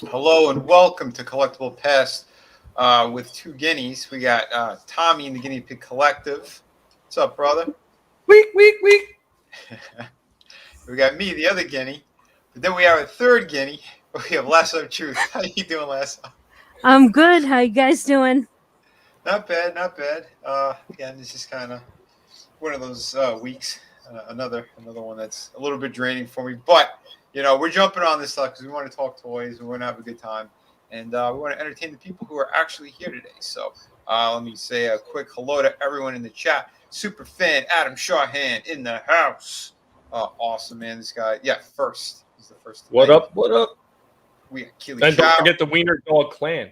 Hello and welcome to Collectible Past with two guineas. We got Tommy in the Guinea Pig Collective. What's up, brother? Week. We got me, the other guinea. But then we have a third guinea. We have Lasso of Truth. How you doing, Lasso? I'm good. How you guys doing? Not bad, not bad. Again, this is kind of one of those weeks. Another one that's a little bit draining for me. But, you know, we're jumping on this stuff because we want to talk toys. We want to have a good time. And we want to entertain the people who are actually here today. So let me say a quick hello to everyone in the chat. Super fan Adam Shawhan in the house. Awesome, man. This guy. Yeah, first. He's the first. What up? We got Keely And Chow. don't forget the Wiener Dog Clan.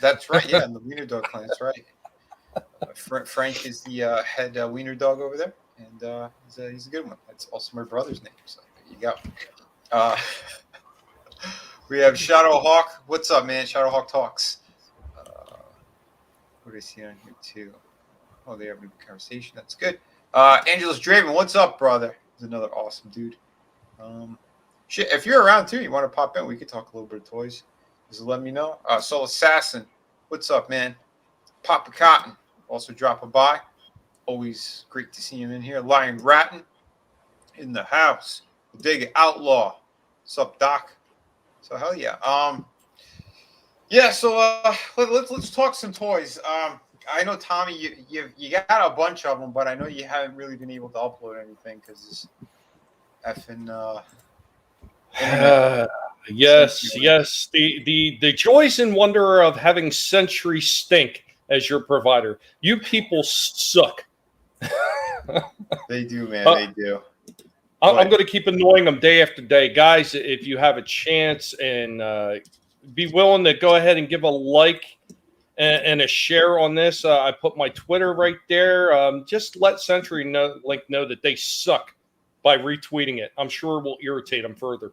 That's right. Yeah, and the Wiener Dog Clan. That's right. Frank is the head Wiener Dog over there. And he's a good one. That's also my brother's name. So there you go. We have Shadowhawk. What's up, man? Shadowhawk Talks. What do I see on here, too? Oh, they have a conversation. That's good. Angelus Draven. What's up, brother? He's another awesome dude. Shit, if you're around, too, you want to pop in, we could talk a little bit of toys. Just let me know. Soul Assassin. What's up, man? Papa Cotton. Also dropping by. Always great to see him in here. Lion Ratton in the house. Bodega Outlaw. What's up, Doc? So hell yeah. So let's talk some toys. I know, Tommy, you got a bunch of them, but I know you haven't really been able to upload anything because this effing Yes. The joys and wonder of having Century Stink as your provider. You people suck. They do, man. They do. I'm going to keep annoying them day after day. Guys, if you have a chance and be willing to go ahead and give a like and a share on this, I put my Twitter right there. Just let Century know that they suck by retweeting it. I'm sure it will irritate them further.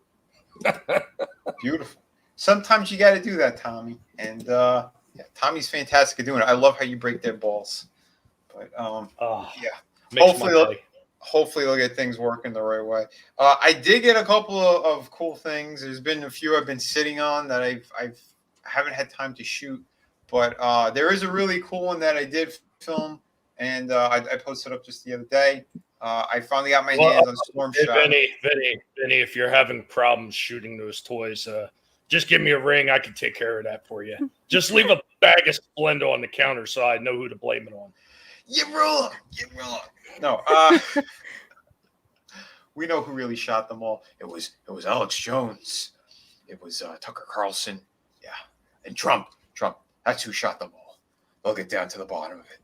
Beautiful. Sometimes you got to do that, Tommy. And Tommy's fantastic at doing it. I love how you break their balls. But hopefully they'll get things working the right way. I did get a couple of cool things. There's been a few I've been sitting on that I haven't had time to shoot. But there is a really cool one that I did film, and I posted up just the other day. I finally got my hands on Storm Shadow. Vinny, if you're having problems shooting those toys, just give me a ring. I can take care of that for you. Just leave a bag of Splenda on the counter so I know who to blame it on. You wrong. No, we know who really shot them all. It was Alex Jones. It was Tucker Carlson. Yeah, and Trump. That's who shot them all. They'll get down to the bottom of it.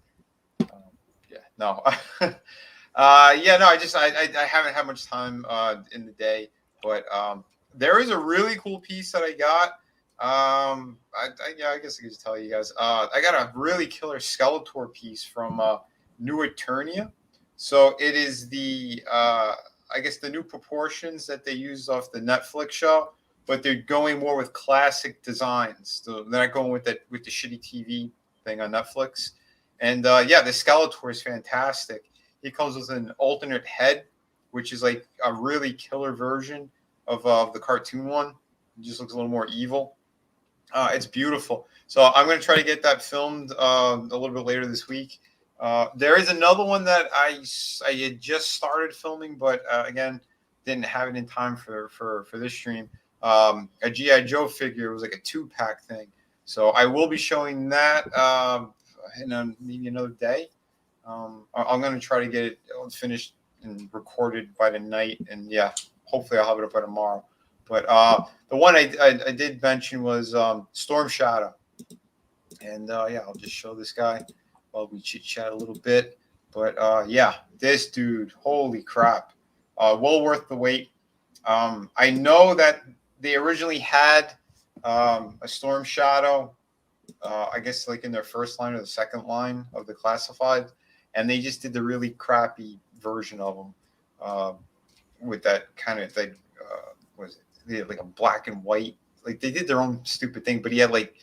I haven't had much time in the day, but there is a really cool piece that I got. I guess I could just tell you guys. I got a really killer Skeletor piece from New Eternia. So it is the the new proportions that they used off the Netflix show, but they're going more with classic designs. So they're not going with the shitty TV thing on Netflix. And the Skeletor is fantastic. He comes with an alternate head, which is like a really killer version of the cartoon one. It just looks a little more evil. It's beautiful. So I'm going to try to get that filmed a little bit later this week. There is another one that I had just started filming, but again, didn't have it in time for this stream. A G.I. Joe figure. It was like a 2-pack thing. So I will be showing that in maybe another day. I'm going to try to get it finished and recorded by tonight. And hopefully I'll have it up by tomorrow. But the one I did mention was Storm Shadow. And I'll just show this guy while we chit chat a little bit. But this dude, holy crap. Well worth the wait. I know that they originally had a Storm Shadow, I guess like in their first line or the second line of the classified. And they just did the really crappy version of them with that kind of like, they had like a black and white. Like they did their own stupid thing, but he had like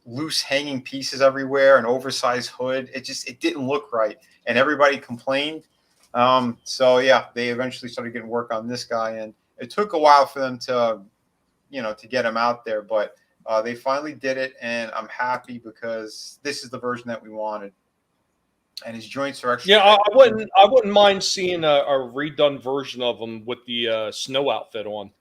loose hanging pieces everywhere, an oversized hood. It didn't look right, and everybody complained. So yeah, they eventually started getting work on this guy, and it took a while for them to, to get him out there, but they finally did it, and I'm happy because this is the version that we wanted. And his joints are actually I wouldn't mind seeing a redone version of him with the snow outfit on,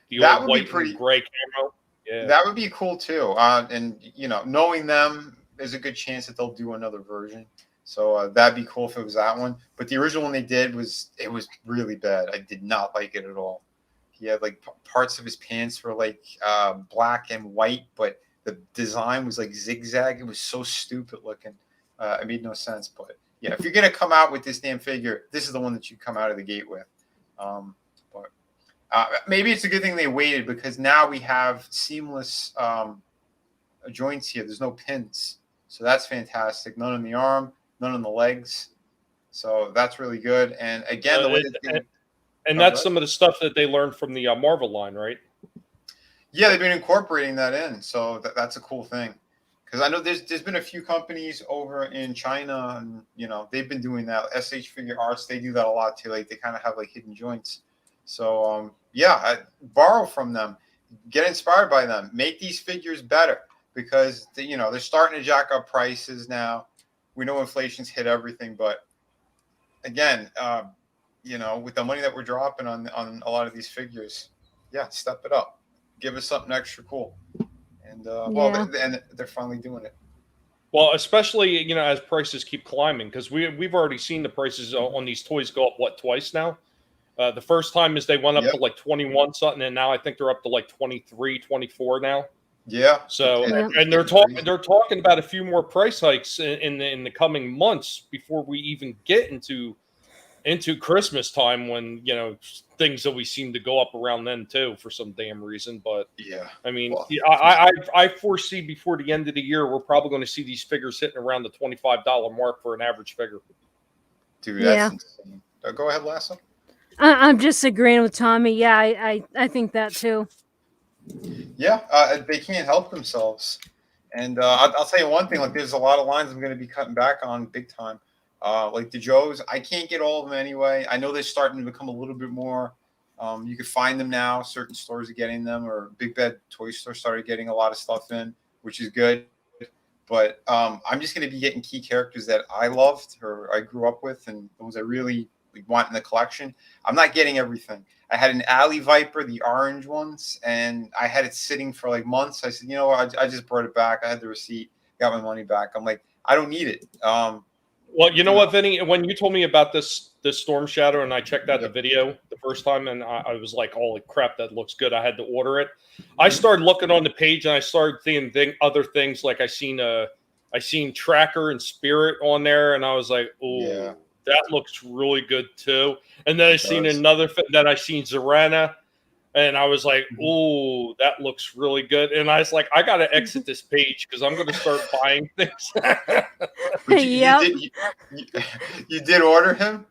the that old would be white pretty and gray camo. Yeah, that would be cool too. And knowing them, there's a good chance that they'll do another version. So that'd be cool if it was that one. But the original one they did was really bad. I did not like it at all. He had like parts of his pants were like black and white, but the design was like zigzag. It was so stupid looking. It made no sense. But yeah, if you're gonna come out with this damn figure, this is the one that you come out of the gate with. But maybe it's a good thing they waited, because now we have seamless joints here. There's no pins, so that's fantastic. None on the arm, none on the legs. So that's really good. And again, the way and that's some of the stuff that they learned from the Marvel line, right? Yeah, they've been incorporating that in, so that's a cool thing. Because I know there's been a few companies over in China, and they've been doing that. SH Figure Arts, they do that a lot too. Like they kind of have like hidden joints. So I borrow from them, get inspired by them, make these figures better, because they're starting to jack up prices now. We know inflation's hit everything, but again, with the money that we're dropping on a lot of these figures, step it up, give us something extra cool. And and they're finally doing it. Well, especially as prices keep climbing, because we've already seen the prices on these toys go up twice now. The first time is they went up to like 21 something, and now I think they're up to like 23, 24 now. Yeah. So and they're talking about a few more price hikes in the coming months before we even get into Christmas time, when things always seem to go up around then too for some damn reason. But I mean, I foresee before the end of the year we're probably going to see these figures hitting around the $25 mark for an average figure. Dude, that's insane. Go ahead, Lasso. I'm just agreeing with Tommy. Yeah, I think that too. Yeah, they can't help themselves. And I'll tell you one thing, like there's a lot of lines I'm going to be cutting back on big time. Like the Joes, I can't get all of them anyway. I know they're starting to become a little bit more. You can find them now. Certain stores are getting them, or Big Bed Toy Store started getting a lot of stuff in, which is good. But I'm just going to be getting key characters that I loved or I grew up with, and those I really want in the collection. I'm not getting everything. I had an Alley Viper, the orange ones, and I had it sitting for like months. I said, I just brought it back. I had the receipt, got my money back. I'm like, I don't need it. Well, you know what, Vinny? When you told me about this Storm Shadow, and I checked out the video the first time, and I was like, "Holy crap, that looks good!" I had to order it. I started looking on the page, and I started seeing other things. Like I seen Tracker and Spirit on there, and I was like, "Oh, that looks really good too." And then I seen another. Then I seen Zorana. And I was like, "Oh, that looks really good." And I was like, "I got to exit this page because I'm going to start buying things." You did order him?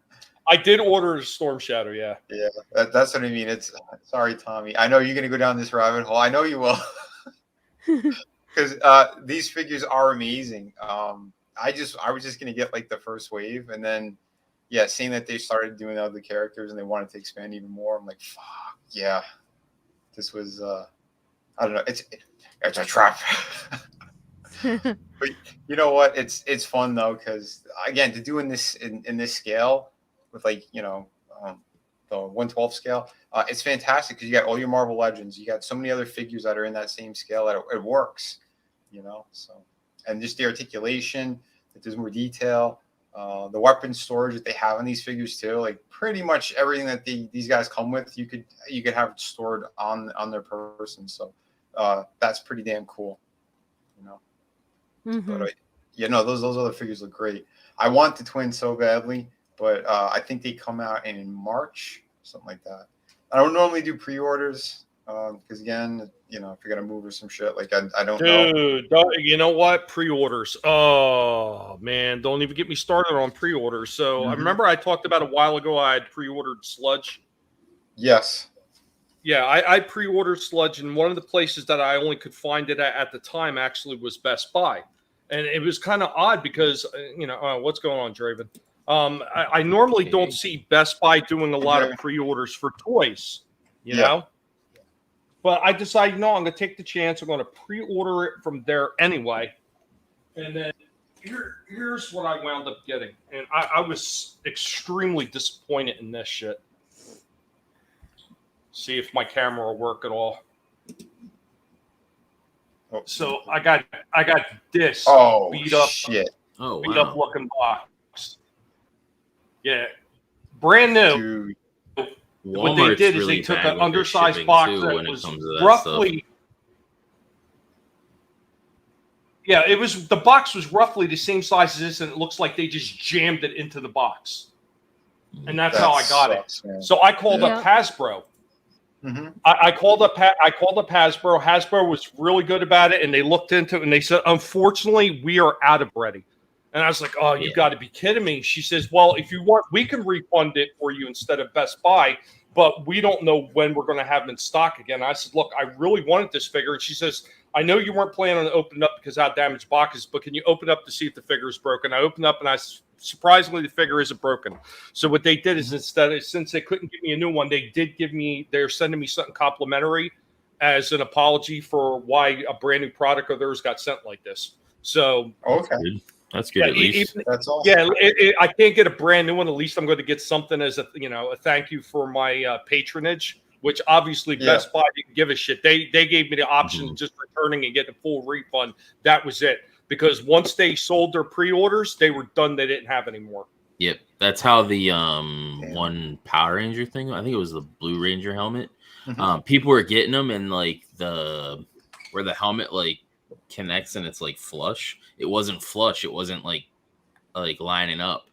I did order a Storm Shadow, yeah. Yeah, that's what I mean. Sorry, Tommy. I know you're going to go down this rabbit hole. I know you will. Because these figures are amazing. I was just going to get like the first wave, and then seeing that they started doing other characters and they wanted to expand even more, I'm like, fuck. Yeah, this was I don't know. It's a trap. But you know what? It's fun though, because again, to doing this in this scale with like the 1/12 scale, it's fantastic because you got all your Marvel Legends. You got so many other figures that are in that same scale that it works. So and just the articulation, that there's more detail. The weapon storage that they have on these figures too, like pretty much everything that these guys come with, you could have it stored on their person. So that's pretty damn cool, Mm-hmm. But those other figures look great. I want the twins so badly, but I think they come out in March, something like that. I don't normally do pre-orders because again, if you're gonna move or some shit, like I don't know. Dude, you know what? Pre-orders. Oh man, don't even get me started on pre-orders. So I remember I talked about a while ago. I had pre-ordered Sludge. Yes. Yeah, I pre-ordered Sludge, and one of the places that I only could find it at the time actually was Best Buy, and it was kind of odd because what's going on, Draven? I normally don't see Best Buy doing a lot of pre-orders for toys, you know, but I decided no, I'm going to take the chance. I'm going to pre-order it from there anyway, and then here's what I wound up getting, and I was extremely disappointed in this shit. See if my camera will work at all. So I got this beat up, beat up looking box. Yeah, brand new. Dude. What they did is they took an undersized box that was roughly. Yeah, it was. The box was roughly the same size as this, and it looks like they just jammed it into the box, and that's how I got it. Man. So I called up Hasbro. Mm-hmm. I called up Hasbro. Hasbro was really good about it, and they looked into it, and they said, "Unfortunately, we are out of ready." And I was like, "Oh, you got to be kidding me!" She says, "Well, if you want, we can refund it for you instead of Best Buy, but we don't know when we're going to have them in stock again." I said, "Look, I really wanted this figure," and she says, "I know you weren't planning on opening up because how damaged box is, but can you open up to see if the figure is broken?" I opened up, and surprisingly, the figure isn't broken. So what they did is since they couldn't give me a new one, they're sending me something complimentary as an apology for why a brand new product of theirs got sent like this. So that's good. At least that's awesome. Yeah, I can't get a brand new one. At least I'm going to get something as a thank you for my patronage. Which obviously Best Buy didn't give a shit. They gave me the option of just returning and getting a full refund. That was it. Because once they sold their pre-orders, they were done. They didn't have any more. Yep, that's how the one Power Ranger thing. I think it was the Blue Ranger helmet. Mm-hmm. People were getting them, and like where the helmet like connects and it's like flush. It wasn't flush. It wasn't like lining up.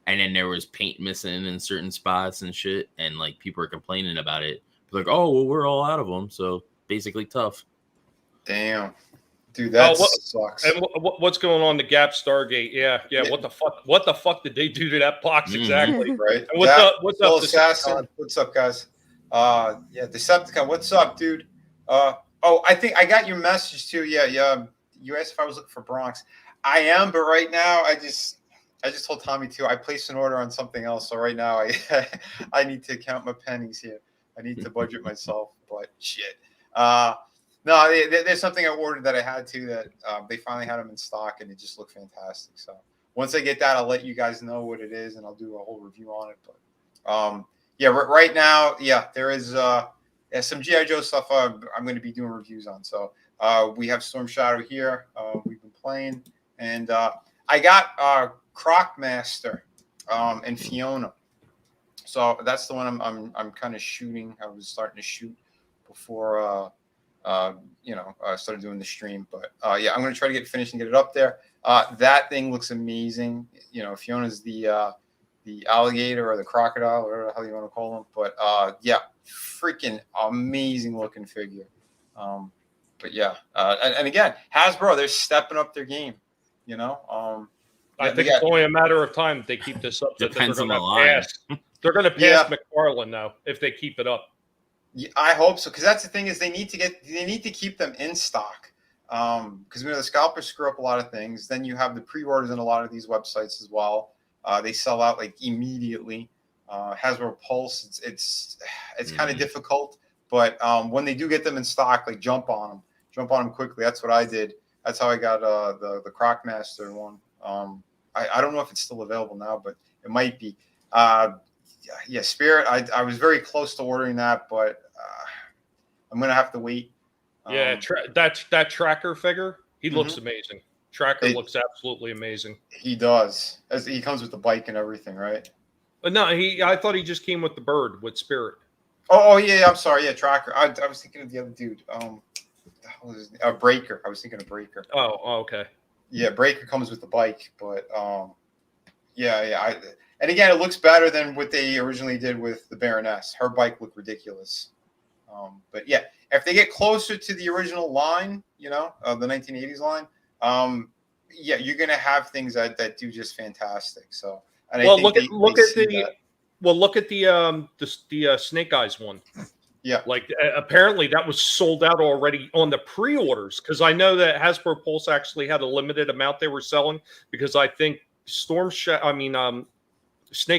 And then there was paint missing in certain spots and shit. And like people were complaining about it. Like, oh well, we're all out of them. So basically, tough. Damn. Dude, that sucks. And what's going on? The Gap Stargate? Yeah. What the fuck? What the fuck did they do to that box exactly? Right. And what's up, Assassin? What's up, guys? Decepticon. What's up, dude? I think I got your message too. Yeah. You asked if I was looking for Bronx. I am, but right now I just told Tommy too. I placed an order on something else, so right now I need to count my pennies here. I need to budget myself, but shit. No, there's something I ordered that I had to that they finally had them in stock, and it just looked fantastic. So once I get that, I'll let you guys know what it is, and I'll do a whole review on it. But right now, there is some G.I. Joe stuff I'm going to be doing reviews on. So we have Storm Shadow here. We've been playing, and I got Crocmaster and Fiona. So that's the one I'm kind of shooting. I was starting to shoot before I started doing the stream, but I'm going to try to get it finished and get it up there. That thing looks amazing. Fiona's the alligator or the crocodile, or whatever the hell you want to call them. But freaking amazing looking figure. And again, Hasbro, they're stepping up their game. I think it's only a matter of time that they keep this up. Depends on the line. They're going to pass McFarlane now if they keep it up. Yeah, I hope so, because that's the thing is they need to keep them in stock. Because the scalpers screw up a lot of things. Then you have the pre-orders on a lot of these websites as well. They sell out like immediately. Hasbro Pulse, it's kind of difficult, but when they do get them in stock, like jump on them quickly. That's what I did. That's how I got the Crocmaster one. I don't know if it's still available now, but it might be. Spirit. I was very close to ordering that, but I'm gonna have to wait. That Tracker figure, he looks amazing. Tracker looks absolutely amazing. He does. As he comes with the bike and everything, right? But no, I thought he just came with the bird with Spirit. Oh yeah. I'm sorry. Yeah, Tracker. I was thinking of the other dude. What the hell is his name? Breaker. I was thinking of Breaker. Oh, okay. Yeah, Breaker comes with the bike, but and again, it looks better than what they originally did with the Baroness. Her bike looked ridiculous. But yeah, if they get closer to the original line, the 1980s line, you're gonna have things that do just fantastic. So, look at the Snake Eyes one. Yeah. Like apparently that was sold out already on the pre-orders, because I know that Hasbro Pulse actually had a limited amount they were selling, because I think Snake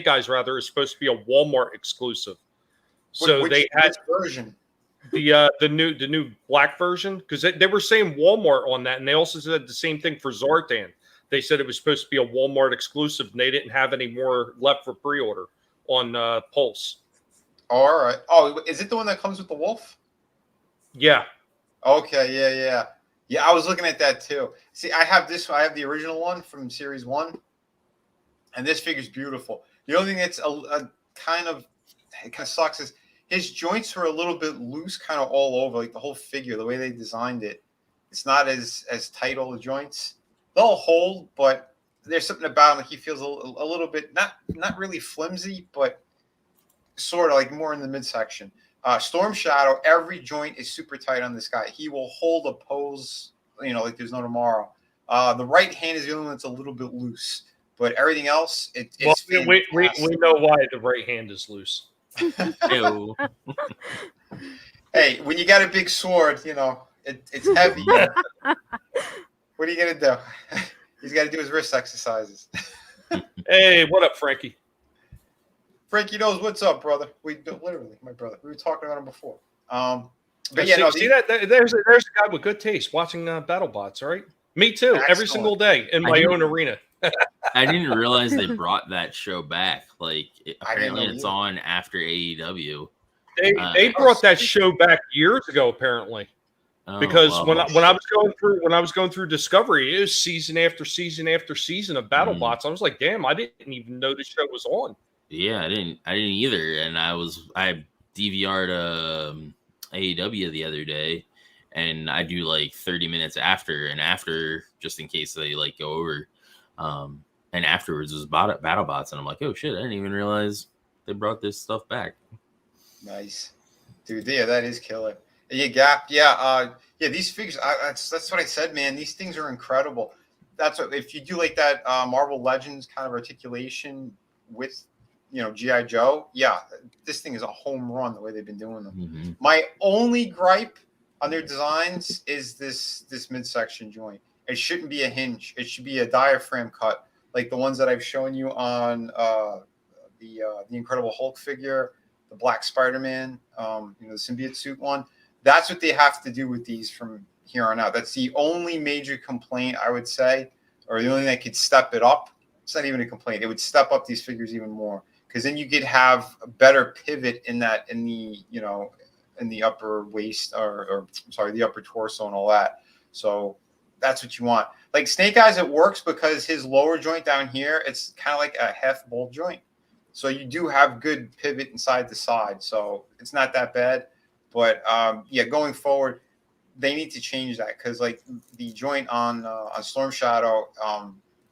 Eyes rather is supposed to be a Walmart exclusive. So they had which version? the new black version, because they were saying Walmart on that, and they also said the same thing for Zartan. They said it was supposed to be a Walmart exclusive, and they didn't have any more left for pre-order on Pulse. Oh, all right. Oh, is it the one that comes with the wolf? Yeah. Okay, yeah. I was looking at that too. See, I have this. I have the original one from Series 1, and this figure's beautiful. The only thing that's it kind of sucks is his joints are a little bit loose, kind of all over, like the whole figure, the way they designed it. It's not as tight, all the joints. They'll hold, but there's something about him, like he feels a little bit not really flimsy, but sort of like more in the midsection. Storm Shadow, every joint is super tight on this guy. He will hold a pose, like there's no tomorrow. The right hand is the only one that's a little bit loose, but everything else, it's we know why the right hand is loose. Ew. Hey, when you got a big sword, it's heavy. What are you gonna do? He's got to do his wrist exercises. Hey, what up, Frankie? Frankie knows what's up, brother. Literally, my brother. We were talking about him before. But See that? There's a guy with good taste watching BattleBots, all right? Me too, Excellent. every single day in my own arena. I didn't realize they brought that show back. Like, apparently it's either. on after AEW. They brought that show back years ago, apparently. Because when I was going through Discovery, it was season after season after season of BattleBots. I was like, damn, I didn't even know the show was on. Yeah, I didn't either. And I DVR'd AEW the other day, and I do like 30 minutes after just in case they like go over. And afterwards was BattleBots, and I'm like, oh shit, I didn't even realize they brought this stuff back. Nice, dude. Yeah, that is killer. Yeah, these figures. That's what I said, man. These things are incredible. That's what, if you do like that Marvel Legends kind of articulation with G.I. Joe. Yeah, this thing is a home run the way they've been doing them. Mm-hmm. My only gripe on their designs is this midsection joint. It shouldn't be a hinge. It should be a diaphragm cut, like the ones that I've shown you on the Incredible Hulk figure, the Black Spider-Man, the symbiote suit one. That's what they have to do with these from here on out. That's the only major complaint I would say, or the only thing that could step it up. It's not even a complaint. It would step up these figures even more, because then you could have a better pivot in the upper waist or the upper torso and all that. So that's what you want. Like Snake Eyes, it works because his lower joint down here, it's kind of like a half bolt joint. So you do have good pivot inside the side. So it's not that bad. But going forward, they need to change that, because like the joint on Storm Shadow,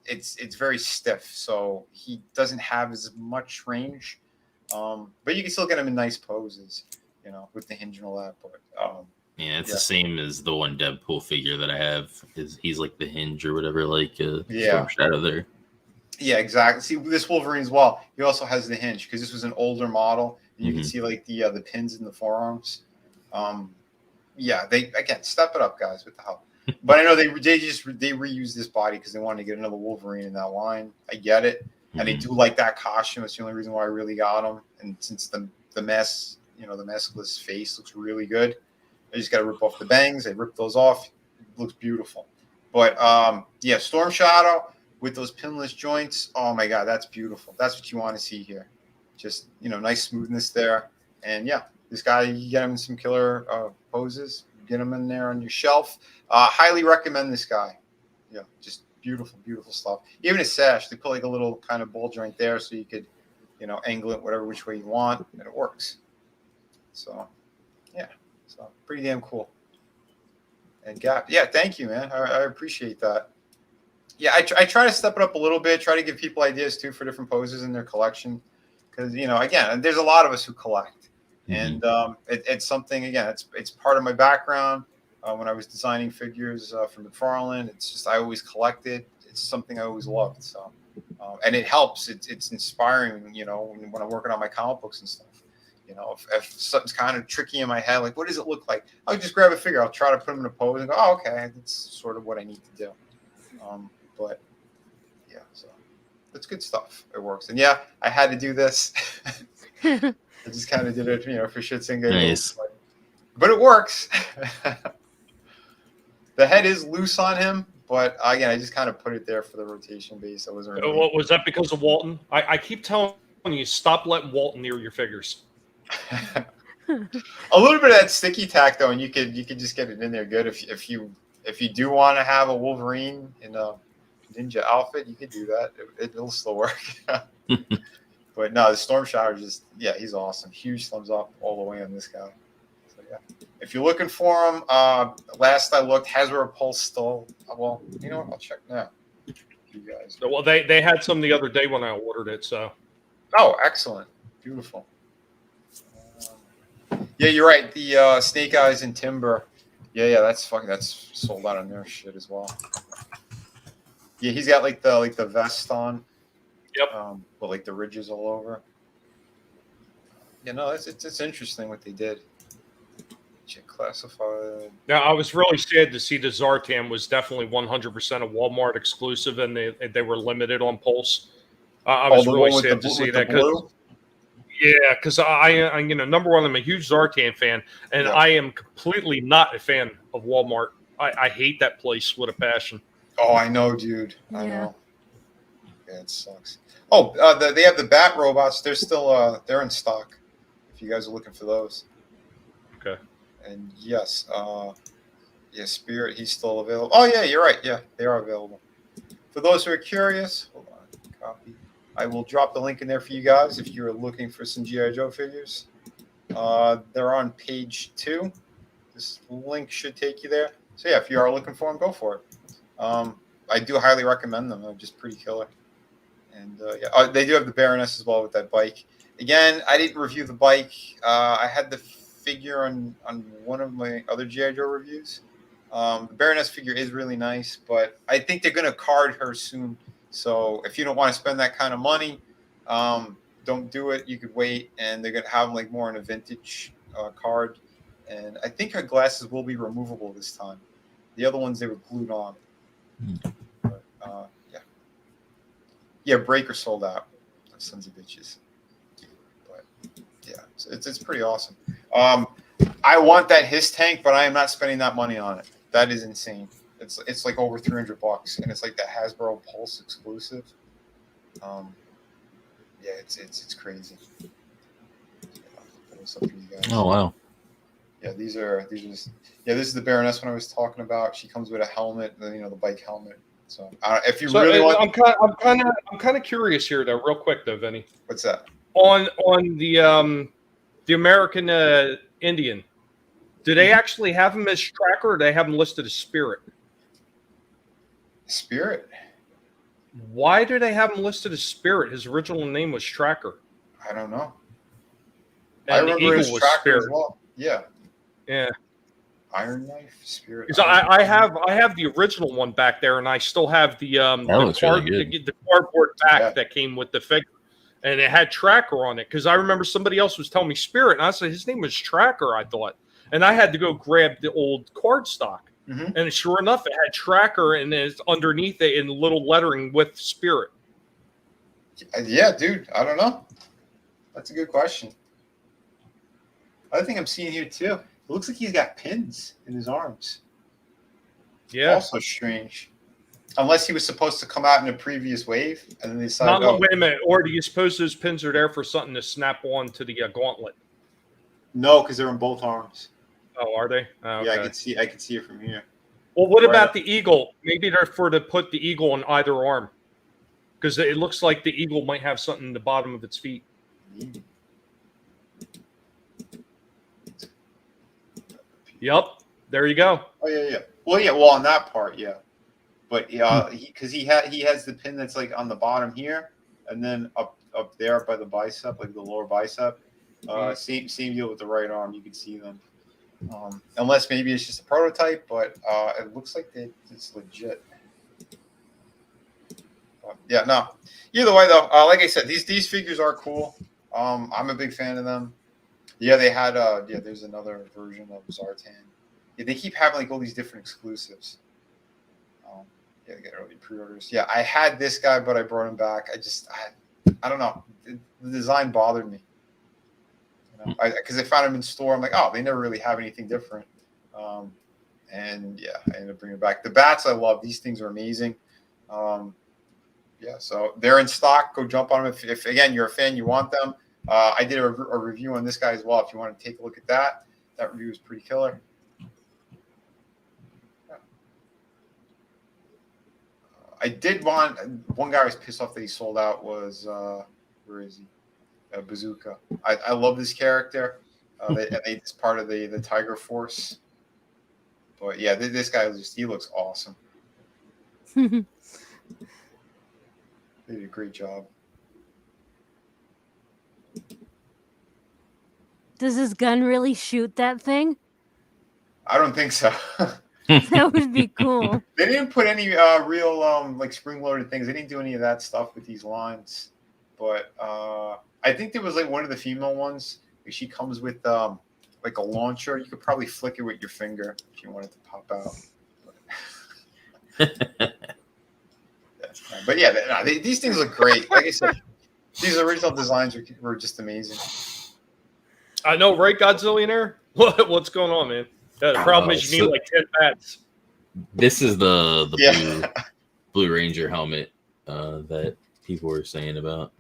it's very stiff, so he doesn't have as much range. But you can still get him in nice poses, with the hinge and all that. But it's the same as the one Deadpool figure that I have. He's like the hinge or whatever, like Storm Shadow there. Yeah, exactly. See, this Wolverine as well, he also has the hinge, because this was an older model. And you can see like the pins in the forearms. They again step it up, guys. What the hell? But I know they reuse this body because they wanted to get another Wolverine in that line. I get it, and they do like that costume. It's the only reason why I really got them. And since the mask, the maskless face looks really good, I just got to rip off the bangs. I rip those off. It looks beautiful. But Storm Shadow with those pinless joints. Oh my God, that's beautiful. That's what you want to see here. Just nice smoothness there, and this guy, you get him in some killer poses. Get him in there on your shelf. Highly recommend this guy. Yeah, just beautiful, beautiful stuff. Even his sash, they put like a little kind of ball joint there, so you could, angle it whatever which way you want, and it works. So, pretty damn cool. And thank you, man. I appreciate that. Yeah, I try to step it up a little bit. Try to give people ideas too for different poses in their collection, because again, there's a lot of us who collect. And it's something, again, it's part of my background. When I was designing figures for McFarlane, it's just I always collected. It's something I always loved. So, and it helps. It's inspiring, when I'm working on my comic books and stuff. You know, if something's kind of tricky in my head, like what does it look like? I'll just grab a figure. I'll try to put him in a pose and go, oh, okay, that's sort of what I need to do. But yeah, so that's good stuff. It works. And yeah, I had to do this. I just kind of did it, you know, for shits and giggles. Nice. But it works. The head is loose on him, but again, I just kind of put it there for the rotation base. I wasn't really... Was that because of Walton? I keep telling you, stop letting Walton near your figures. A little bit of that sticky tack though, and you could just get it in there good. If you do want to have a Wolverine in a ninja outfit, you could do that. It'll still work. But no, the Storm Shadow just, yeah, he's awesome. Huge thumbs up all the way on this guy. So yeah, if you're looking for him, last I looked, Hasbro Pulse still. Well, you know what? I'll check now. You guys. Well, they had some the other day when I ordered it. So. Oh, excellent, beautiful. Yeah, you're right. The Snake Eyes and Timber. Yeah, that's sold out on their shit as well. Yeah, he's got like the vest on. Yep. With like the ridges all over. Yeah, no, it's interesting what they did. Check classified. Now, I was really sad to see the Zartan was definitely 100% a Walmart exclusive, and they were limited on Pulse. I was really sad to see that because. Yeah, because I you know, number one, I'm a huge Zartan fan, and I am completely not a fan of Walmart. I hate that place with a passion. Oh, I know, dude. I know. Yeah, it sucks. Oh, they have the Bat robots. They're still they're in stock. If you guys are looking for those. Okay. And yes, yeah, Spirit, he's still available. Oh yeah, you're right. Yeah, they are available. For those who are curious, hold on, copy. I will drop the link in there for you guys if you're looking for some G.I. Joe figures. They're on page 2. This link should take you there. So yeah, if you are looking for them, go for it. I do highly recommend them. They're just pretty killer. And yeah, they do have the Baroness as well with that bike. Again, I didn't review the bike. I had the figure on one of my other G.I. Joe reviews. The Baroness figure is really nice, but I think they're going to card her soon. So if you don't want to spend that kind of money, don't do it. You could wait, and they're going to have them like more in a vintage card. And I think her glasses will be removable this time. The other ones, they were glued on. But, yeah, Breaker sold out. Sons of bitches. But yeah, it's pretty awesome. I want that Hiss tank, but I am not spending that money on it. That is insane. It's like over $300, and it's like the Hasbro Pulse exclusive. Yeah, it's crazy. Oh wow. Yeah, these are this is the Baroness one I was talking about. She comes with a helmet, the bike helmet. So if you really want, I'm kind of curious here though, real quick though, Vinny. What's that? On the American Indian, do they actually have him as Tracker, or do they have him listed as Spirit? Spirit. Why do they have him listed as Spirit? His original name was Tracker. I don't know. And I remember his Tracker Spirit as well. Yeah. Yeah. Iron Knife, Spirit. Because I have the original one back there, and I still have the cardboard back that came with the figure, and it had Tracker on it. Because I remember somebody else was telling me Spirit, and I said his name was Tracker. I thought, and I had to go grab the old card stock, and sure enough, it had Tracker, and it's underneath it in little lettering with Spirit. Yeah, dude, I don't know. That's a good question. Other thing I'm seeing here too. It looks like he's got pins in his arms. Yeah. Also strange. Unless he was supposed to come out in a previous wave, and then they decided. Wait a minute. Or do you suppose those pins are there for something to snap on to the gauntlet? No, because they're in both arms. Oh, are they? Oh, okay. Yeah, I can see it from here. Well, what about the eagle? Maybe they're to put the eagle on either arm, because it looks like the eagle might have something in the bottom of its feet. Yep, there you go. Oh yeah. Well, on that part, yeah. But because he has the pin that's like on the bottom here, and then up there by the bicep, like the lower bicep. Same deal with the right arm. You can see them. Unless maybe it's just a prototype, but it looks like it's legit. Yeah, no. Either way, though, like I said, these figures are cool. I'm a big fan of them. Yeah, they had there's another version of Zartan. Yeah, they keep having like all these different exclusives. Yeah, they get early pre-orders. Yeah, I had this guy, but I brought him back. I don't know. The design bothered me. You know, because I found him in store. I'm like, oh, they never really have anything different. And yeah, I ended up bringing it back. The bats I love. These things are amazing. Yeah, so they're in stock. Go jump on them if again you're a fan, you want them. I did a review on this guy as well. If you want to take a look at that, that review is pretty killer. Yeah. I did want one guy I was pissed off that he sold out was where is he? Bazooka. I love this character. It's part of the Tiger Force. But yeah, this guy he looks awesome. They did a great job. Does his gun really shoot that thing? I don't think so. That would be cool. They didn't put any real like spring-loaded things. They didn't do any of that stuff with these lines. But I think there was like one of the female ones. She comes with like a launcher. You could probably flick it with your finger if you wanted to pop out. But yeah, these things look great. Like I said, these original designs were just amazing. I know, right, Godzillionaire? What's going on, man? The problem is you need like 10 bats. This is the Blue Ranger helmet that people were saying about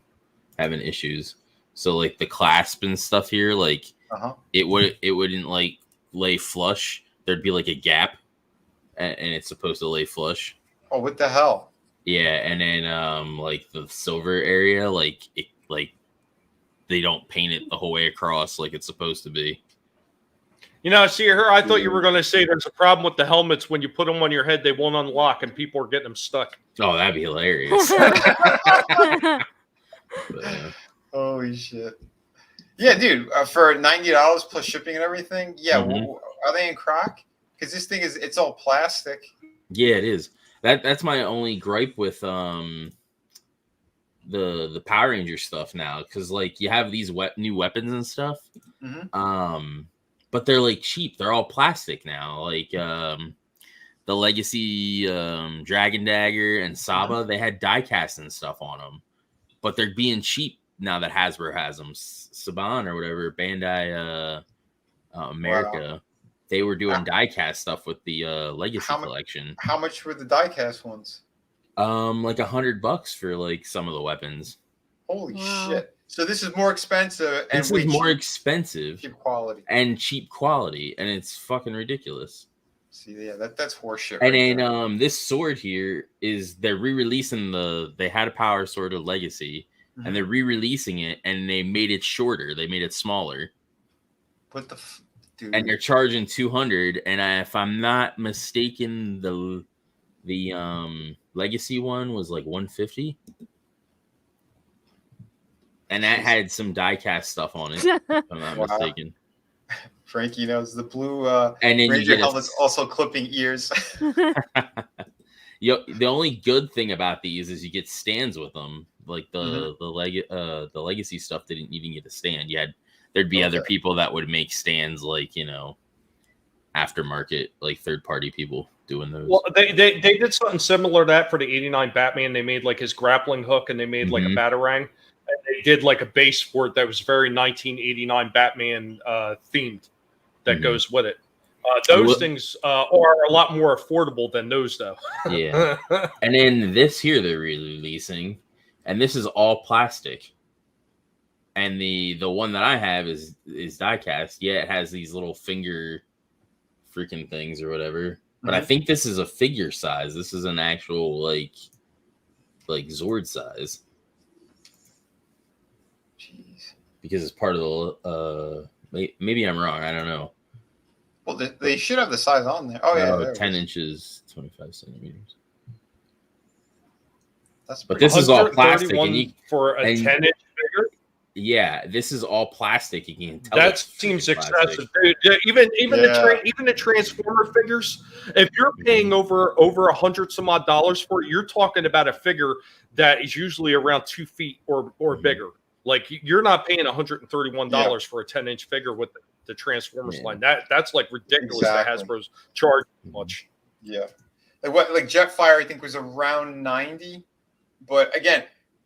having issues. So like the clasp and stuff here, like it wouldn't like lay flush. There'd be like a gap, and it's supposed to lay flush. Oh, what the hell? Yeah, and then like the silver area, like they don't paint it the whole way across like it's supposed to be. You know, see here, I thought you were going to say there's a problem with the helmets. When you put them on your head, they won't unlock, and people are getting them stuck. Oh, that'd be hilarious. Holy shit. Yeah, dude, for $90 plus shipping and everything, yeah, are they in crack? Because this thing it's all plastic. Yeah, it is. That's my only gripe with the Power Ranger stuff now, because like you have these new weapons and stuff, but they're like cheap. They're all plastic now. Like the Legacy Dragon Dagger and Saba, they had die cast and stuff on them, but they're being cheap now that Hasbro has them. Saban or whatever, Bandai America. Wow. They were doing die-cast stuff with the Legacy collection. How much were the die-cast ones? Like $100 for like some of the weapons. Holy shit! So this is more expensive, and this is more expensive, cheap quality, and it's fucking ridiculous. See, yeah, that's horseshit. And then this sword here is they're re-releasing they had a power sword of Legacy, and they're re-releasing it, and they made it shorter. They made it smaller. What the. Dude. And they're charging $200, and if I'm not mistaken, the Legacy one was like $150, and that had some die-cast stuff on it. If I'm not mistaken. Frankie knows the blue and then Ranger helmet's also clipping ears. The only good thing about these is you get stands with them. Like the Legacy stuff didn't even get a stand. There'd be other people that would make stands, like, you know, aftermarket, like third-party people doing those. Well, they did something similar to that for the 89 Batman. They made like his grappling hook, and they made like a batarang. And they did like a base for it that was very 1989 Batman themed that goes with it. Those things are a lot more affordable than those, though. Yeah. And then this here they're releasing, and this is all plastic. And the one that I have is die-cast. Yeah, it has these little finger freaking things or whatever. But I think this is a figure size. This is an actual like Zord size. Jeez. Because it's part of the maybe I'm wrong. I don't know. Well, they should have the size on there. Oh yeah, 10 inches, 25 centimeters. But this is all plastic, for a 10-inch figure. Yeah, this is all plastic. You can tell that seems excessive, dude. Even the Transformer figures. If you're paying over $100 some odd for it, you're talking about a figure that is usually around 2 feet or bigger. Like you're not paying $131 Yeah. for a 10-inch figure with the Transformers Yeah. line. That's like ridiculous Exactly. that Hasbro's charge much. Yeah. Like Jetfire, I think was around 90, but again,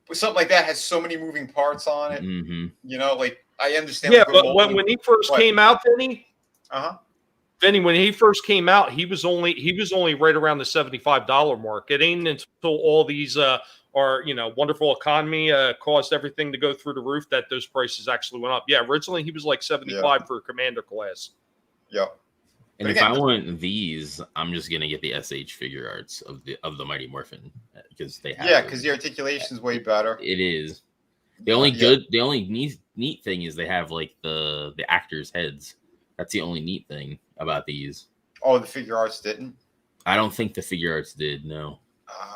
with something like that has so many moving parts on it. Mm-hmm. You know, like I understand. Yeah, like, but when he first came out, Vinny, when he first came out, he was only right around the $75 mark. It ain't until all these our wonderful economy caused everything to go through the roof that those prices actually went up. Yeah, originally he was like 75 for a Commander class. Yeah. And if I want these, I'm just gonna get the SH figure arts of the Mighty Morphin because they have. Yeah, because the articulation is way better. It is. The only the only neat thing is they have like the actors' heads. That's the only neat thing about these. Oh, the figure arts didn't. I don't think the figure arts did. No,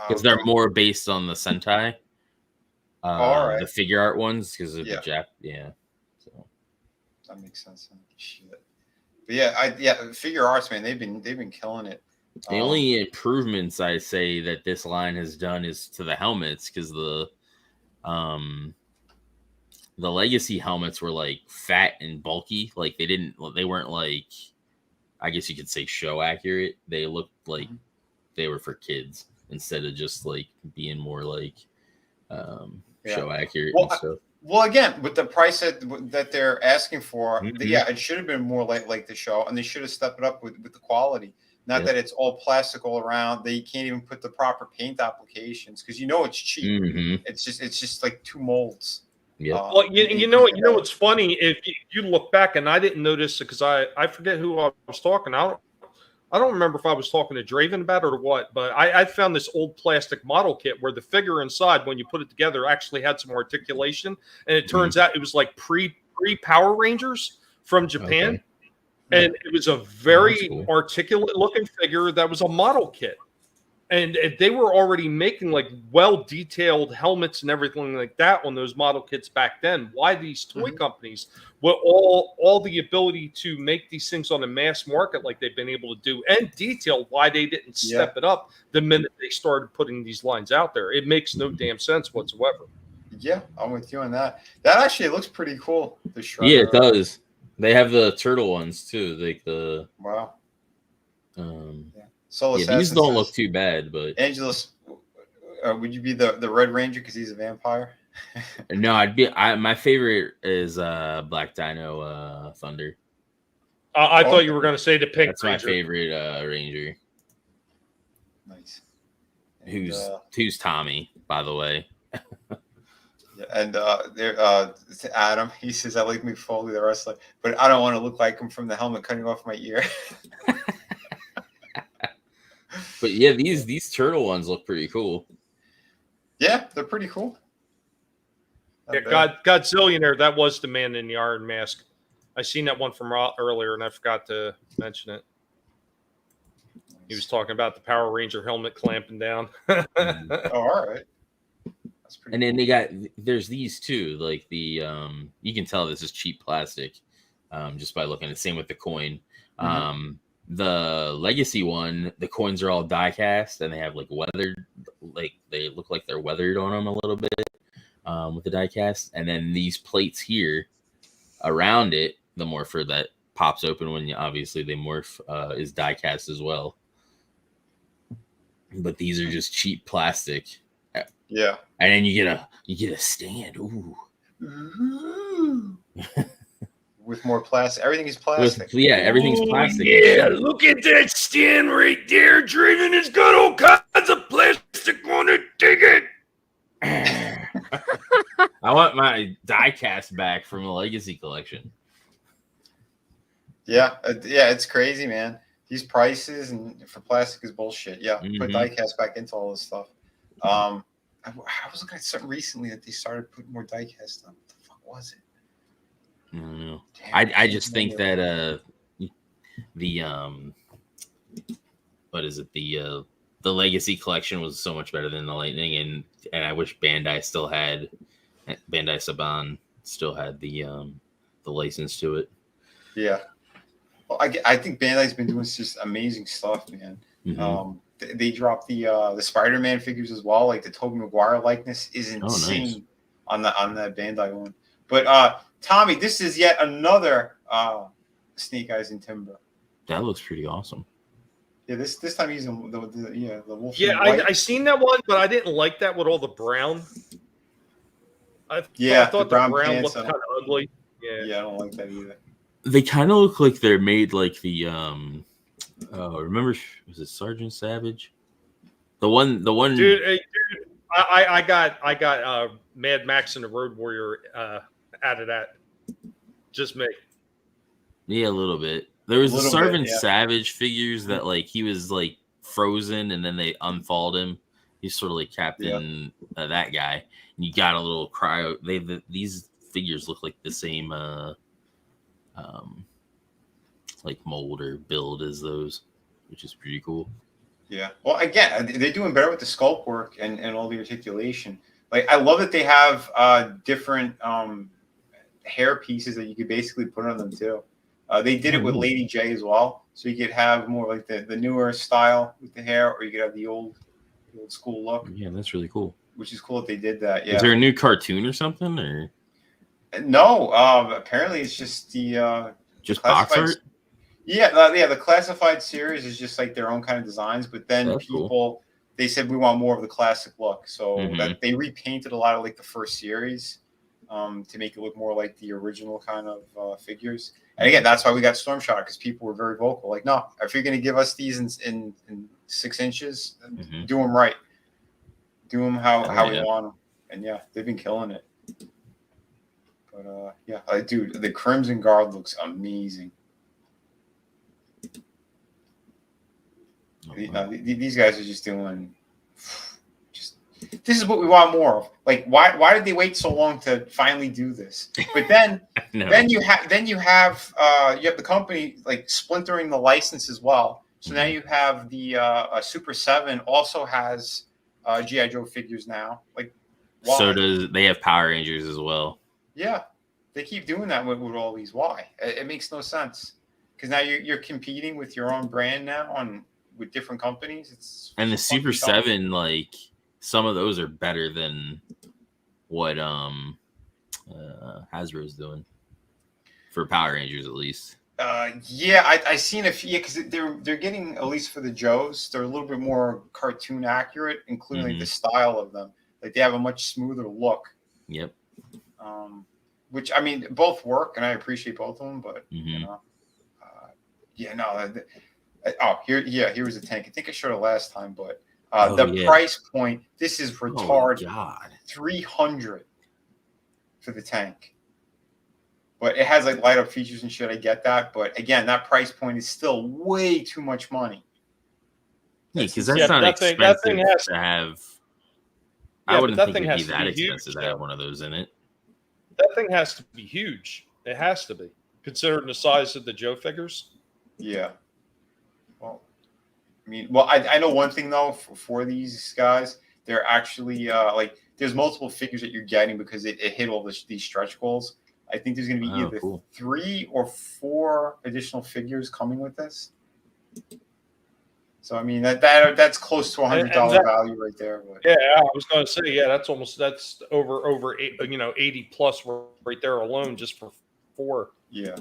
because they're more based on the Sentai. All right. The figure art ones because of the Jap. Yeah. So that makes sense. Shit. But yeah, figure arts, man, they've been killing it. The only improvements I say that this line has done is to the helmets because the legacy helmets were like fat and bulky. Like they weren't like, I guess you could say show accurate. They looked like they were for kids instead of just like being more like show accurate and stuff. Well, again, with the price that they're asking for, it should have been more like the show, and they should have stepped it up with the quality. Not that it's all plastic all around. They can't even put the proper paint applications because it's cheap. It's just like 2 molds. Yeah. Well, you know what's funny? If you look back, and I didn't notice it because I forget who I was talking. I don't remember if I was talking to Draven about it or what, but I found this old plastic model kit where the figure inside, when you put it together, actually had some articulation, and it turns out it was like pre Power Rangers from Japan, and it was a very articulate looking figure that was a model kit. And they were already making like well-detailed helmets and everything like that on those model kits back then. Why these toy companies, with all the ability to make these things on the mass market like they've been able to do, and detail why they didn't step it up the minute they started putting these lines out there. It makes no damn sense whatsoever. Yeah, I'm with you on that. That actually looks pretty cool. The Shredder. Yeah, it does. They have the turtle ones too, like the wow. These don't look too bad, but Angelus, would you be the Red Ranger because he's a vampire? No, my favorite is Black Dino Thunder. I thought you were going to say the Pink That's Ranger. My favorite Ranger. Nice. Who's Tommy, by the way. And Adam, he says, I like McFarlane the wrestler, but I don't want to look like him from the helmet cutting off my ear. But yeah, these turtle ones look pretty cool. Yeah, they're pretty cool. Yeah, Godzillionaire, that was the man in the iron mask. I seen that one from earlier, and I forgot to mention it. He was talking about the Power Ranger helmet clamping down. Oh, all right. That's pretty and then there's these too, like the you can tell this is cheap plastic, just by looking. The same with the coin. The legacy one, the coins are all die cast and they have like weathered, like they look like they're weathered on them a little bit with the die cast. And then these plates here around it, the morpher that pops open when obviously they morph is die cast as well. But these are just cheap plastic. Yeah. And then you get a stand. Ooh. With more plastic. Everything is plastic. Everything's plastic. Yeah, look at that stand right there. Draven has got all kinds of plastic on it. Dig it. I want my die cast back from the Legacy collection. Yeah, it's crazy, man. These prices and for plastic is bullshit. Yeah, put die cast back into all this stuff. I was looking at something recently that they started putting more die cast on. What the fuck was it? I don't know. I just think that the what is it, the Legacy collection was so much better than the Lightning, and I wish Bandai Saban still had the license to it. Yeah. Well, I think Bandai's been doing just amazing stuff, man. They dropped the Spider-Man figures as well. Like the Tobey Maguire likeness is insane on the Bandai one. But Tommy, this is yet another Snake Eyes in Timber. That looks pretty awesome. Yeah, this time he's in the wolf. Yeah, I seen that one, but I didn't like that with all the brown. I thought the brown looked kind of ugly. Yeah, I don't like that either. They kind of look like they're made like the remember, was it Sergeant Savage? The one. Dude, I got Mad Max and the Road Warrior out of that. Just me. Yeah, a little bit. There was the Sergeant Savage figures that like he was like frozen and then they unthawed him. He's sort of like Captain that guy. And you got a little cryo. These figures look like the same like mold or build as those, which is pretty cool. Yeah. Well, again, they're doing better with the sculpt work and all the articulation. Like, I love that they have different hair pieces that you could basically put on them too. They did it with Lady J as well, so you could have more like the newer style with the hair, or you could have the old school look. Yeah, that's really cool. Which is cool that they did that. Yeah. Is there a new cartoon or something, or no? Apparently, it's just the just box art. Yeah, the classified series is just like their own kind of designs, but then people they said we want more of the classic look, so that they repainted a lot of like the first series to make it look more like the original kind of figures. And again, that's why we got Storm Shock, because people were very vocal. Like, no, if you're going to give us these in 6 inches, do them right. Do them how we want them. And yeah, they've been killing it. But dude, the Crimson Guard looks amazing. These guys are just doing this is what we want more of. Like, why did they wait so long to finally do this? But then then you have the company like splintering the license as well. So now you have the Super 7 also has G.I. Joe figures now. Like, why? So they have Power Rangers as well. Yeah, they keep doing that with all these. Why? It makes no sense, because now you're competing with your own brand now with different companies. And the Super 7, like, some of those are better than what Hasbro's doing for Power Rangers, at least. I seen a few, because they're getting, at least for the Joes, they're a little bit more cartoon accurate, including like the style of them. Like, they have a much smoother look. Yep. Which, I mean, both work, and I appreciate both of them, but you know, here was a tank. I think I showed it last time, but price point, this is retarded. Oh, God. $300 for the tank. But it has like light up features and shit. I get that, but again, that price point is still way too much money. Yeah, because that's not expensive to have. I wouldn't think it'd be that expensive to have one of those in it. That thing has to be huge. It has to be, considering the size of the Joe figures. Yeah. Well, I mean, I know one thing though for these guys, they're actually like there's multiple figures that you're getting because it hit all these stretch goals. I think there's going to be either 3 or 4 additional figures coming with this. So I mean that's close to $100 value right there. But. Yeah, I was going to say that's over 80 plus right there alone just for 4. Yeah.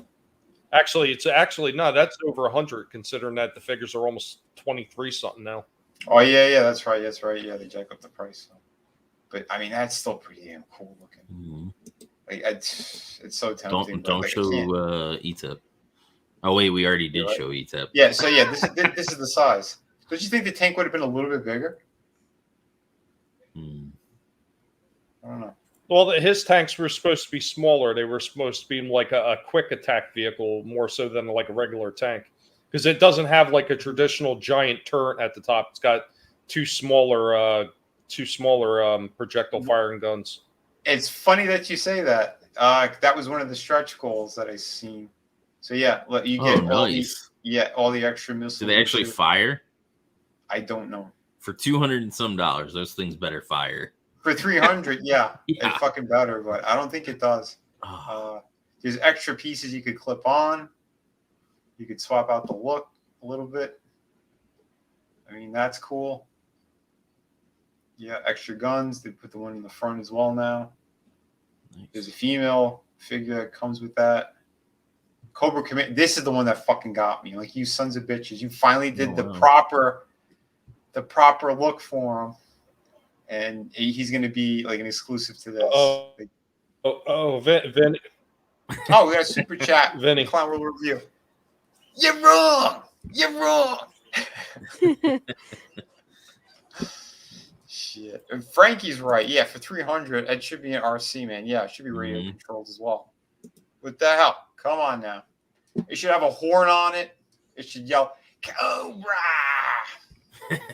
Actually, that's over 100 considering that the figures are almost 23 something now. Oh yeah, that's right. Yeah, they jack up the price. So. But I mean that's still pretty damn cool looking. Mm-hmm. Like, it's so tempting. Don't show E-Tip. Oh wait, we already did show E-Tip. Yeah, so yeah, this is the size. Don't you think the tank would have been a little bit bigger? I don't know. Well, his tanks were supposed to be smaller. They were supposed to be like a quick attack vehicle more so than like a regular tank, because it doesn't have like a traditional giant turret at the top. It's got two smaller projectile firing guns. It's funny that you say that. That was one of the stretch goals that I seen. So yeah, you get all the extra missiles. Do they actually fire? I don't know. For $200 and some, those things better fire. For $300, yeah, it fucking better, but I don't think it does. There's extra pieces you could clip on. You could swap out the look a little bit. I mean, that's cool. Yeah, extra guns. They put the one in the front as well now. There's a female figure that comes with that. Cobra Command. This is the one that fucking got me. Like, you sons of bitches. You finally did the proper look for him. And he's going to be like an exclusive to this. Vin. Oh, we got a super chat. Vinny. Clown World Review. You're wrong. You're wrong. Shit. And Frankie's right. Yeah, for 300, it should be an RC, man. Yeah, it should be radio controlled as well. What the hell? Come on now. It should have a horn on it. It should yell, Cobra.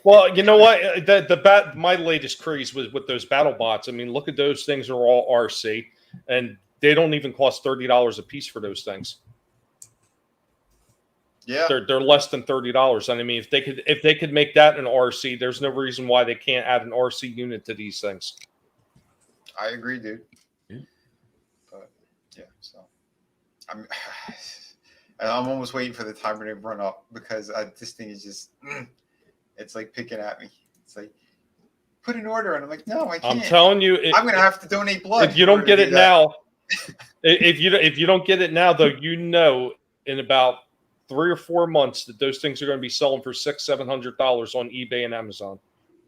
Well, you know what? My latest craze was with those battle bots. I mean, look at those things are all RC, and they don't even cost $30 a piece for those things. Yeah, they're less than $30. And I mean, if they could make that an RC, there's no reason why they can't add an RC unit to these things. I agree, dude. Yeah. But yeah, so I'm almost waiting for the timer to run up because this thing is just it's like picking at me. It's like, put an order, and I'm like, no, I can't. I'm telling you, I'm gonna have to donate blood. If you don't get it now, if you don't get it now, though, you know, in about 3 or 4 months that those things are going to be selling for $600-700 on eBay and Amazon.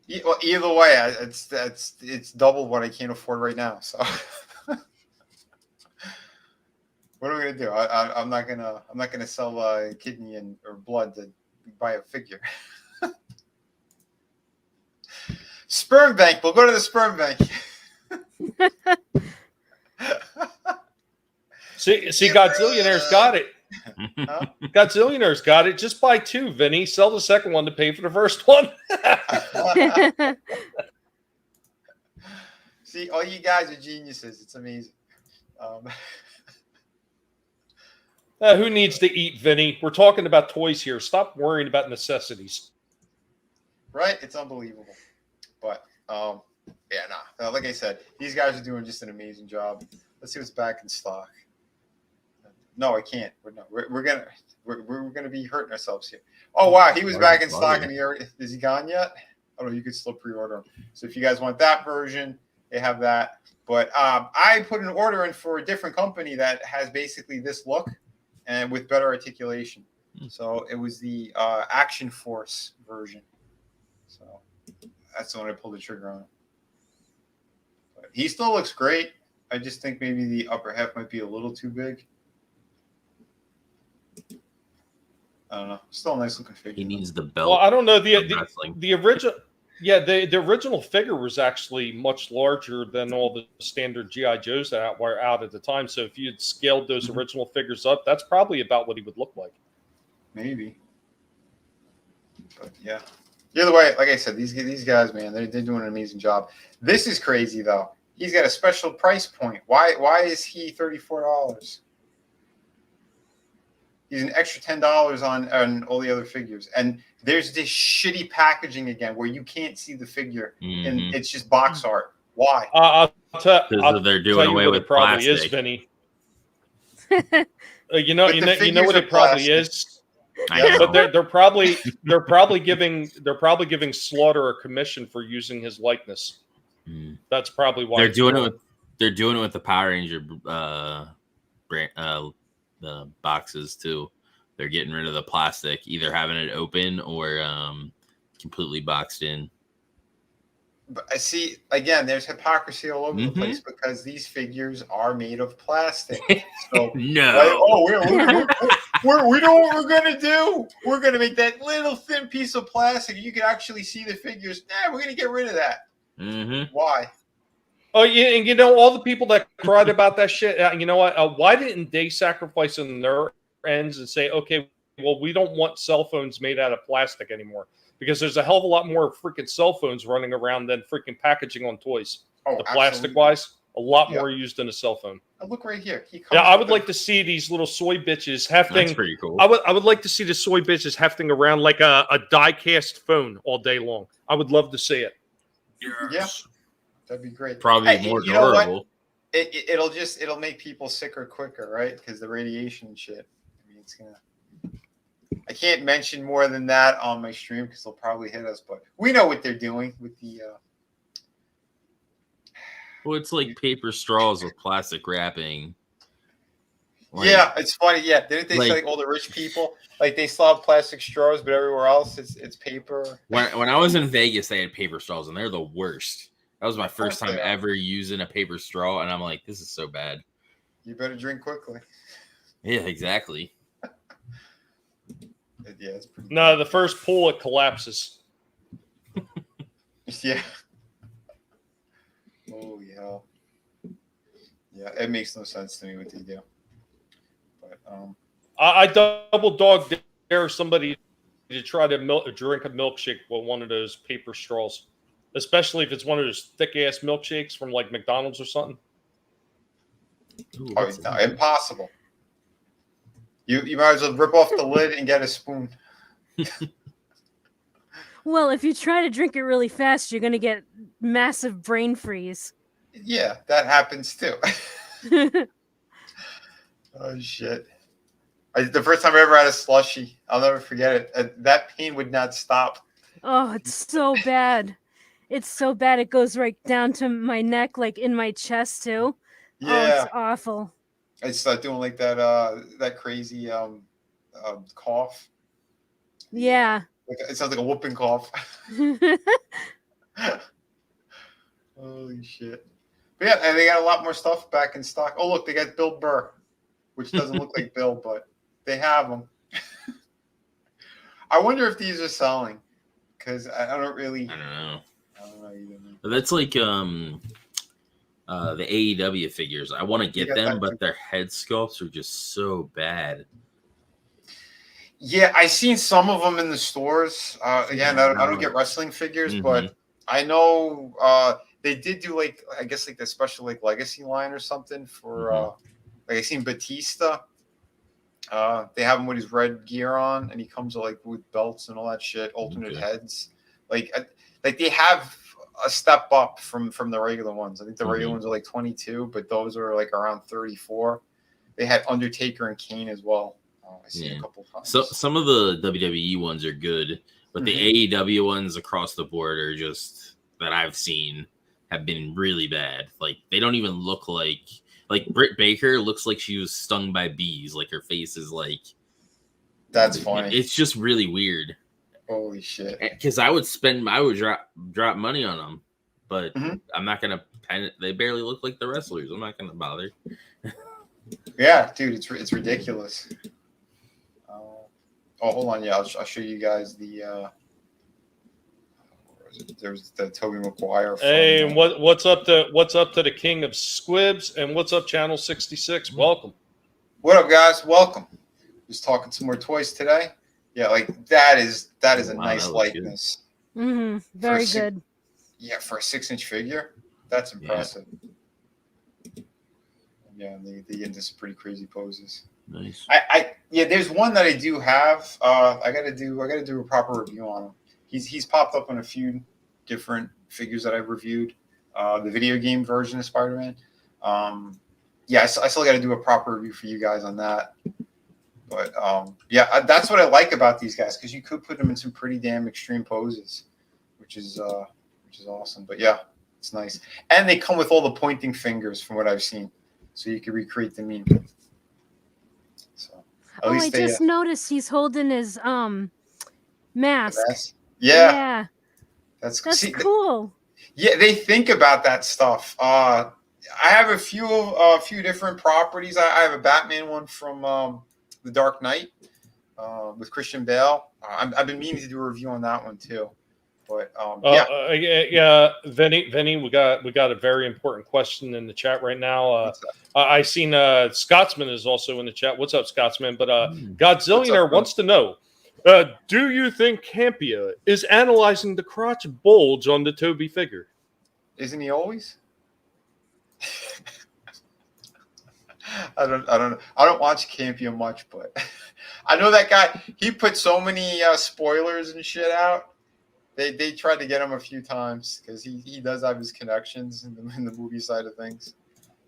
Yeah, well, either way, it's double what I can't afford right now. So, what am I gonna do? I'm not gonna sell kidney or blood to buy a figure. Sperm bank. We'll go to the sperm bank. see, Godzillionaire's got it. Huh? Godzillionaire's got it. Just buy 2, Vinny. Sell the second one to pay for the first one. See, all you guys are geniuses. It's amazing. Who needs to eat, Vinny? We're talking about toys here. Stop worrying about necessities. Right? It's unbelievable. But yeah, nah. Like I said, these guys are doing just an amazing job. Let's see what's back in stock. No, I can't. We're gonna be hurting ourselves here. Oh wow, he was back in stock, and is he gone yet? I don't know. You could still pre-order him. So if you guys want that version, they have that. But I put an order in for a different company that has basically this look and with better articulation. So it was the Action Force version. So that's the one I pulled the trigger on. But he still looks great. I just think maybe the upper half might be a little too big. I don't know. Still a nice looking figure. He needs the belt. Well, I don't know. The original, yeah, the original figure was actually much larger than all the standard GI Joes that were out at the time. So if you had scaled those original figures up, that's probably about what he would look like. Maybe. But yeah. Either way, like I said, these guys, man, they're doing an amazing job. This is crazy though. He's got a special price point. Why is he $34? He's an extra $10 on all the other figures. And there's this shitty packaging again where you can't see the figure and it's just box art. Why? They're doing away with probably plastic. Is, Vinny. you know what it probably is. But they're probably giving Slaughter a commission for using his likeness. That's probably why they're doing it with the Power Ranger brand, the boxes too. They're getting rid of the plastic, either having it open or completely boxed in. But I see again, there's hypocrisy all over the place because these figures are made of plastic. So no, we know what we're gonna do. We're gonna make that little thin piece of plastic. You can actually see the figures. Nah, we're gonna get rid of that. Why? Oh, yeah, and you know all the people that cried about that shit. You know what? Why didn't they sacrifice on their ends and say, okay, well, we don't want cell phones made out of plastic anymore because there's a hell of a lot more freaking cell phones running around than freaking packaging on toys. Oh, the plastic wise, a lot more used than a cell phone. Look right here. I would like to see these little soy bitches hefting. That's pretty cool. I would like to see the soy bitches hefting around like a die-cast phone all day long. I would love to see it. Yes. Yeah. That'd be great. Probably more durable. It'll make people sicker quicker, right? Because the radiation and shit. I mean, it's gonna. I can't mention more than that on my stream because they'll probably hit us. But we know what they're doing with the. Well, it's like paper straws with plastic wrapping. Like, yeah, it's funny. Yeah, didn't they say like- like all the rich people like they still have plastic straws, but everywhere else it's paper. when I was in Vegas, they had paper straws, and they're the worst. That was my first course time they are. ever using a paper straw, and I'm like, this is so bad. You better drink quickly. Yeah, exactly. Yeah, it's pretty. No, the first pull it collapses. Yeah. Holy hell. Yeah, it makes no sense to me what they do. But I double dog dare somebody to try to drink a milkshake with one of those paper straws, especially if it's one of those thick ass milkshakes from like McDonald's or something. Ooh, oh, what's no, that? impossible. You might as well rip off the lid and get a spoon. Well, if you try to drink it really fast, you're gonna get massive brain freeze. Yeah, that happens too. Oh shit! The first time I ever had a slushy, I'll never forget it. That pain would not stop. Oh, it's so bad. It's so bad. It goes right down to my neck, like in my chest too. Oh, Yeah, it's awful. I start doing like that. That crazy cough. Yeah. Like, it sounds like a whooping cough. Holy shit! But yeah, and they got a lot more stuff back in stock. Oh look, they got Bill Burr, which doesn't look like Bill, but they have them. I wonder if these are selling because I don't really. I don't know. I don't know either. But that's like the AEW figures. I want to get got them, that but too. their head sculpts are just so bad. Yeah, I seen some of them in the stores. Again, I don't get wrestling figures, but I know they did do like I guess like the special like legacy line or something for like I seen Batista. They have him with his red gear on, and he comes like with belts and all that shit, alternate heads. Like they have a step up from the regular ones. I think the regular ones are like 22, but those are like around 34. They had Undertaker and Kane as well. I see a couple times. So some of the WWE ones are good, but the AEW ones across the board are just that I've seen have been really bad. Like they don't even look like Britt Baker looks like she was stung by bees. Like her face is like That's funny. It's just really weird. Holy shit! Because I would drop money on them, but I'm not gonna. They barely look like the wrestlers. I'm not gonna bother. Yeah, dude, it's ridiculous. Oh, hold on. Yeah, I'll show you guys the. There's the Tobey Maguire. Hey, and what's up to the King of Squibs, and what's up, Channel 66? Welcome. What up, guys? Welcome. Just talking some more toys today. Yeah, like that is a nice likeness. Very good. Yeah, for a 6-inch figure, that's impressive. Yeah, and they get into some pretty crazy poses. Nice. There's one that I do have. I gotta do a proper review on him. He's popped up on a few different figures that I've reviewed. The video game version of Spider-Man. I still got to do a proper review for you guys on that. But that's what I like about these guys because you could put them in some pretty damn extreme poses, which is awesome. But yeah, it's nice, and they come with all the pointing fingers from what I've seen, so you can recreate the meme. So at least I just noticed he's holding his mask. Yeah. That's cool. Yeah, they think about that stuff. I have a few different properties. I have a Batman one from The Dark Knight with Christian Bale. I've been meaning to do a review on that one too. But Vinny, we got a very important question in the chat right now. I seen Scotsman is also in the chat. What's up, Scotsman? But Godzillionaire wants to know. Do you think Campia is analyzing the crotch bulge on the Toby figure? Isn't he always? I don't know. I don't watch Campia much, but I know that guy. He put so many spoilers and shit out. They tried to get him a few times because he does have his connections in the movie side of things.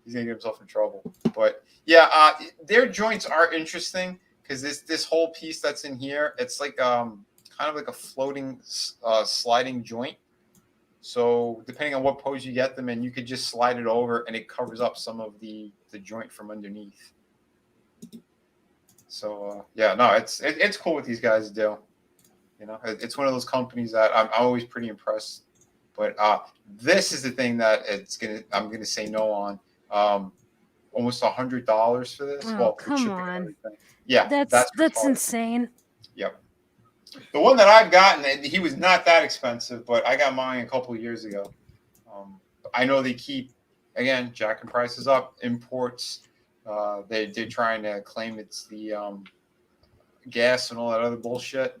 He's gonna get himself in trouble. But yeah, their joints are interesting. Because this whole piece that's in here, it's like kind of like a floating sliding joint. So depending on what pose you get them in, you could just slide it over and it covers up some of the joint from underneath. So yeah, no, it's cool what these guys do. You know, it's one of those companies that I'm always pretty impressed. But this is the thing that I'm gonna say no on. Almost $100 for this. Oh, Well, come shipping and on. everything. Yeah, That's retarded. insane. Yep. The one that I've gotten, and he was not that expensive, but I got mine a couple of years ago. I know they keep, again, jacking prices up. Imports, they're trying to claim it's the gas and all that other bullshit.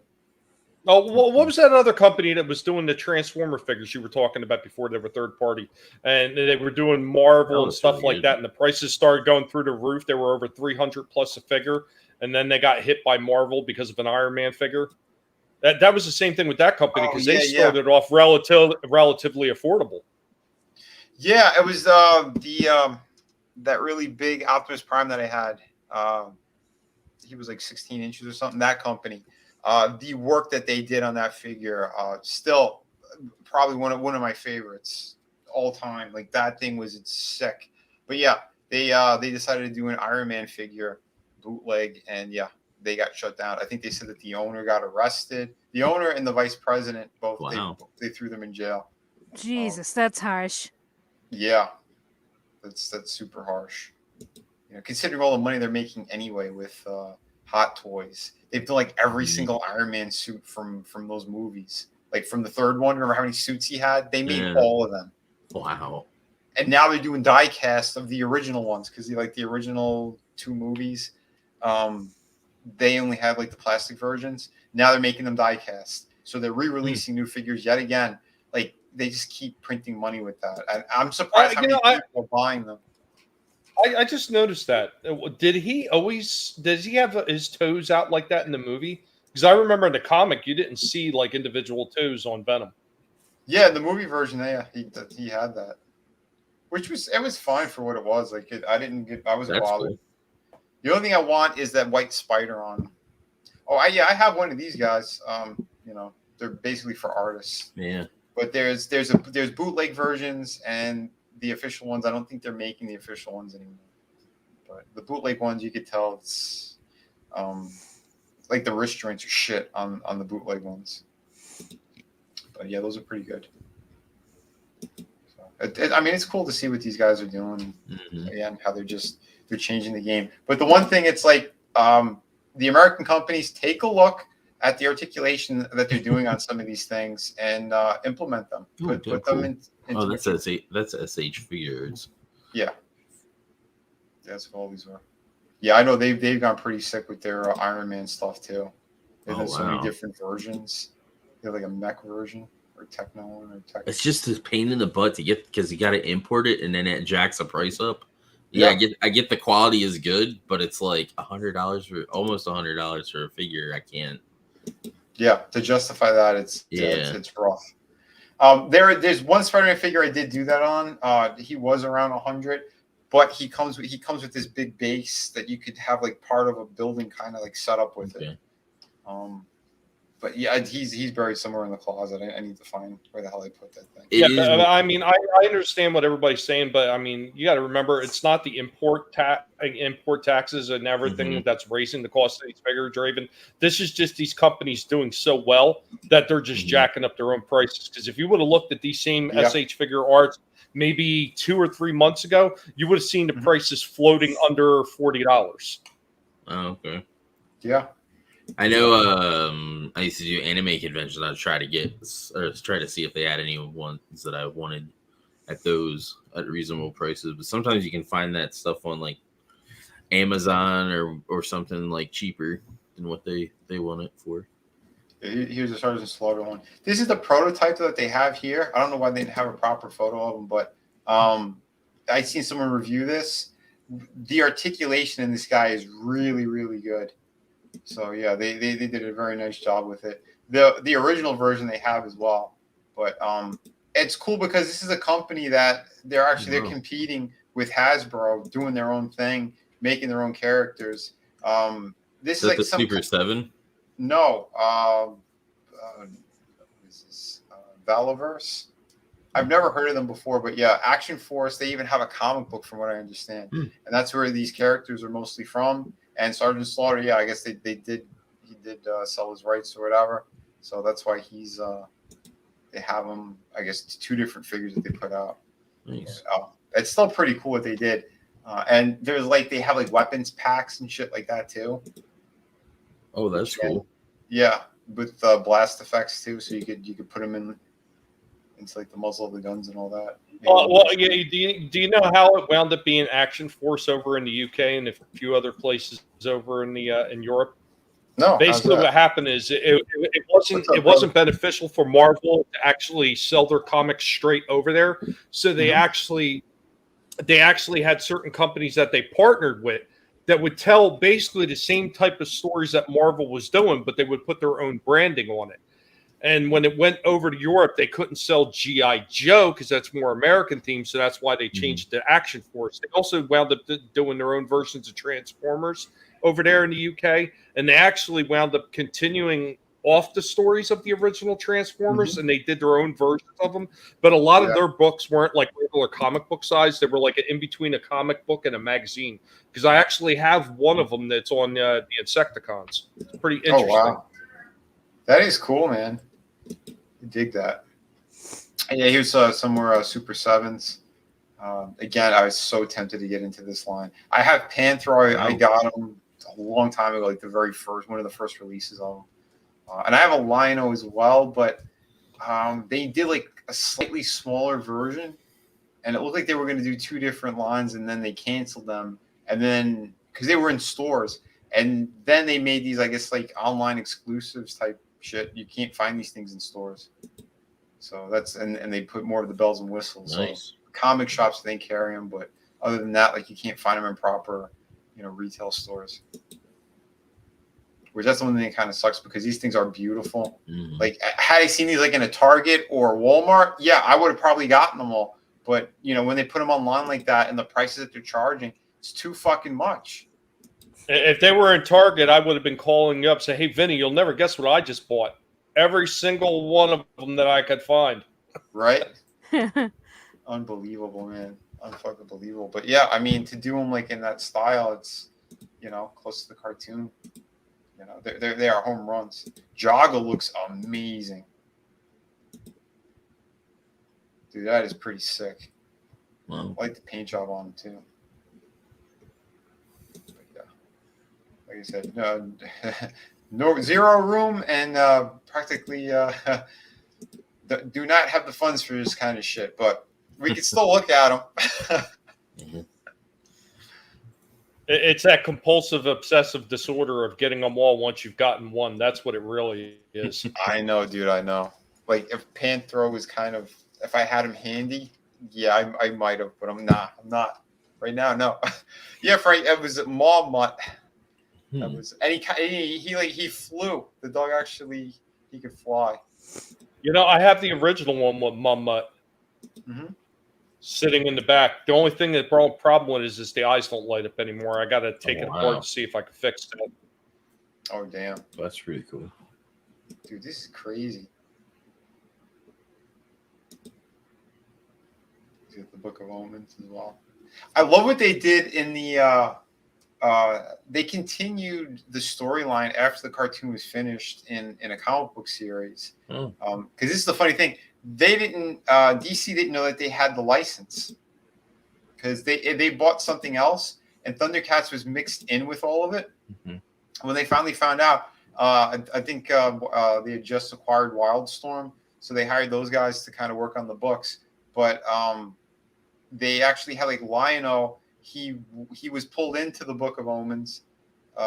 Oh, what was that other company that was doing the Transformer figures you were talking about before? They were third party, and they were doing Marvel and stuff like that, and the prices started going through the roof. They were over 300 plus a figure, and then they got hit by Marvel because of an Iron Man figure. That was the same thing with that company because they started off relatively affordable. Yeah, it was that really big Optimus Prime that I had. He was like 16 inches or something. That company. The work that they did on that figure, still probably one of my favorites all time. Like that thing was sick. But yeah, they decided to do an Iron Man figure bootleg, and yeah, they got shut down. I think they said that the owner got arrested. The owner and the vice president both they threw them in jail. Jesus, that's harsh. Yeah, that's super harsh. You know, considering all the money they're making anyway with Hot Toys. They've done like every single Iron Man suit from those movies. Like from the third one, remember how many suits he had? They made all of them. Wow. And now they're doing die cast of the original ones because like the original 2 movies, they only had like the plastic versions. Now they're making them die cast. So they're re-releasing new figures yet again. Like they just keep printing money with that. I'm surprised how many people are buying them. I just noticed that. Does he have his toes out like that in the movie? Because I remember in the comic, you didn't see like individual toes on Venom. Yeah, in the movie version, yeah, he had that, which was fine for what it was. Like I wasn't bothered. Cool. The only thing I want is that white spider on. Oh, I have one of these guys. You know, they're basically for artists. Yeah. But there's bootleg versions and the official ones. I don't think they're making the official ones anymore. But the bootleg ones, you could tell it's like the wrist joints are shit on the bootleg ones. But yeah, those are pretty good. So, I mean, it's cool to see what these guys are doing. Again, how they're changing the game. But the one thing, it's like the American companies take a look at the articulation that they're doing on some of these things and implement them. Put them in. That's SH figures. Yeah. That's what all these are. Yeah, I know they've gone pretty sick with their Iron Man stuff too. They've done so many different versions. They have like a mech version or techno one or techno. It's just a pain in the butt to get because you got to import it and then it jacks the price up. Yeah, I get the quality is good, but it's like $100 for almost $100 for a figure. I can't. Yeah, to justify that, it's rough. There's one Spider-Man figure I did do that on. He was around 100, but he comes with this big base that you could have like part of a building kind of like set up with it. But yeah, he's buried somewhere in the closet. I need to find where the hell I put that thing. I mean, I understand what everybody's saying, but I mean, you got to remember, it's not the import taxes and everything that's raising the cost of these figures, Draven. This is just these companies doing so well that they're just jacking up their own prices. Because if you would have looked at these same SH figure arts maybe 2 or 3 months ago, you would have seen the prices floating under $40. Oh, okay. Yeah. I know I used to do anime conventions. I'd try to see if they had any ones that I wanted at reasonable prices. But sometimes you can find that stuff on like Amazon or something like cheaper than what they want it for. Here's the Sergeant Slaughter one. This is the prototype that they have here. I don't know why they didn't have a proper photo of them, but I seen someone review this. The articulation in this guy is really, really good. So yeah, they did a very nice job with it. The original version they have as well, but it's cool because this is a company that they're competing with Hasbro, doing their own thing, making their own characters. This is like the Super 7. No, what is this? Valaverse. I've never heard of them before, but yeah, Action Force. They even have a comic book, from what I understand, and that's where these characters are mostly from. And Sergeant Slaughter, yeah, I guess he did sell his rights or whatever, so that's why they have him. I guess it's 2 different figures that they put out. Nice. It's still pretty cool what they did, and there's they have weapons packs and shit like that too. Oh, that's cool. Yeah, with blast effects too, so you could put them into the muzzle of the guns and all that. Well, yeah. Do you know how it wound up being Action Force over in the UK and a few other places over in in Europe? No. Basically, what happened is it wasn't beneficial for Marvel to actually sell their comics straight over there. So they actually had certain companies that they partnered with that would tell basically the same type of stories that Marvel was doing, but they would put their own branding on it. And when it went over to Europe, they couldn't sell G.I. Joe because that's more American themed. So that's why they changed to Action Force. They also wound up doing their own versions of Transformers over there in the UK. And they actually wound up continuing off the stories of the original Transformers, and they did their own versions of them. But a lot of their books weren't like regular comic book size. They were like in between a comic book and a magazine. Because I actually have one of them that's on the Insecticons. It's pretty interesting. Oh, wow. That is cool, man. I dig that. And yeah, here's some more Super 7s. Again, I was so tempted to get into this line. I have Panthro. I got them a long time ago, like one of the first releases of them. And I have a Lino as well, but they did like a slightly smaller version, and it looked like they were going to do 2 different lines, and then they canceled them. And then because they were in stores, and then they made these, I guess, like online exclusives type shit. You can't find these things in stores. So that's and they put more of the bells and whistles. Nice. So comic shops, they carry them, but other than that, like you can't find them in proper, retail stores. Which that's the one thing that kind of sucks because these things are beautiful. Like had I seen these like in a Target or Walmart, yeah, I would have probably gotten them all. But when they put them online like that and the prices that they're charging, it's too fucking much. If they were in Target, I would have been calling you up, say, "Hey, Vinny, you'll never guess what I just bought. Every single one of them that I could find." Right? Unbelievable, man. Unfucking believable. But yeah, I mean, to do them like in that style, it's close to the cartoon. They are home runs. Joggle looks amazing. Dude, that is pretty sick. Wow. I like the paint job on him too. But yeah, like I said, no zero room and practically do not have the funds for this kind of shit. But we can still look at them. It's that compulsive, obsessive disorder of getting them all once you've gotten one. That's what it really is. I know, dude. I know. Like if Panthro was if I had him handy, yeah, I might have, but I'm not right now. No. Yeah, right. It was Marmot. That was, and he flew. The dog actually, he could fly. I have the original one with Marmot. Sitting in the back. The only thing that problem with is the eyes don't light up anymore. I got to take it apart to see if I can fix it. Oh, damn. That's pretty cool. Dude, this is crazy. The Book of Omens as well. I love what they did in the they continued the storyline after the cartoon was finished in a comic book series. Because this is the funny thing. They didn't DC didn't know that they had the license because they bought something else and Thundercats was mixed in with all of it. When they finally found out, I think they had just acquired Wildstorm, so they hired those guys to kind of work on the books. But they actually had like Lion-O. He was pulled into the Book of Omens, is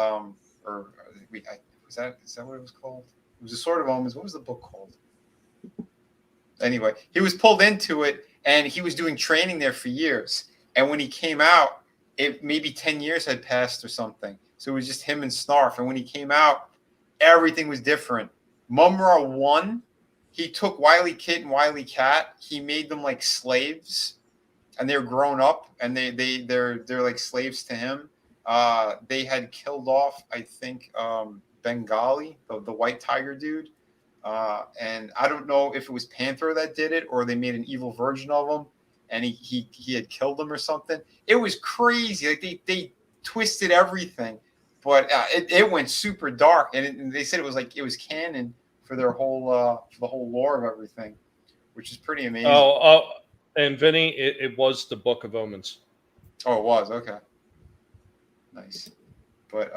that what it was called? It was a Sword of Omens. What was the book called? Anyway, he was pulled into it, and he was doing training there for years. And when he came out, maybe 10 years had passed or something. So it was just him and Snarf. And when he came out, everything was different. Mumra 1, he took Wily Kit and Wily Cat. He made them like slaves, and they're grown up, and they're like slaves to him. They had killed off, I think, Bengali, the white tiger dude. and I don't know if it was Panther that did it or they made an evil version of him, and he had killed him or something. It was crazy. Like they twisted everything, but it went super dark, and they said it was canon for their whole for the whole lore of everything, which is pretty amazing. And Vinny, it was the Book of Omens. Oh, it was, okay, nice. But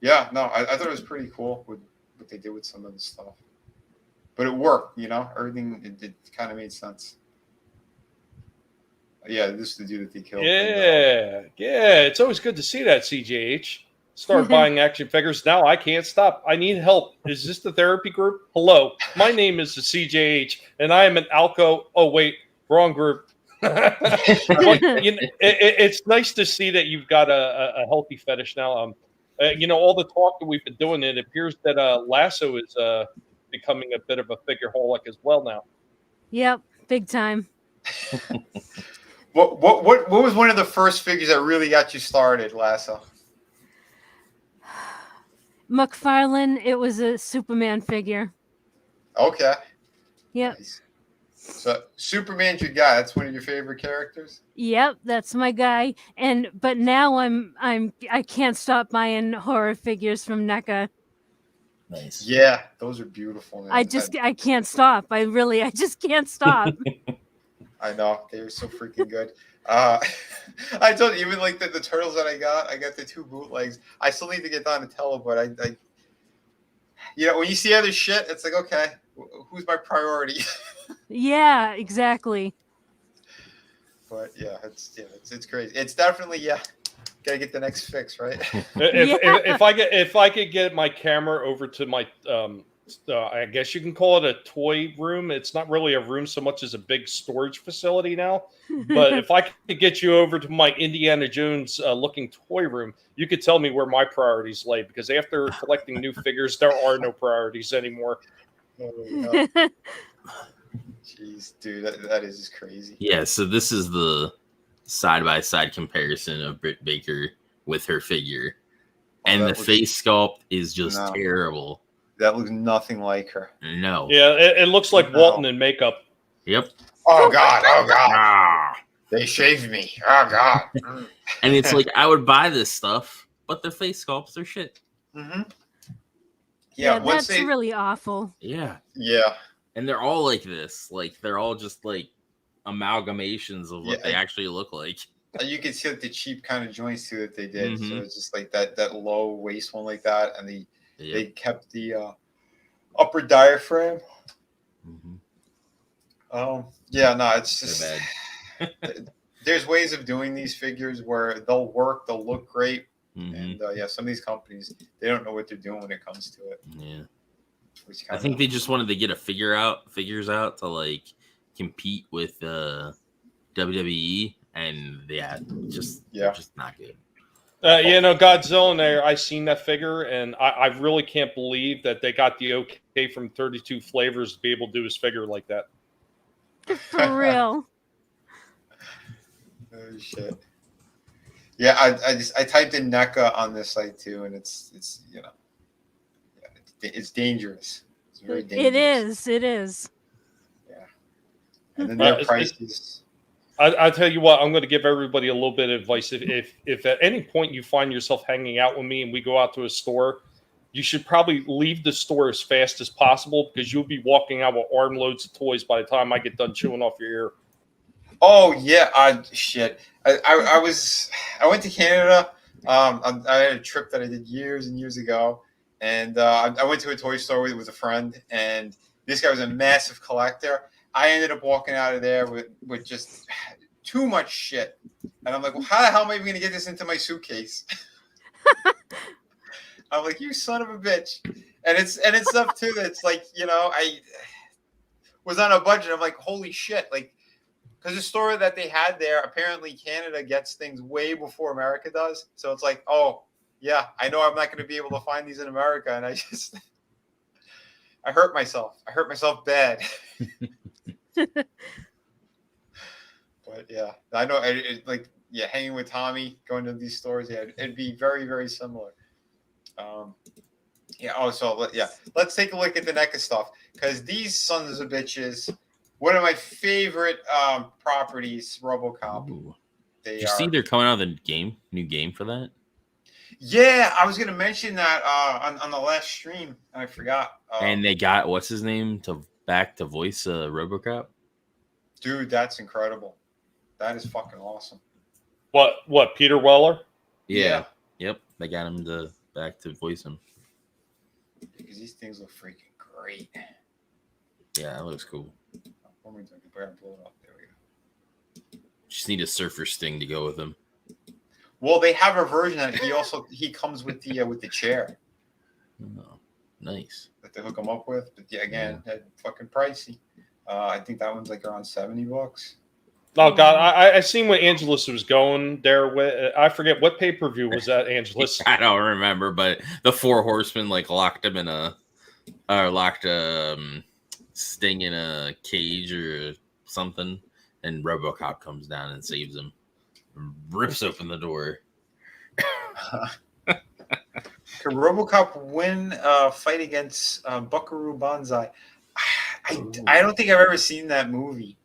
yeah, no, I thought it was pretty cool with what they did with some of the stuff. But it worked, everything it kind of made sense. Yeah, this is the dude that they killed. Yeah, it's always good to see that, CJH. Start buying action figures. Now I can't stop. I need help. Is this the therapy group? Hello, my name is the CJH, and I am an Alco. Oh, wait, wrong group. It's nice to see that you've got a healthy fetish now. All the talk that we've been doing, it appears that Lasso is becoming a bit of a figureaholic as well now. Yep, big time. What was one of the first figures that really got you started, Lasso? McFarlane, it was a Superman figure. Okay. Yep. Nice. So Superman's your guy. That's one of your favorite characters? Yep, that's my guy. But now I can't stop buying horror figures from NECA. Nice. Yeah, those are beautiful, man. I can't stop. I just can't stop. I know, they're so freaking good. I told you, even like the turtles that I got the 2 bootlegs. I still need to get Donatello, but I when you see other shit, it's like, okay, who's my priority? Yeah, exactly. But yeah, it's crazy. It's definitely gotta get the next fix, right? If I could get my camera over to my I guess you can call it a toy room. It's not really a room so much as a big storage facility now. But if I could get you over to my Indiana Jones looking toy room, you could tell me where my priorities lay. Because after collecting new figures, there are no priorities anymore. Oh, yeah. Jeez, dude, that is just crazy. Yeah, so this is the side-by-side comparison of Britt Baker with her figure. And the face sculpt is just terrible. That looks nothing like her. No. Yeah, it looks like Walton in makeup. Yep. Oh, God. They shaved me. Oh, God. And it's like, I would buy this stuff, but the face sculpts are shit. Mm-hmm. Yeah, that's really awful. Yeah. Yeah. And they're all like this. Like, they're all just like amalgamations of what they actually look like. You can see like the cheap kind of joints too that they did. Mm-hmm. So it's just like that low waist one like that, and they kept the upper diaphragm. Mm-hmm. Yeah, no, it's just there's ways of doing these figures where they'll work, they'll look great, and some of these companies, they don't know what they're doing when it comes to it. Yeah. I think they just wanted to get figures out to like compete with WWE, and just not good. Godzilla in there. I seen that figure, and I really can't believe that they got the okay from 32 Flavors to be able to do his figure like that. For real. Oh shit. Yeah, I typed in NECA on this site too, and it's it's dangerous. It's very dangerous. It is. Yeah. And then their prices. I'll tell you what, I'm going to give everybody a little bit of advice. If at any point you find yourself hanging out with me and we go out to a store, you should probably leave the store as fast as possible, because you'll be walking out with armloads of toys by the time I get done chewing off your ear. Oh yeah, shit. I went to Canada. I had a trip that I did years and years ago, and I went to a toy store with a friend, and this guy was a massive collector. I ended up walking out of there with just too much shit, and I'm like, well, how the hell am I even gonna get this into my suitcase? I'm like, you son of a bitch, and it's stuff too that's like, I was on a budget. I'm like, holy shit, like. Because the store that they had there, apparently Canada gets things way before America does. So it's like, oh, yeah, I know I'm not going to be able to find these in America. And I hurt myself. I hurt myself bad. But yeah, I know, hanging with Tommy, going to these stores, it'd be very, very similar. Yeah. Oh, so yeah. Let's take a look at the NECA stuff because these sons of bitches, one of my favorite properties, RoboCop. Ooh. They Did you are. see they're coming out with a new game for that? Yeah, I was gonna mention that on the last stream, and I forgot. And they got what's his name back to voice RoboCop. Dude, that's incredible. That is fucking awesome. What? Peter Weller? Yeah. Yep. They got him back to voice him. Because these things look freaking great. Yeah, that looks cool. We're gonna blow it up. There we go. Just need a surfer sting to go with him. Well, they have a version that he comes with the chair Oh, nice. that they hook him up with. But yeah, again, that fucking pricey. I think that one's like around $70. Oh God, I seen what Angelus was going there with. I forget what pay-per-view was that, Angelus. I don't remember, but the Four Horsemen like locked him in Sting in a cage or something, and RoboCop comes down and saves him, rips open the door. Can RoboCop win a fight against Buckaroo Banzai? I don't think I've ever seen that movie.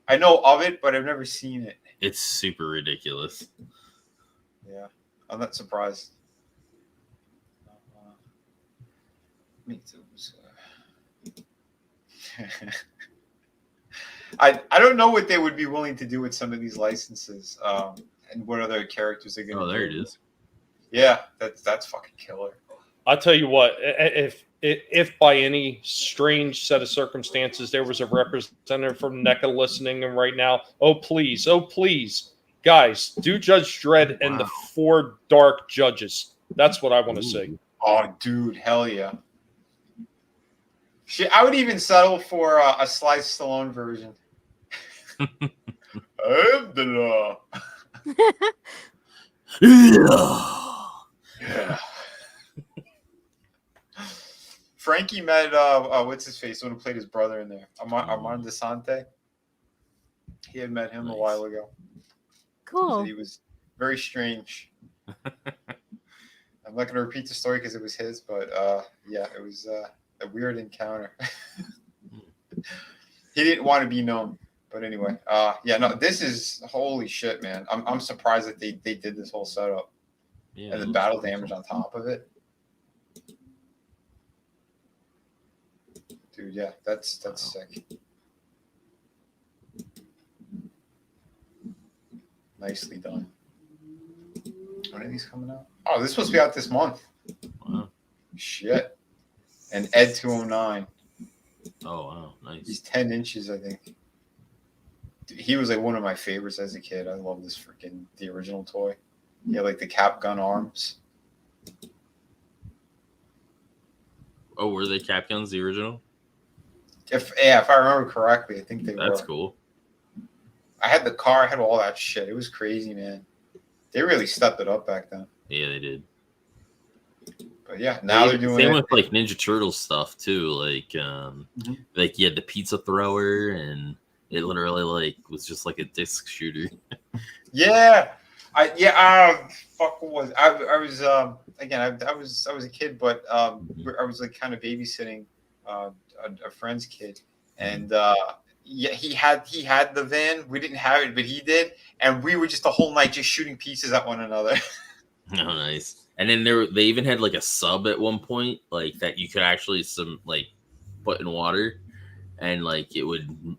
I know of it, but I've never seen it. It's super ridiculous. Yeah, I'm not surprised. Me too. I don't know what they would be willing to do with some of these licenses, and what other characters they're going to. Oh, there it is. Yeah, that's fucking killer. I'll tell you what, if by any strange set of circumstances there was a representative from NECA listening and right now, oh please, guys, do Judge Dredd and the 4 dark judges. That's what I want to see. Oh, dude, hell yeah. Shit, I would even settle for a Sly Stallone version. I'm the law. Yeah. Frankie met what's his face? One who played his brother in there, Armand Desante. He had met him a while ago. Cool. He was very strange. I'm not going to repeat the story because it was his, but yeah, it was a weird encounter. He didn't want to be known, but anyway, yeah, no, this is holy shit, man. I'm surprised that they did this whole setup, and the battle damage on top of it. Dude, yeah, that's sick. Nicely done. When are these coming out? Oh, this is supposed to be out this month. Wow. Shit. And Ed 209. Oh, wow. Nice. He's 10 inches, I think. Dude, he was like one of my favorites as a kid. I love this the original toy. Yeah, like the cap gun arms. Oh, were they Cap Guns, the original? If I remember correctly, I think they were. That's cool. I had the car, I had all that shit. It was crazy, man. They really stepped it up back then. Yeah, they did. But yeah, now they're doing same it with like Ninja Turtles stuff too. Like, like you had the pizza thrower, and it literally like was just like a disc shooter. Yeah, fuck, what was I was again I was a kid, but I was like kind of babysitting a friend's kid, and yeah, he had the van. We didn't have it, but he did, and we were just the whole night just shooting pieces at one another. Oh, nice. And then they even had like a sub at one point, like that you could actually put in water, and like it would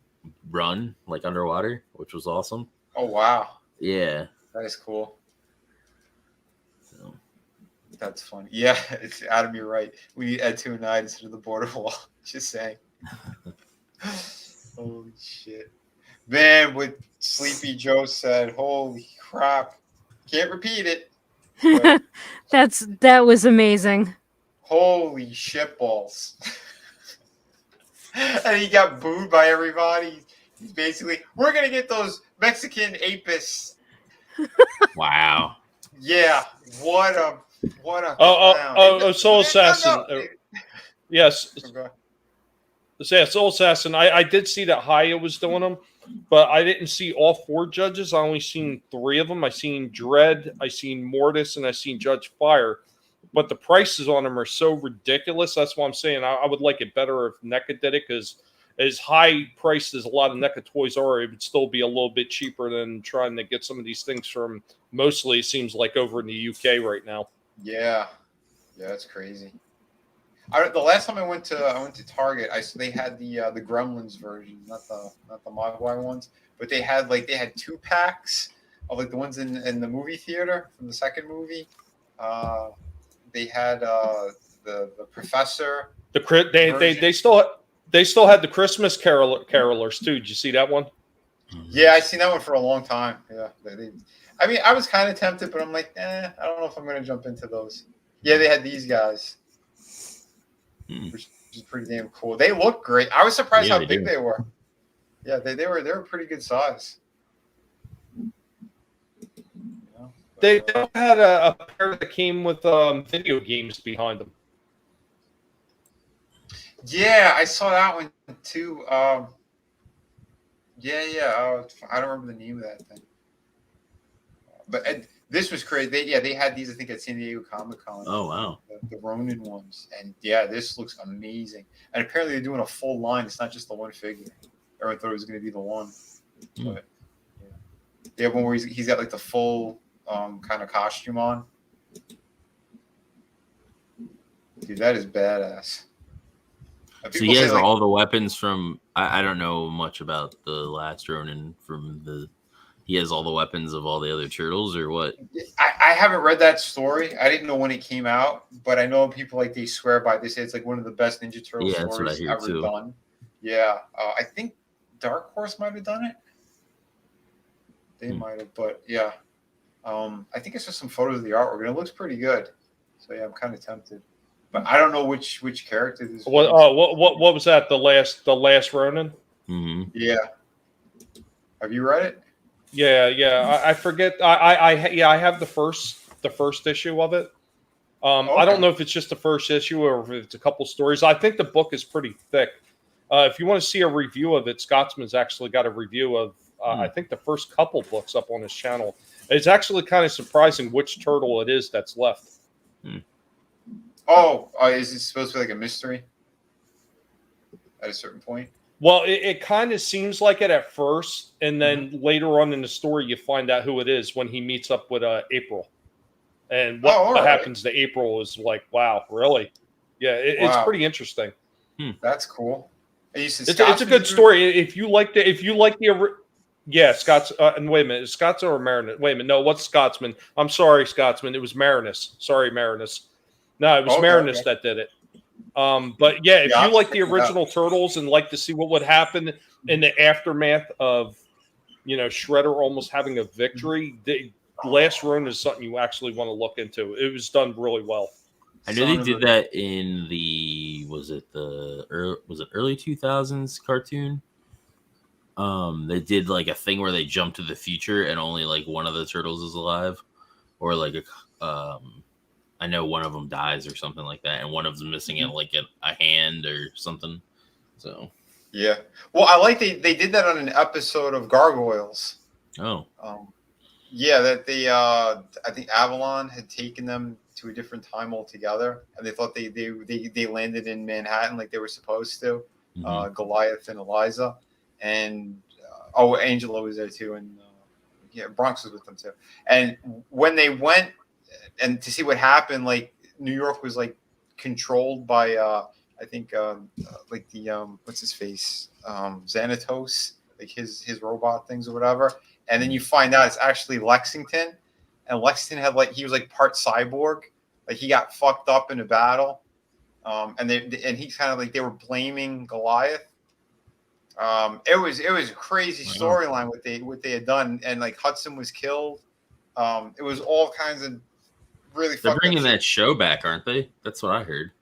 run like underwater, which was awesome. Oh wow! Yeah, that is cool. So. That's funny. Yeah, it's Adam. You're right. We need Ed 209 instead of the border wall. Just saying. Holy shit, man! What Sleepy Joe said. Holy crap! Can't repeat it. That was amazing. Holy shit balls. And he got booed by everybody. He's basically, we're going to get those Mexican apis. Wow. Yeah. What a clown. Soul Assassin. Yes. Okay. Yeah, Soul Assassin. I did see that Haya was doing them, but I didn't see all 4 judges. I only seen 3 of them. I seen Dredd, I seen Mortis, and I seen Judge Fire. but the prices on them are so ridiculous. That's why I'm saying I would like it better if NECA did it, because as high priced as a lot of NECA toys are, it would still be a little bit cheaper than trying to get some of these things from mostly, it seems like, over in the UK right now. Yeah, that's crazy. The last time I went to Target, they had the Gremlins version, not the Mogwai ones, but they had 2-packs of like the ones in the movie theater from the second movie. They had the Professor. They still had the Christmas carolers too. Did you see that one? Yeah, I seen that one for a long time. Yeah, I mean, I was kind of tempted, but I'm like, I don't know if I'm going to jump into those. Yeah, they had these guys, which is pretty damn cool. They look great. I was surprised how big they were. Yeah, they were pretty good size. They had a pair that came with video games behind them. Yeah, I saw that one too. I don't remember the name of that thing. But this was crazy. They had these, I think, at San Diego Comic-Con. Oh, wow. The Ronin ones. And yeah, this looks amazing. And apparently they're doing a full line. It's not just the one figure. Everyone thought it was going to be the one. But yeah. They have one where he's got like the full kind of costume on. Dude, that is badass. So he has all the weapons from. I don't know much about the last Ronin he has all the weapons of all the other turtles, or what? I haven't read that story. I didn't know when it came out, but I know people they swear by this. It's like one of the best Ninja Turtle stories ever done. Yeah, I think Dark Horse might have done it. They might have, but yeah, I think it's just some photos of the artwork, and it looks pretty good. So yeah, I'm kind of tempted, but I don't know which character this. What was that? The last Ronin. Mm-hmm. Yeah. Have you read it? Yeah. I forget. I have the first issue of it. Okay. I don't know if it's just the first issue or if it's a couple stories. I think the book is pretty thick. If you want to see a review of it, Scotsman's actually got a review of I think the first couple books up on his channel. It's actually kind of surprising which turtle it is that's left. Oh, is it supposed to be like a mystery at a certain point? Well, it kind of seems like it at first, and then later on in the story, you find out who it is when he meets up with April. And what happens to April is like, wow, really? Yeah, it's pretty interesting. That's cool. It's a good story. If you like the Scots. And wait a minute, is Scots or Marinus? Wait a minute, no, what's Scotsman? I'm sorry, Scotsman. It was Marinus. Sorry, Marinus. No, it was Marinus that did it. But yeah, if you like the original Turtles and like to see what would happen in the aftermath of, Shredder almost having a victory, the last Ronin is something you actually want to look into. It was done really well. I know they did that in was it early 2000s cartoon? They did like a thing where they jump to the future and only like one of the turtles is alive, or like I know one of them dies or something like that, and one of them missing like a hand or something. So yeah, well, I like they did that on an episode of Gargoyles. Oh, yeah, that I think Avalon had taken them to a different time altogether, and they thought they landed in Manhattan like they were supposed to. Goliath and Eliza, and Angela was there too, and Bronx was with them too. And when they went and to see what happened, like New York was like controlled by I think like the what's his face Xanatos, like his robot things or whatever. And then you find out it's actually Lexington, and Lexington had he was like part cyborg, like he got fucked up in a battle, and he kind of like they were blaming Goliath. It was a crazy storyline what they had done, and like Hudson was killed. It was all kinds of really. They're bringing that show back, aren't they? That's what I heard.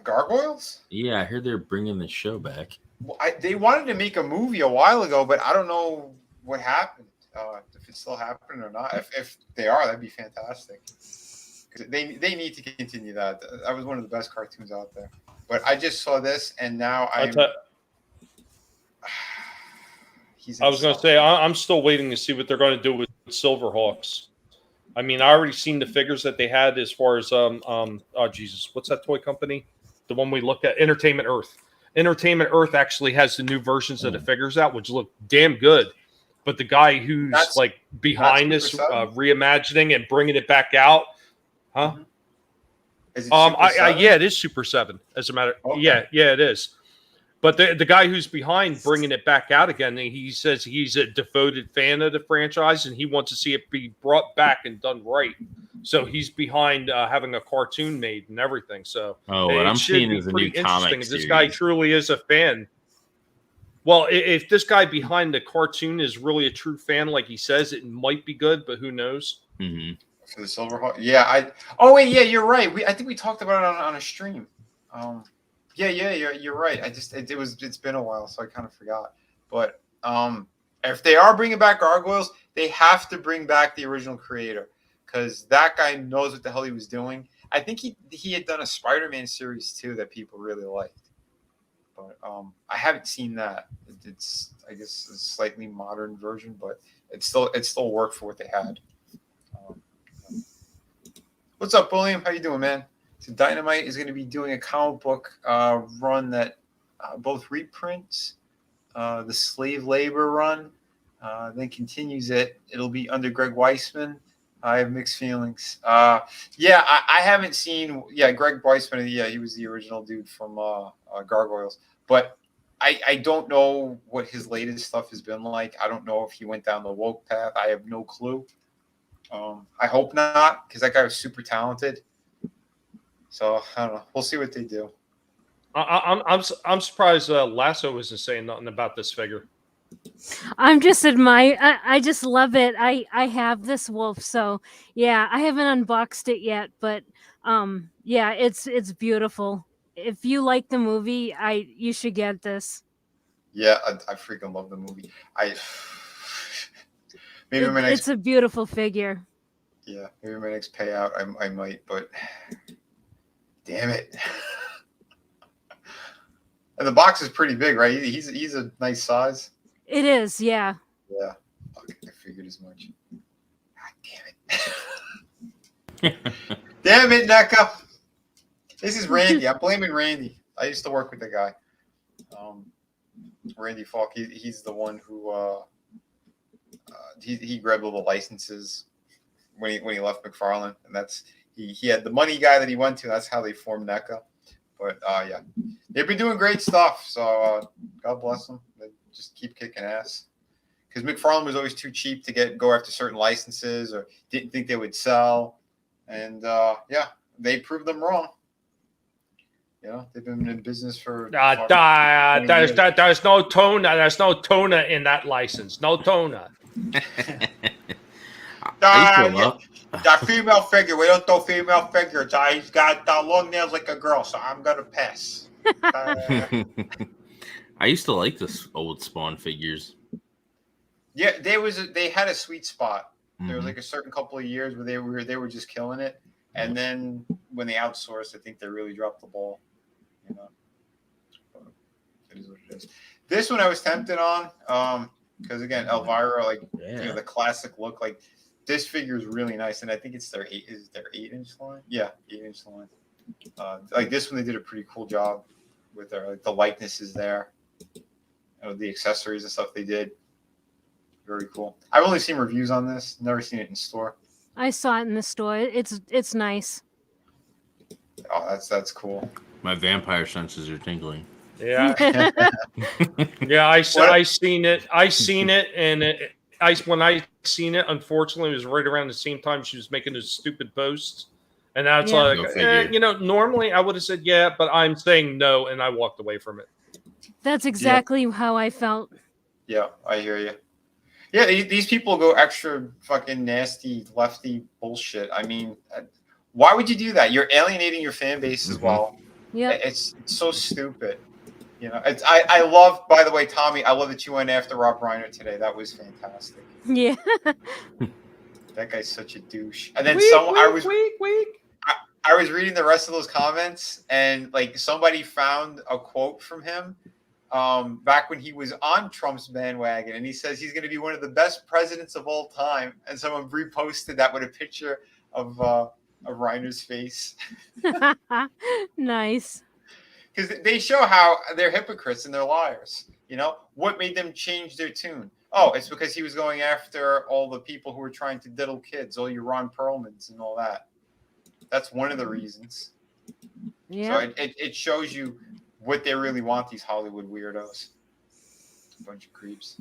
Gargoyles? Yeah, I heard they're bringing the show back. Well, they wanted to make a movie a while ago, but I don't know what happened. If it's still happening or not. If they are, that'd be fantastic. They need to continue that. That was one of the best cartoons out there. But I just saw this, and now I was going to say I'm still waiting to see what they're going to do with Silverhawks. I mean, I already seen the figures that they had as far as oh Jesus, what's that toy company? The one we looked at, Entertainment Earth. Entertainment Earth actually has the new versions of the figures out, which look damn good. But the guy who's like behind this reimagining and bringing it back out, huh? Mm-hmm. Is it Super 7? Yeah, it is Super 7. As a matter, yeah, it is. But the guy who's behind bringing it back out again, he says he's a devoted fan of the franchise and he wants to see it be brought back and done right. So he's behind having a cartoon made and everything. So what I'm seeing is a new comic series. This guy truly is a fan. Well, if this guy behind the cartoon is really a true fan, like he says, it might be good, but who knows? Mm-hmm. For the Silverhawk, yeah. Oh wait, yeah, you're right. I think we talked about it on a stream. Yeah, you're right. It's been a while, so I kind of forgot. But if they are bringing back Gargoyles, they have to bring back the original creator because that guy knows what the hell he was doing. I think he had done a Spider-Man series too that people really liked. But I haven't seen that. It's I guess a slightly modern version, but it still worked for what they had. What's up, William? How you doing, man? So Dynamite is going to be doing a comic book run that both reprints the slave labor run, then continues it. It'll be under Greg Weisman. I have mixed feelings. I haven't seen. Yeah, Greg Weisman. Yeah, he was the original dude from Gargoyles. But I don't know what his latest stuff has been like. I don't know if he went down the woke path. I have no clue. I hope not, because that guy was super talented. So I don't know. We'll see what they do. I'm surprised Lasso isn't saying nothing about this figure. I'm just admiring. I just love it. I have this wolf, so yeah, I haven't unboxed it yet, but yeah, it's beautiful. If you like the movie, you should get this. Yeah, I freaking love the movie. It's a beautiful figure. Yeah, maybe my next payout I might, but damn it. And the box is pretty big, right? He's a nice size. It is, yeah. Yeah. Okay, I figured as much. God damn it. Damn it, NECA. This is Randy. I'm blaming Randy. I used to work with the guy. Randy Falk. He's the one who he grabbed all the licenses when he left McFarlane, and that's he had the money guy that he went to. That's how they formed NECA. But yeah, they've been doing great stuff. So God bless them. They just keep kicking ass. Because McFarlane was always too cheap to go after certain licenses, or didn't think they would sell. And yeah, they proved them wrong. You know, they've been in business for. There's no toner. There's no toner in that license. No toner. That female figure, we don't throw female figures. He's got long nails like a girl, so I'm gonna pass. I used to like this old Spawn figures. Yeah, they had a sweet spot. There was like a certain couple of years where they were just killing it, and then when they outsourced, I think they really dropped the ball. You know, but it is what it is. This one I was tempted on, because again, Elvira, you know, the classic look. Like this figure is really nice, and I think it's their 8-inch line. Yeah, 8-inch line. Like this one, they did a pretty cool job with the likeness is there. You know, the accessories and stuff they did. Very cool. I've only seen reviews on this. Never seen it in store. I saw it in the store. It's nice. Oh, that's cool. My vampire senses are tingling. Yeah. Yeah, I seen it. And when I seen it, unfortunately, it was right around the same time she was making those stupid posts. And that's you know, normally I would have said yeah, but I'm saying no, and I walked away from it. That's exactly how I felt. Yeah, I hear you. Yeah, these people go extra fucking nasty lefty bullshit. I mean, why would you do that? You're alienating your fan base as well. Yeah, it's so stupid. You know, I love. By the way, Tommy, I love that you went after Rob Reiner today. That was fantastic. Yeah. That guy's such a douche. And then I was reading the rest of those comments, and like somebody found a quote from him back when he was on Trump's bandwagon, and he says he's going to be one of the best presidents of all time. And someone reposted that with a picture of Reiner's face. Nice. Because they show how they're hypocrites and they're liars. You know, what made them change their tune? Oh, it's because he was going after all the people who were trying to diddle kids, all your Ron Perlmans and all that. That's one of the reasons. Yeah. So it shows you what they really want, these Hollywood weirdos. A bunch of creeps.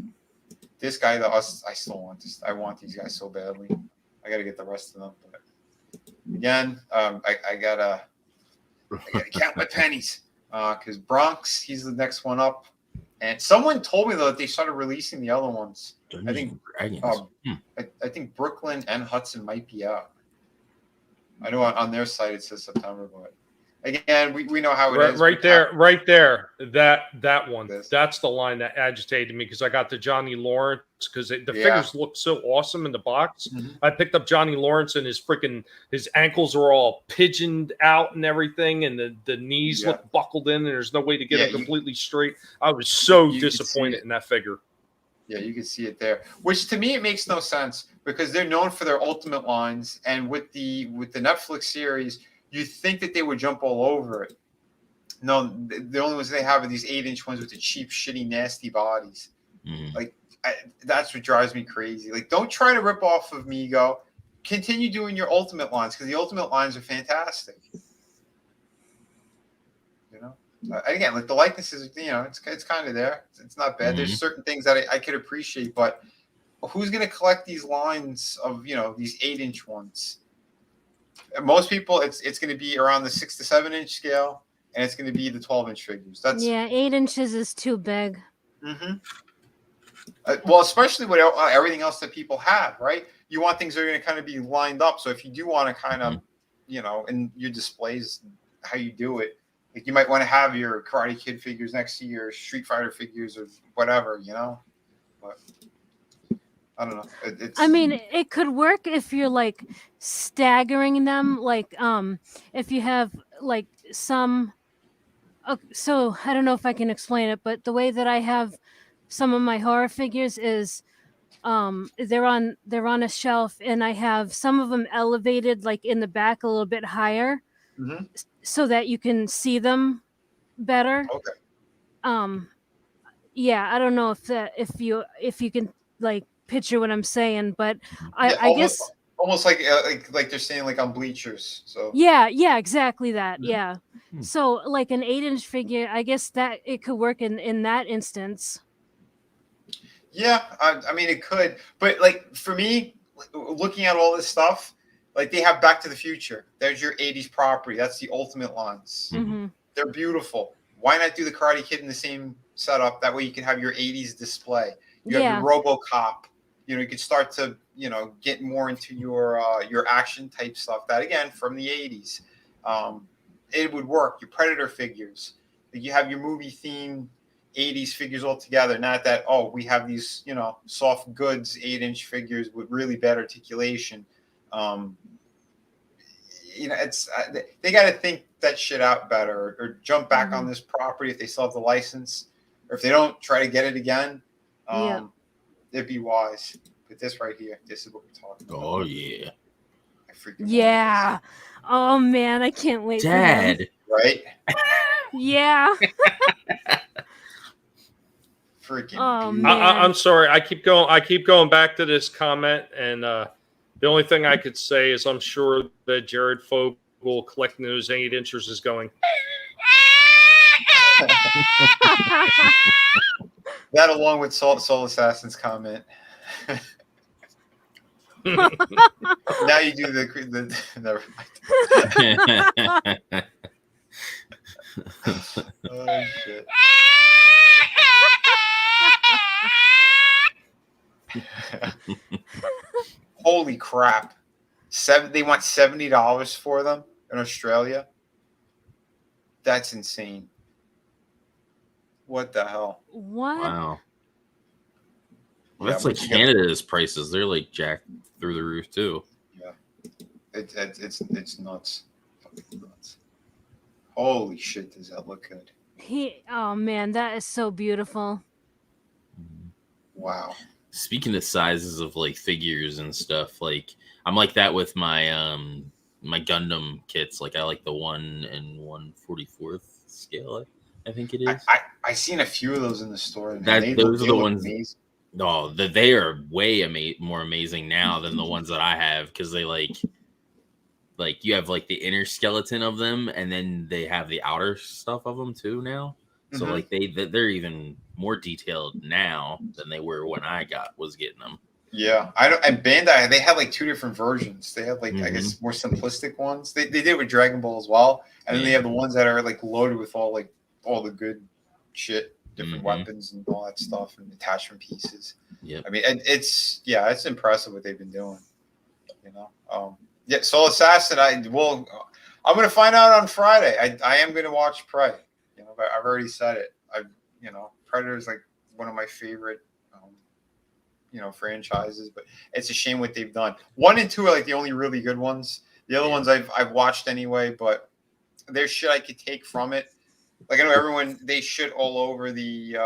This guy, though, I still want this. I want these guys so badly. I got to get the rest of them. But again, I gotta count my pennies. Because Bronx, he's the next one up. And someone told me, though, that they started releasing the other ones. I think I think Brooklyn and Hudson might be out. I know on their site it says September, but again, we know how it is. Right there. That one. That's the line that agitated me because I got the Johnny Lawrence because the figures look so awesome in the box. Mm-hmm. I picked up Johnny Lawrence and his ankles are all pigeoned out and everything, and the knees look buckled in, and there's no way to get them completely straight. I was so disappointed in that figure. Yeah, you can see it there. Which to me it makes no sense because they're known for their Ultimate lines, and with the Netflix series, you think that they would jump all over it. No, the only ones they have are these 8-inch ones with the cheap, shitty, nasty bodies. Mm. Like that's what drives me crazy. Like, don't try to rip off of Mego. Continue doing your Ultimate lines because the Ultimate lines are fantastic. You know. Again, like the likenesses, you know, it's kind of there. It's not bad. Mm-hmm. There's certain things that I could appreciate, but who's going to collect these lines of, you know, these 8-inch ones? Most people, it's going to be around the 6 to 7-inch scale, and it's going to be the 12-inch figures. 8 inches is too big. Mm-hmm. Well, especially with everything else that people have, right? You want things that are going to kind of be lined up. So if you do want to kind of, you know, in your displays, how you do it. Like you might want to have your Karate Kid figures next to your Street Fighter figures or whatever, you know. But I don't know. I mean, it could work if you're like staggering them, like if you have like some. So I don't know if I can explain it, but the way that I have some of my horror figures is, they're on a shelf, and I have some of them elevated, like in the back a little bit higher. Mm-hmm. So that you can see them better. Okay. Yeah, I don't know if you can like picture what I'm saying, but I guess almost like they're saying like on bleachers. So yeah, exactly that. Yeah. So like an 8-inch figure, I guess that it could work in that instance. Yeah, I mean it could, but like for me, looking at all this stuff. Like they have Back to the Future. There's your 80s property. That's the Ultimate lines. Mm-hmm. They're beautiful. Why not do the Karate Kid in the same setup? That way you can have your 80s display. You have your Robocop. You know, you could start to, you know, get more into your action type stuff. That again from the 80s. It would work. Your Predator figures. You have your movie themed 80s figures all together. Not that, oh, we have these, you know, soft goods 8-inch figures with really bad articulation. You know, it's they got to think that shit out better, or jump back on this property if they still have the license, or if they don't, try to get it again. It'd be wise. But this right here, this is what we're talking about. Oh yeah, I freaking want this. Oh man, I can't wait. Dad, right? Yeah. Freaking. Oh man. I'm sorry. I keep going back to this comment, and the only thing I could say is I'm sure that Jared Fogle collecting those 8-inchers is going. That along with Soul Assassin's comment. Now you do the never mind. Oh shit. Holy crap. They want $70 for them in Australia. That's insane. What the hell? What? Wow. Well, that's like Canada's prices. They're like jacked through the roof too. Yeah. It's nuts. Fucking nuts. Holy shit, does that look good? Oh man, that is so beautiful. Wow. Speaking of sizes of like figures and stuff, like I'm like that with my my Gundam kits. Like I like the 1 and 1/44 scale. I think it is. I seen a few of those in the store, and That those are they the look ones. amazing. No, they are way more amazing now than the ones that I have because they like you have like the inner skeleton of them, and then they have the outer stuff of them too now. So Mhm. like they're even more detailed now than they were when I was getting them. Yeah, I don't. And Bandai, they have like 2 different versions. They have like I Mm-hmm. guess more simplistic ones. They did with Dragon Ball as well, and then they Yeah. have the ones that are like loaded with all the good shit, different Mhm. weapons and all that stuff, and attachment pieces. Yep. I mean, it's impressive what they've been doing. You know, yeah. Soul Assassin. I'm gonna find out on Friday. I am gonna watch Prey. You know, but I've already said it. Predator is like one of my favorite. Franchises, but it's a shame what they've done. 1 and 2 are like the only really good ones. The other ones I've watched anyway, but there's shit I could take from it. Like I know they shit all over the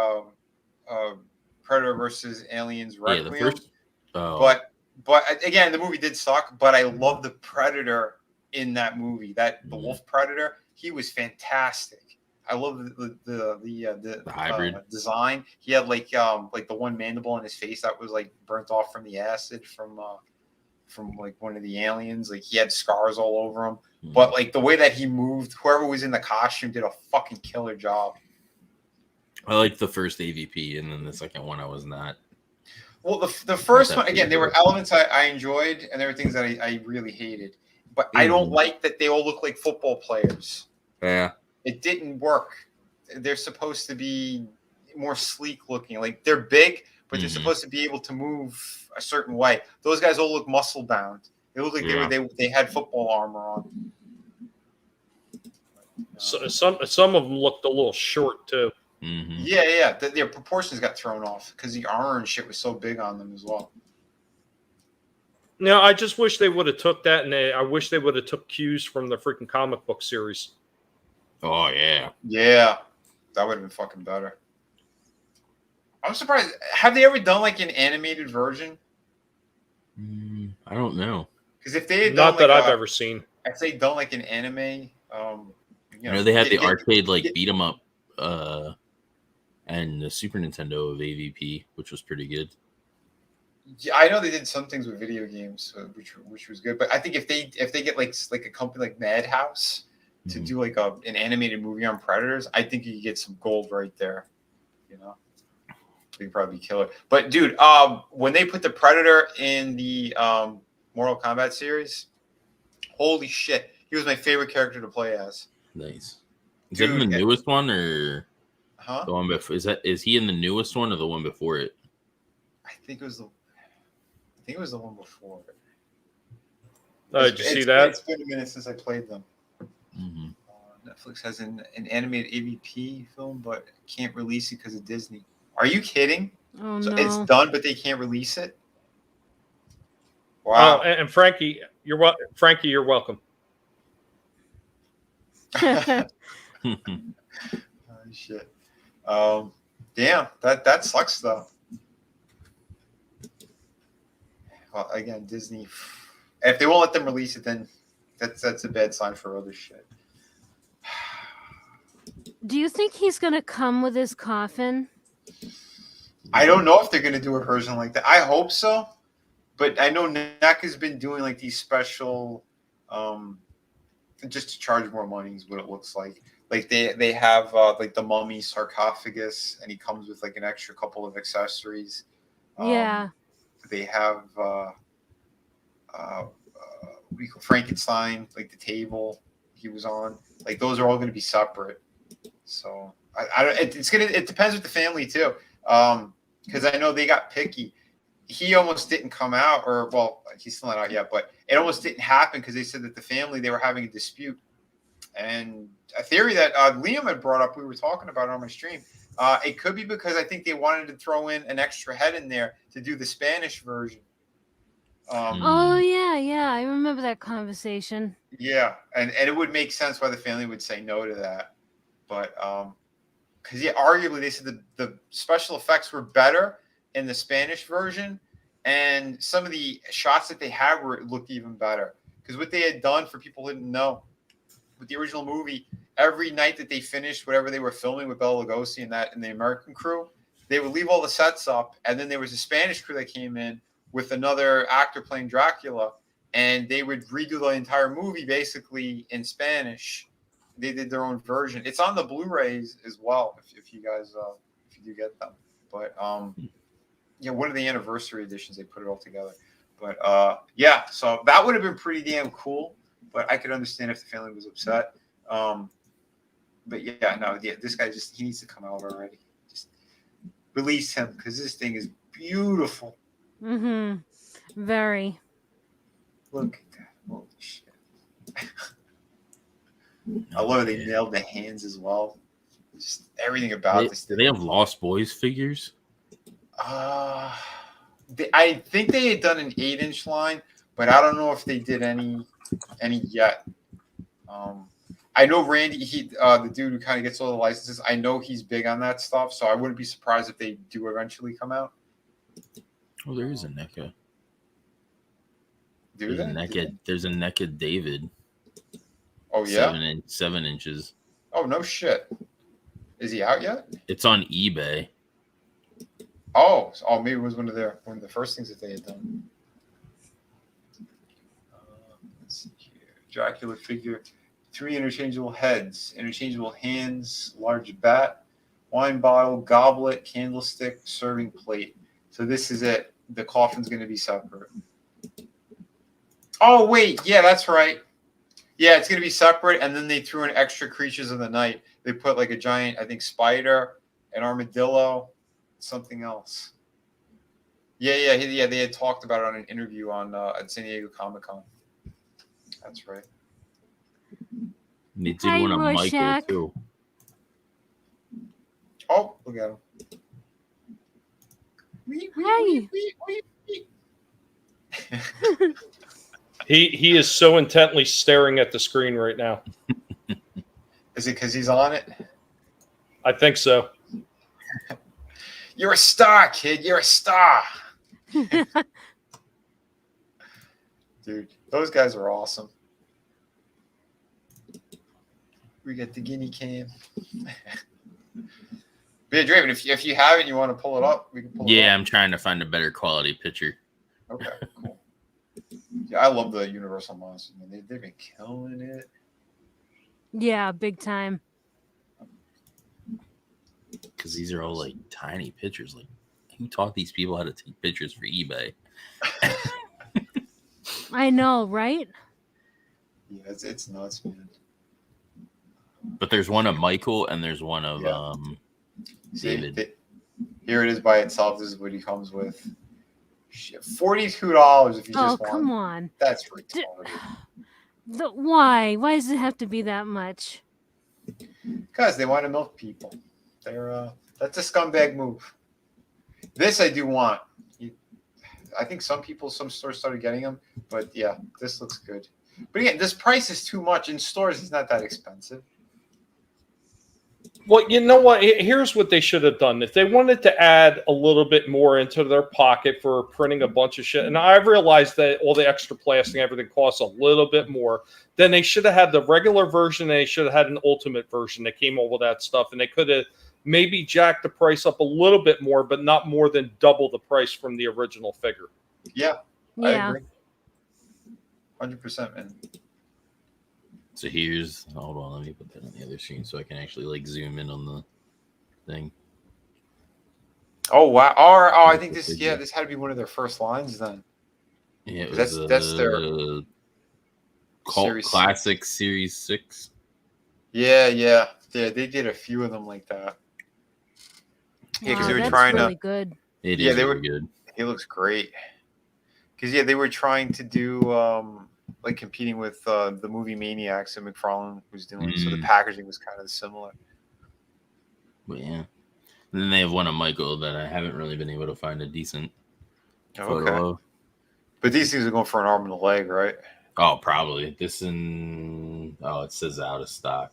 Predator versus Aliens Yeah, Requiem, the first. Oh. but again, the movie did suck. But I love the Predator in that movie. The Wolf Predator, he was fantastic. I love the hybrid design. He had like the one mandible in his face that was like burnt off from the acid from like one of the aliens. Like he had scars all over him. Mm-hmm. But like the way that he moved, whoever was in the costume did a fucking killer job. I liked the first AVP, and then the second one I was not. Well, the first one again, there were elements I enjoyed, and there were things that I really hated. But I don't like that they all look like football players. Yeah. It didn't work. They're supposed to be more sleek looking. Like they're big, but they're supposed to be able to move a certain way. Those guys all look muscle bound. They look like they had football armor on. So, some of them looked a little short too. Mm-hmm. Yeah. Their proportions got thrown off because the armor and shit was so big on them as well. Now, I just wish they would have took that, and I wish they would have took cues from the freaking comic book series. Oh yeah. Yeah, that would have been fucking better. I'm surprised. Have they ever done like an animated version? I don't know. Because if they had not done, that I've ever seen. If they done like an anime, they had the arcade beat 'em up, and the Super Nintendo of AVP, which was pretty good. Yeah, I know they did some things with video games, which was good. But I think if they get like a company like Madhouse to do like an animated movie on Predators, I think you could get some gold right there. They'd probably kill it. But dude, when they put the Predator in the Mortal Kombat series, holy shit, he was my favorite character to play as. Nice. Is that in the newest one or the one before? Is he in the newest one or the one before it? I think it was the one before it. Did you see that? It's been a minute since I played them. Mm-hmm. Netflix has an animated AVP film, but can't release it because of Disney. Are you kidding? Oh, so no. It's done, but they can't release it? Wow. And Frankie, you're welcome. Oh, shit. Damn, that sucks though. Well, again, Disney. If they won't let them release it, then that's a bad sign for other shit. Do you think he's gonna come with his coffin? I don't know if they're gonna do a version like that. I hope so, but I know NEC has been doing like these special, just to charge more money is what it looks like. Like they have like the mummy sarcophagus, and he comes with like an extra couple of accessories. Yeah. They have Rico Frankenstein, like the table he was on. Like those are all going to be separate. So I don't. It depends with the family too. Because I know they got picky. He almost didn't come out, or well, he's still not out yet. But it almost didn't happen because they said that the family they were having a dispute. And a theory that Liam had brought up, we were talking about it on my stream. It could be because I think they wanted to throw in an extra head in there to do the Spanish version. Oh yeah, I remember that conversation. Yeah, and it would make sense why the family would say no to that. But because arguably they said the special effects were better in the Spanish version, and some of the shots that they had looked even better. Because what they had done, for people who didn't know, with the original movie, every night that they finished whatever they were filming with Bela Lugosi and the American crew, they would leave all the sets up, and then there was a Spanish crew that came in with another actor playing Dracula, and they would redo the entire movie basically in Spanish. They did their own version. It's on the Blu-rays as well, if you guys if you do get them. But one of the anniversary editions, they put it all together. But yeah, so that would have been pretty damn cool. But I could understand if the family was upset. But yeah, no, this guy he needs to come out already. Just release him, because this thing is beautiful. Mm-hmm. Very. Look at that. Holy shit. I love they nailed the hands as well. Just everything about this thing. Do they have Lost Boys figures? I think they had done an 8-inch line, but I don't know if they did any yet. I know Randy, the dude who kind of gets all the licenses, I know he's big on that stuff, so I wouldn't be surprised if they do eventually come out. Oh, there is a NECA. There's a NECA David. Oh, yeah? 7 inches. Oh, no shit. Is he out yet? It's on eBay. Oh, maybe it was one of the first things that they had done. Let's see here. Dracula figure, 3 interchangeable heads, interchangeable hands, large bat, wine bottle, goblet, candlestick, serving plate. So this is it. The coffin's going to be separate. Oh, wait. Yeah, that's right. Yeah, it's going to be separate, and then they threw in extra creatures of the night. They put like a giant, I think, spider, an armadillo, something else. Yeah. They had talked about it on an interview at San Diego Comic-Con. That's right. They did one on Michael, too. Oh, look at him. He is so intently staring at the screen right now. Is it because he's on it? I think so. You're a star, kid. You're a star. Dude, those guys are awesome. We got the guinea cam. Yeah, Draven, if you have it and you want to pull it up, we can pull it up. Yeah, I'm trying to find a better quality picture. Okay, cool. Yeah, I love the Universal Monsters, man. They've been killing it. Yeah, big time. Because these are all like tiny pictures. Like, who taught these people how to take pictures for eBay? I know, right? Yeah, it's nuts, man. But there's one of Michael and there's one of David. Here it is by itself. This is what he comes with. $42 if you just want. Oh, come on. That's retarded. Why? Why does it have to be that much? Because they want to milk people. That's a scumbag move. This I do want. I think some stores started getting them, but yeah, this looks good. But again, this price is too much. In stores, it's not that expensive. Well, you know what? Here's what they should have done. If they wanted to add a little bit more into their pocket for printing a bunch of shit, and I realized that all the extra plastic and everything costs a little bit more, then they should have had the regular version and they should have had an ultimate version that came over that stuff, and they could have maybe jacked the price up a little bit more, but not more than double the price from the original figure. Yeah. I agree. 100%, man. So hold on, let me put that on the other screen so I can actually like zoom in on the thing. Oh wow! Oh, I think this had to be one of their first lines then. Yeah, that's their Cult Classic Series 6. Yeah. They did a few of them like that. Yeah, because they were trying really good. They were good. He looks great. Because they were trying to do like competing with the movie Maniacs that McFarlane was doing, so the packaging was kind of similar. But yeah, and then they have one of Michael that I haven't really been able to find a decent photo of. But these things are going for an arm and a leg, right? Oh, probably. It says out of stock.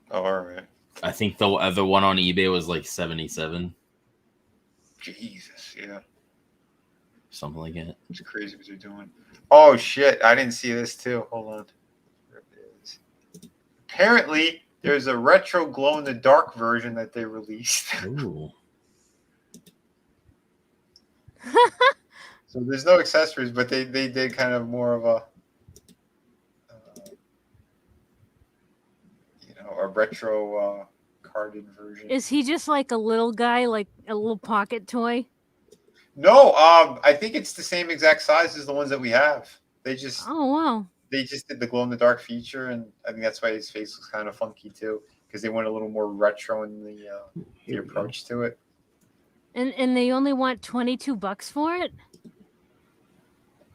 Oh, all right. I think the other one on eBay was like 77, Jesus, yeah. something like that. It's crazy what they're doing. Oh shit! I didn't see this too. Hold on. There it is. Apparently, there's a retro glow in the dark version that they released. Ooh. So there's no accessories, but they did kind of more of a a retro carded version. Is he just like a little guy, like a little pocket toy? No, I think it's the same exact size as the ones that we have. They just wow. They just did the glow in the dark feature, and I think that's why his face was kind of funky too, because they went a little more retro in the approach to it. And they only want $22 for it?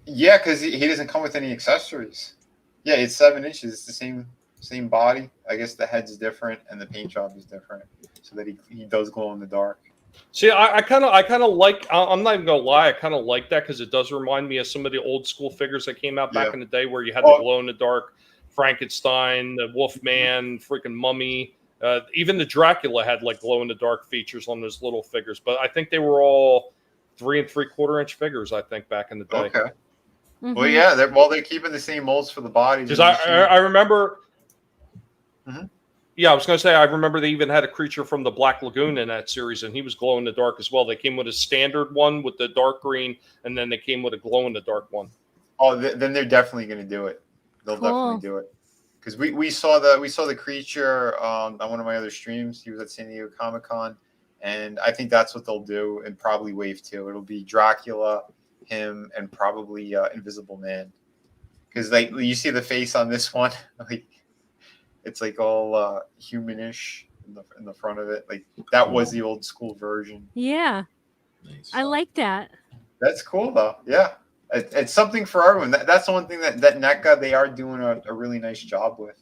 Yeah, because he doesn't come with any accessories. Yeah, it's 7 inches. It's the same body. I guess the head's different and the paint job is different, so that he does glow in the dark. See, I kind of like. I'm not even gonna lie. I kind of like that because it does remind me of some of the old school figures that came out back in the day, where you had the glow in the dark Frankenstein, the Wolfman, freaking Mummy. Even the Dracula had like glow in the dark features on those little figures. But I think they were all 3 3/4 inch figures. I think back in the day. Okay. Mm-hmm. Well, yeah. They're keeping the same molds for the bodies. Because I remember. Mm-hmm. Yeah, I was going to say, I remember they even had a creature from the Black Lagoon in that series, and he was glow in the dark as well. They came with a standard one with the dark green, and then they came with a glow in the dark one. Oh, then they're definitely going to do it. They'll definitely do it. Because we saw the creature on one of my other streams. He was at San Diego Comic-Con, and I think that's what they'll do in probably Wave 2. It'll be Dracula, him, and probably Invisible Man. Because like you see the face on this one, like. It's like all humanish in the front of it. Like that was the old school version. Yeah, nice. I like that. That's cool though. Yeah, it's something for everyone. That's the one thing that NECA they are doing a really nice job with.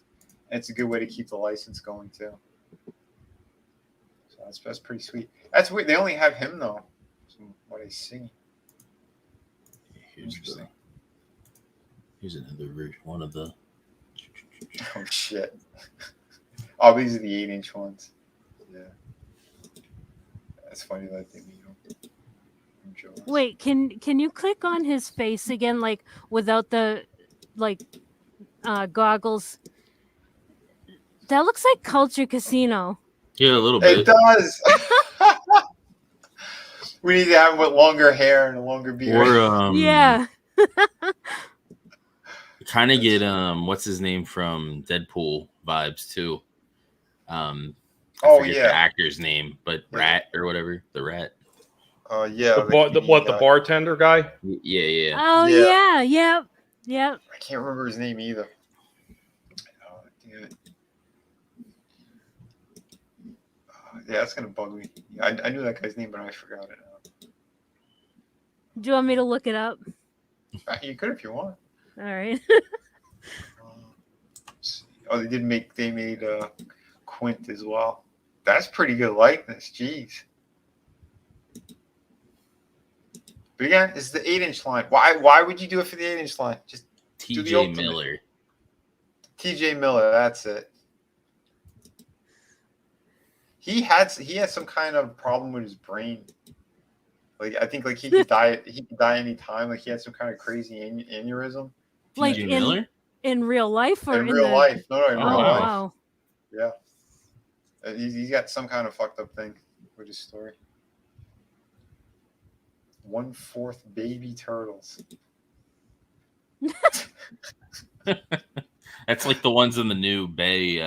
And it's a good way to keep the license going too. So that's pretty sweet. That's weird. They only have him though, from what I see. Interesting. Here's another version. One of the. Oh shit! Oh, these are the 8-inch ones. Yeah, that's funny that they made them. Wait, can you click on his face again, like without the goggles? That looks like Culture Casino. Yeah, a little bit. It does. We need to have him with longer hair and a longer beard. Or yeah. Kind of get what's his name from Deadpool vibes too. I forget the actor's name, but Rat or whatever, the Rat. Oh yeah, the bartender guy? Yeah. Oh yeah, yep. I can't remember his name either. Oh, damn it. Yeah, that's gonna bug me. I knew that guy's name, but I forgot it now. Do you want me to look it up? You could if you want. All right. Oh, they made Quint as well. That's pretty good likeness. Jeez. But again, it's the 8-inch line. Why would you do it for the 8-inch line? Just TJ Miller. TJ Miller, that's it. He had some kind of problem with his brain. Like I think he could die. He could die any time. Like he had some kind of crazy aneurysm. Like in real life or in real life? No, in real life. Wow. Yeah. He's got some kind of fucked up thing with his story. 1/4 baby turtles. That's like the ones in the new Bay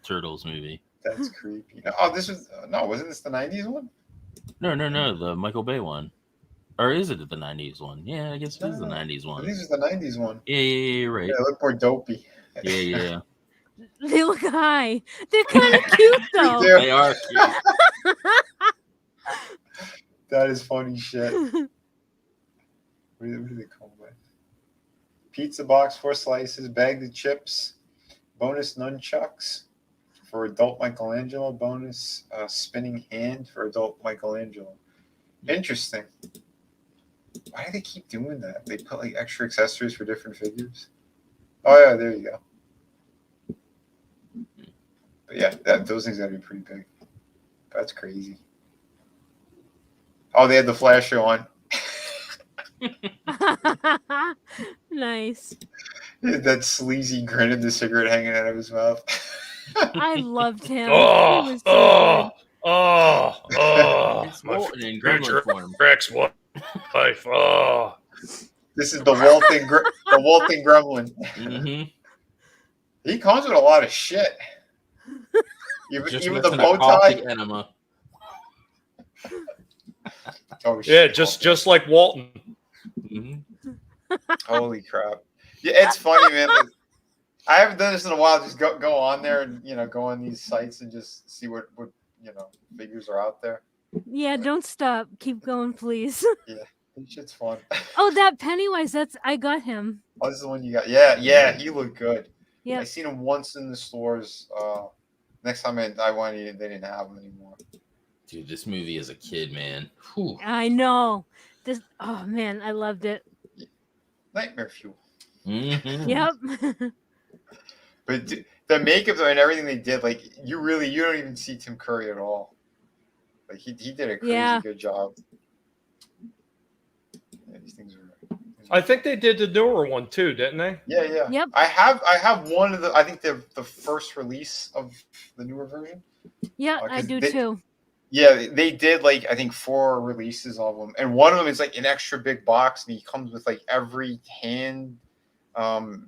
Turtles movie. That's creepy. Oh, wasn't this the 90s one? No, the Michael Bay one. Or is it the 90s one? Yeah, I guess it is the 90s one. This is the 90s one. Yeah, right. Yeah, they look more dopey. Yeah. They look high. They're kind of cute, though. They are cute. That is funny shit. What do they call it? Pizza box, 4 slices, bag of chips, bonus nunchucks for adult Michelangelo, bonus spinning hand for adult Michelangelo. Interesting. Why do they keep doing that? They put like extra accessories for different figures. Oh yeah, there you go. But But yeah, those things gotta be pretty big. That's crazy. Oh, they had the flasher on. Nice. That sleazy grin and the cigarette hanging out of his mouth. I loved him. He Oh, was so It's my Walton in Gremlin future form. ex-wife. Oh, This is the Walton Gremlin. Mm-hmm. He comes with a lot of shit. Just Even the missing bow a coffee tie. enema. Oh, yeah, shit. just like Walton. Mm-hmm. Holy crap. Yeah, it's funny, man. I haven't done this in a while. Just go on there and go on these sites and just see what figures are out there. Yeah, don't stop. Keep going, please. Yeah, this shit's fun. Oh, that Pennywise, I got him. Oh, this is the one you got. Yeah, he looked good. Yeah. I seen him once in the stores. Next time I went, they didn't have him anymore. Dude, this movie as a kid, man. Whew. I know. Oh man, I loved it. Nightmare fuel. Mm-hmm. Yep. But the makeup and everything they did, like you don't even see Tim Curry at all. Like he did a crazy good job. Yeah, these things are. I think they did the newer one too, didn't they? Yeah. Yep. I have one of I think the first release of the newer version. Yeah, I do too. Yeah, they did like I think 4 releases of them, and one of them is like an extra big box, and he comes with like every hand, 4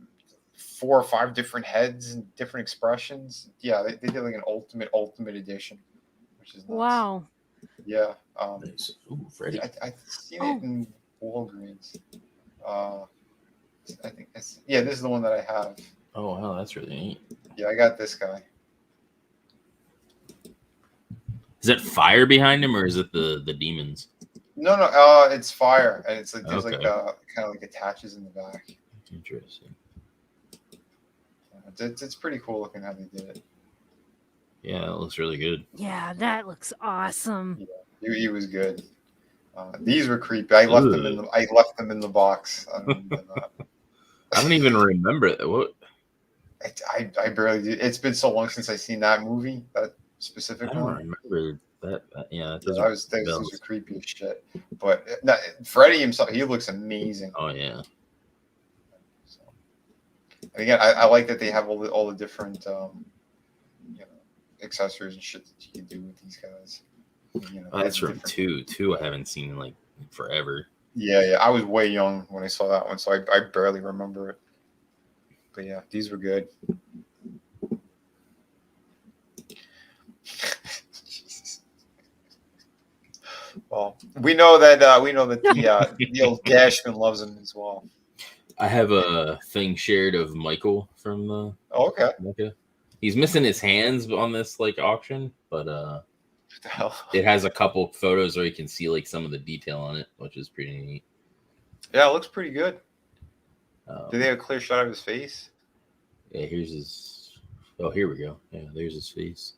or 5 different heads and different expressions. Yeah, they did like an ultimate edition, which is nuts. Wow. Yeah. Nice. Ooh, Freddy. I've seen it in Walgreens. I think this is the one that I have. Oh wow, that's really neat. Yeah, I got this guy. Is it fire behind him or is it the demons? No, it's fire, and it's like there's Okay. like kind of like attaches in the back. Interesting. It's pretty cool looking how they did it. Yeah, that looks really good. Yeah, that looks awesome. He was good. These were creepy. I left them in the box. I don't even remember that. What? I barely do. It's been so long since I seen that movie. That specific I don't one. remember that. Yeah, that doesn't. Those are creepy as shit. But Freddy himself, he looks amazing. Oh yeah. So, and again, I like that they have all the different accessories and shit that you can do with these guys. That's from two. I haven't seen in like forever. Yeah. I was way young when I saw that one, so I barely remember it. But yeah, these were good. Well, we know that the old Dashman loves him as well. I have a thing shared of Michael from the. Oh, okay. Okay. He's missing his hands on this like auction, but What the hell? it has a couple photos where you can see like some of the detail on it, which is pretty neat. Yeah, it looks pretty good. Do they have a clear shot of his face? Yeah, here's his. Oh, here we go. Yeah, there's his face.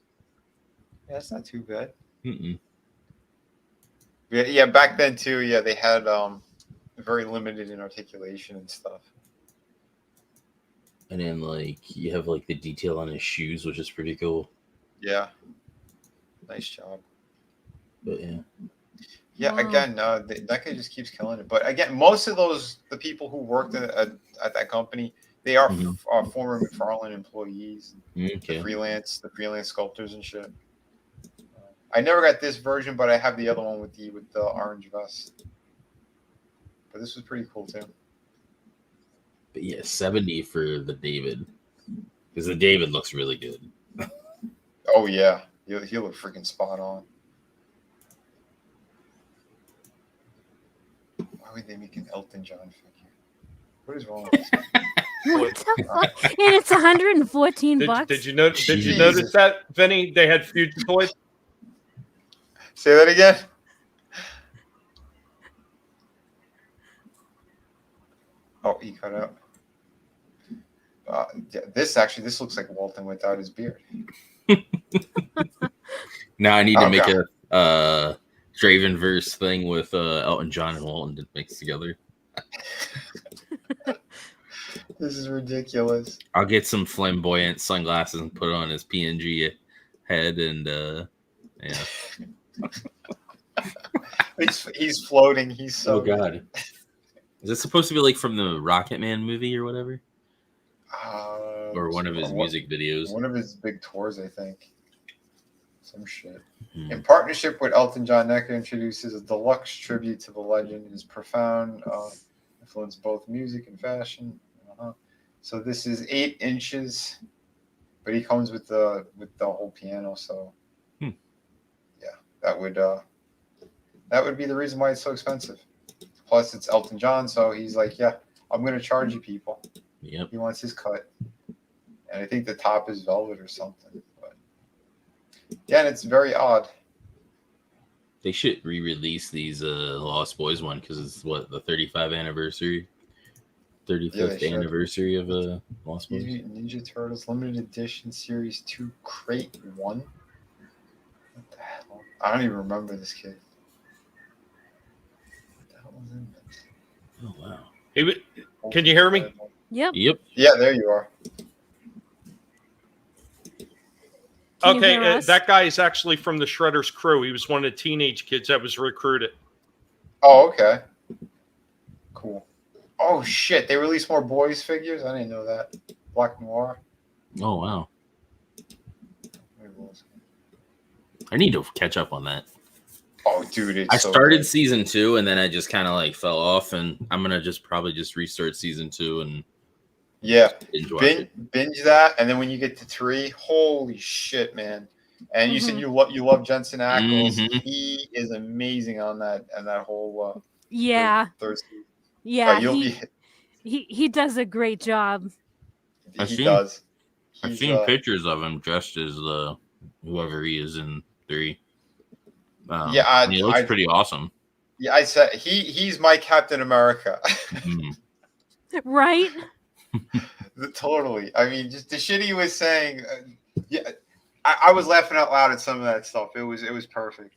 Yeah, that's not too bad. Mm-mm. Yeah, back then too. Yeah, they had very limited in articulation and stuff. And then like you have like the detail on his shoes, which is pretty cool. Yeah, nice job. But yeah. Yeah, Wow. again, that guy just keeps killing it. But again, most of the people who worked at that company, they are former McFarlane employees, Okay. the freelance sculptors and shit. I never got this version, but I have the other one with the orange vest. But this was pretty cool too. But yeah, 70 for the David. Because the David looks really good. Oh yeah, he'll look freaking spot on. Why would they make an Elton John figure? What is wrong with this? What the fuck? And it's 114 bucks. Did you notice Jesus. that, Vinny? They had Future Toys. Say that again. Oh, he cut out. This looks like Walton without his beard. Now I need to make God. a Dravenverse thing with Elton John and Walton to mix together. This is ridiculous. I'll get some flamboyant sunglasses and put it on his PNG head and yeah. He's floating. He's so Oh God. Is this supposed to be like from the Rocket Man movie or whatever? Or one of his music videos? One of his big tours, I think. Some shit. Mm-hmm. In partnership with Elton John, NECA introduces a deluxe tribute to the legend. His profound influenced both music and fashion. So this is 8 inches, but he comes with the whole piano. So yeah, that would be the reason why it's so expensive. Plus, it's Elton John, so he's like, yeah, I'm going to charge you people. Yep. He wants his cut. And I think the top is velvet or something. But yeah, and it's very odd. They should re-release these Lost Boys one because it's what, the 35th anniversary, 35th anniversary of Lost Boys. Ninja Turtles Limited Edition Series 2 Crate 1. What the hell? I don't even remember this kid. Oh wow! Can you hear me? Yep. Yep. Yeah, there you are. Can you Okay, hear us? that guy is actually from the Shredder's crew. He was one of the teenage kids that was recruited. Oh, okay. Cool. Oh shit! They released more boys figures. I didn't know that. Black Noir. Oh wow! I need to catch up on that. Oh, dude! I started season 2 and then I just kind of like fell off, and I'm gonna probably restart season 2 and binge that, and then when you get to 3, holy shit, man! And you said you love Jensen Ackles. Mm-hmm. He is amazing on that whole third season. Yeah, he does a great job. He does. I've seen pictures of him dressed as whoever he is in 3. He looks pretty awesome. Yeah, I said he's my Captain America. Right? Totally. I mean, just the shit he was saying. I was laughing out loud at some of that stuff. It was perfect.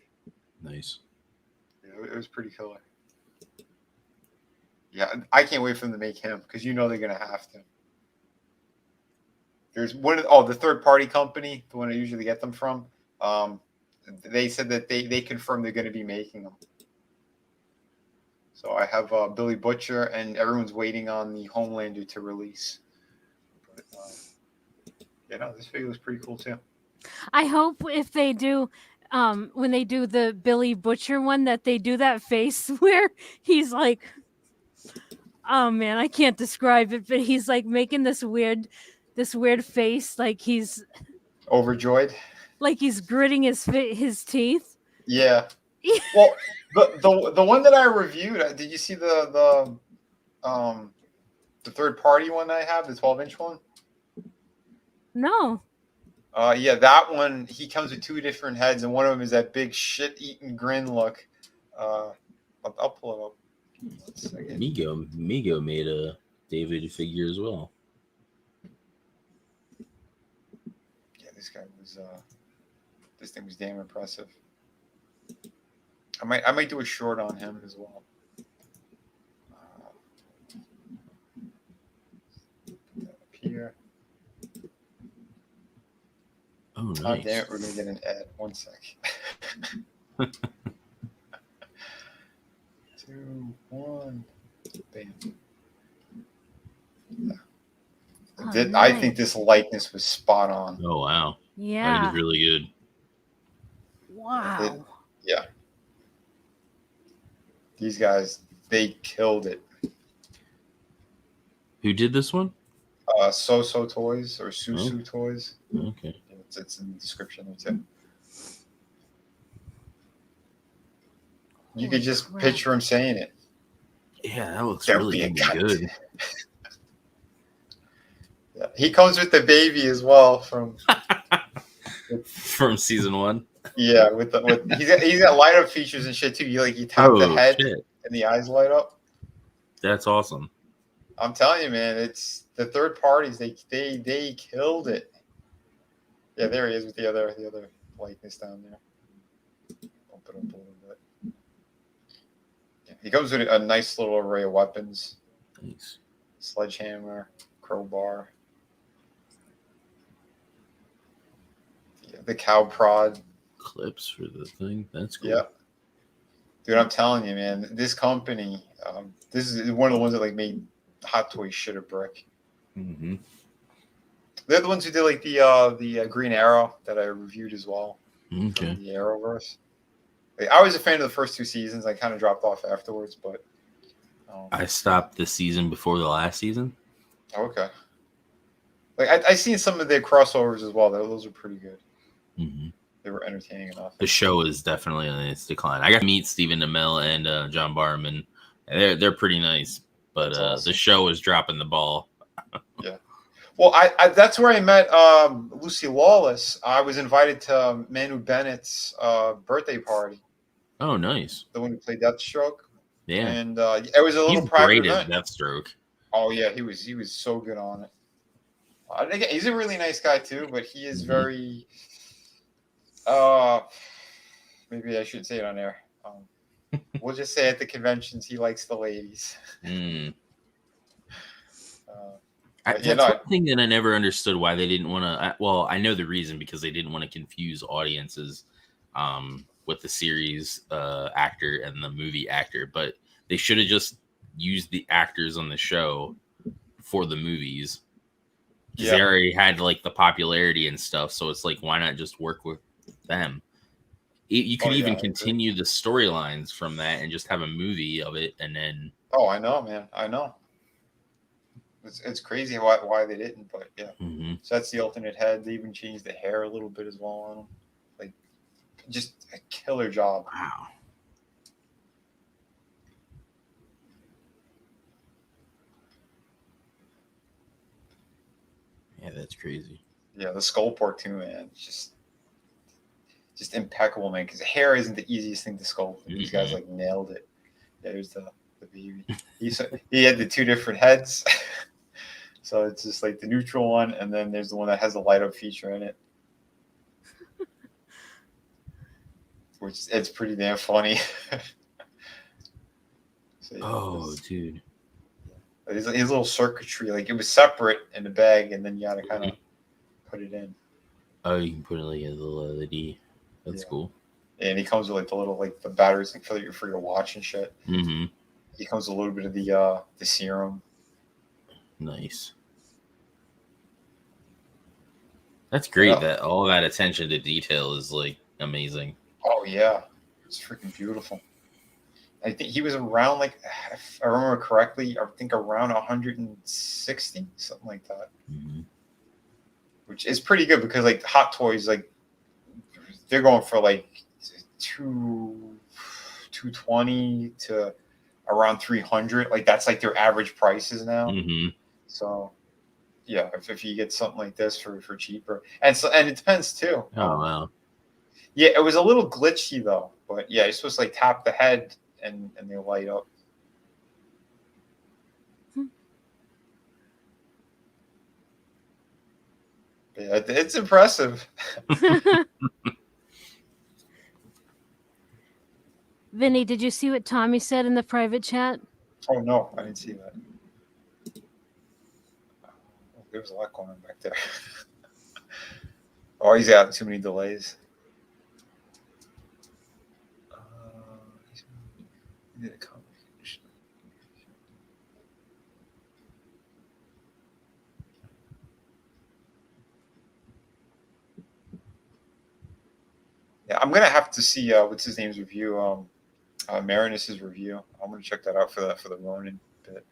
Nice. Yeah, it was pretty killer. Yeah, I can't wait for them to make him because they're gonna have to. There's the third party company, the one I usually get them from. They said that they confirmed they're going to be making them. So I have Billy Butcher, and everyone's waiting on the Homelander to release. But this figure was pretty cool too. I hope if they do, when they do the Billy Butcher one, that they do that face where he's like, oh man, I can't describe it, but he's like making this weird face, like he's overjoyed. Like he's gritting his teeth. Yeah. Well, the one that I reviewed, did you see the third party one that I have, the 12-inch one? No. Yeah, that one, he comes with 2 different heads, and one of them is that big shit-eating grin look. I'll pull it up. 1 second. Migo made a David figure as well. Yeah, this guy was this thing was damn impressive. I might do a short on him as well. Put that up here. Oh, nice. Oh, damn it, we're gonna get an ad. 1 sec. 2, 1, bam. Yeah. Oh, I think this likeness was spot on. Oh wow! Yeah, that is really good. Wow. Yeah. These guys, they killed it. Who did this one? So Toys or Susu Toys. Okay. It's in the description there too. You could just picture him saying it. Yeah, that looks really good. Yeah. He comes with the baby as well from season 1. Yeah, he's got light up features and shit too. You tap the head and the eyes light up. That's awesome. I'm telling you, man, it's the third parties. They killed it. Yeah, there he is with the other likeness down there. Bump it up a little bit. Yeah, he comes with a nice little array of weapons. Nice. Sledgehammer, crowbar. The cow prod clips for the thing. That's cool. Yeah, dude, I'm telling you, man, this company, this is one of the ones that like made Hot Toys shit a brick. Mm-hmm. They're the ones who did like the Green Arrow that I reviewed as well. Okay. From the Arrowverse. Like, I was a fan of the first 2 seasons. I kind of dropped off afterwards, but I stopped the season before the last season. Okay. Like I seen some of their crossovers as well. Those are pretty good. Mm-hmm. They were entertaining enough. The show is definitely on its decline. I got to meet Stephen Amell and John Barrowman. They're pretty nice, but awesome. The show is dropping the ball. Yeah. Well, I that's where I met Lucy Lawless. I was invited to Manu Bennett's birthday party. Oh, nice. The one who played Deathstroke. Yeah. And it was a little He's private great event. at Deathstroke. Oh yeah, he was so good on it. He's a really nice guy too, but he is very. Maybe I should say it on air. We'll just say at the conventions he likes the ladies. Mm. That's one thing that I never understood why they didn't want to. Well, I know the reason, because they didn't want to confuse audiences with the series actor and the movie actor, but they should have just used the actors on the show for the movies. Because they already had like the popularity and stuff, so it's like, why not just work with them? You could even continue the storylines from that and just have a movie of it, and then. Oh, I know, man. I know. It's crazy why they didn't, but yeah. Mm-hmm. So that's the alternate head. They even changed the hair a little bit as well on them. Like, just a killer job. Wow. Yeah, that's crazy. Yeah, the skull port too, man. Just impeccable, man. Because hair isn't the easiest thing to sculpt. These guys like nailed it. Yeah, there's the baby. He had the 2 different heads. So it's just like the neutral one, and then there's the one that has a light up feature in it. Which it's pretty damn funny. So, yeah, dude. His little circuitry, like it was separate in the bag, and then you had to kind of put it in. Oh, you can put it like a little LED. That's cool. And he comes with like the little the batteries like for your watch and shit. Mm-hmm. He comes with a little bit of the serum. Nice. That's great. That all that attention to detail is like amazing. Oh yeah, it's freaking beautiful. I think he was around if I remember correctly, I think around 160, something like that. Mm-hmm. Which is pretty good because Hot Toys, they're going for 220 to around 300. That's their average prices now. Mm-hmm. So yeah, if you get something like this for cheaper, and it depends too. Oh wow. Yeah, it was a little glitchy though, but yeah, you're supposed to tap the head and they light up. Yeah, it's impressive. Vinny, did you see what Tommy said in the private chat? Oh no, I didn't see that. There was a lot going on back there. Oh, he's got too many delays. Yeah, I'm gonna have to see what's his name's review. Marinus's review. I'm gonna check that out for the Ronin bit.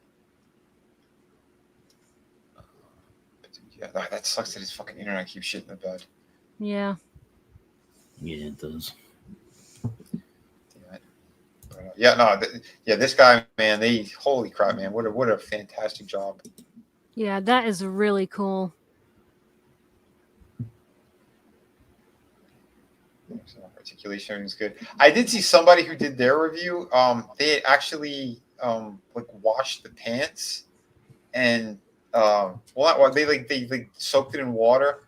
Yeah, that sucks that his fucking internet keeps shitting the bed. Yeah. Yeah, it does. This guy, man, holy crap, man, what a fantastic job. Yeah, that is really cool. Articulation is good. I did see somebody who did their review. They actually washed the pants and they soaked it in water,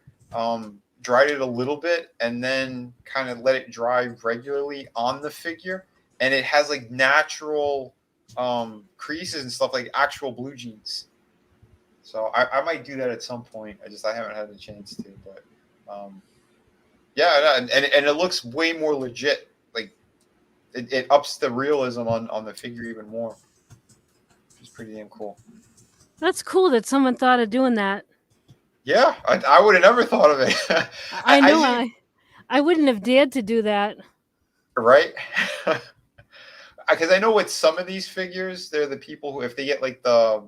dried it a little bit, and then kind of let it dry regularly on the figure. And it has natural creases and stuff like actual blue jeans. So I might do that at some point. I haven't had the chance to, but Yeah, and it looks way more legit. Like it ups the realism on the figure even more. It's pretty damn cool. That's cool that someone thought of doing that. Yeah, I would have never thought of it. I know I wouldn't have dared to do that. Right? Because I know with some of these figures, they're the people who, if they get like the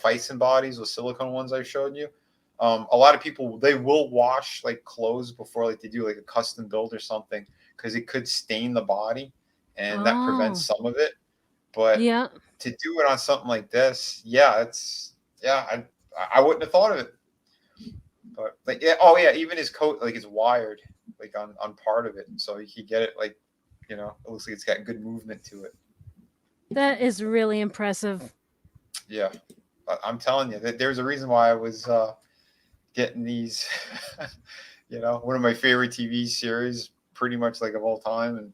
Fison bodies, the silicone ones I showed you, a lot of people, they will wash like clothes before like they do like a custom build or something, because it could stain the body, and that prevents some of it. But Yeah. to do it on something like this, yeah, I wouldn't have thought of it. But like, yeah, oh yeah, even his coat, like, it's wired like on part of it, so you can get it like, it looks like it's got good movement to it. That is really impressive. Yeah, I'm telling you, there's a reason why I was getting these. One of my favorite TV series, pretty much like of all time, and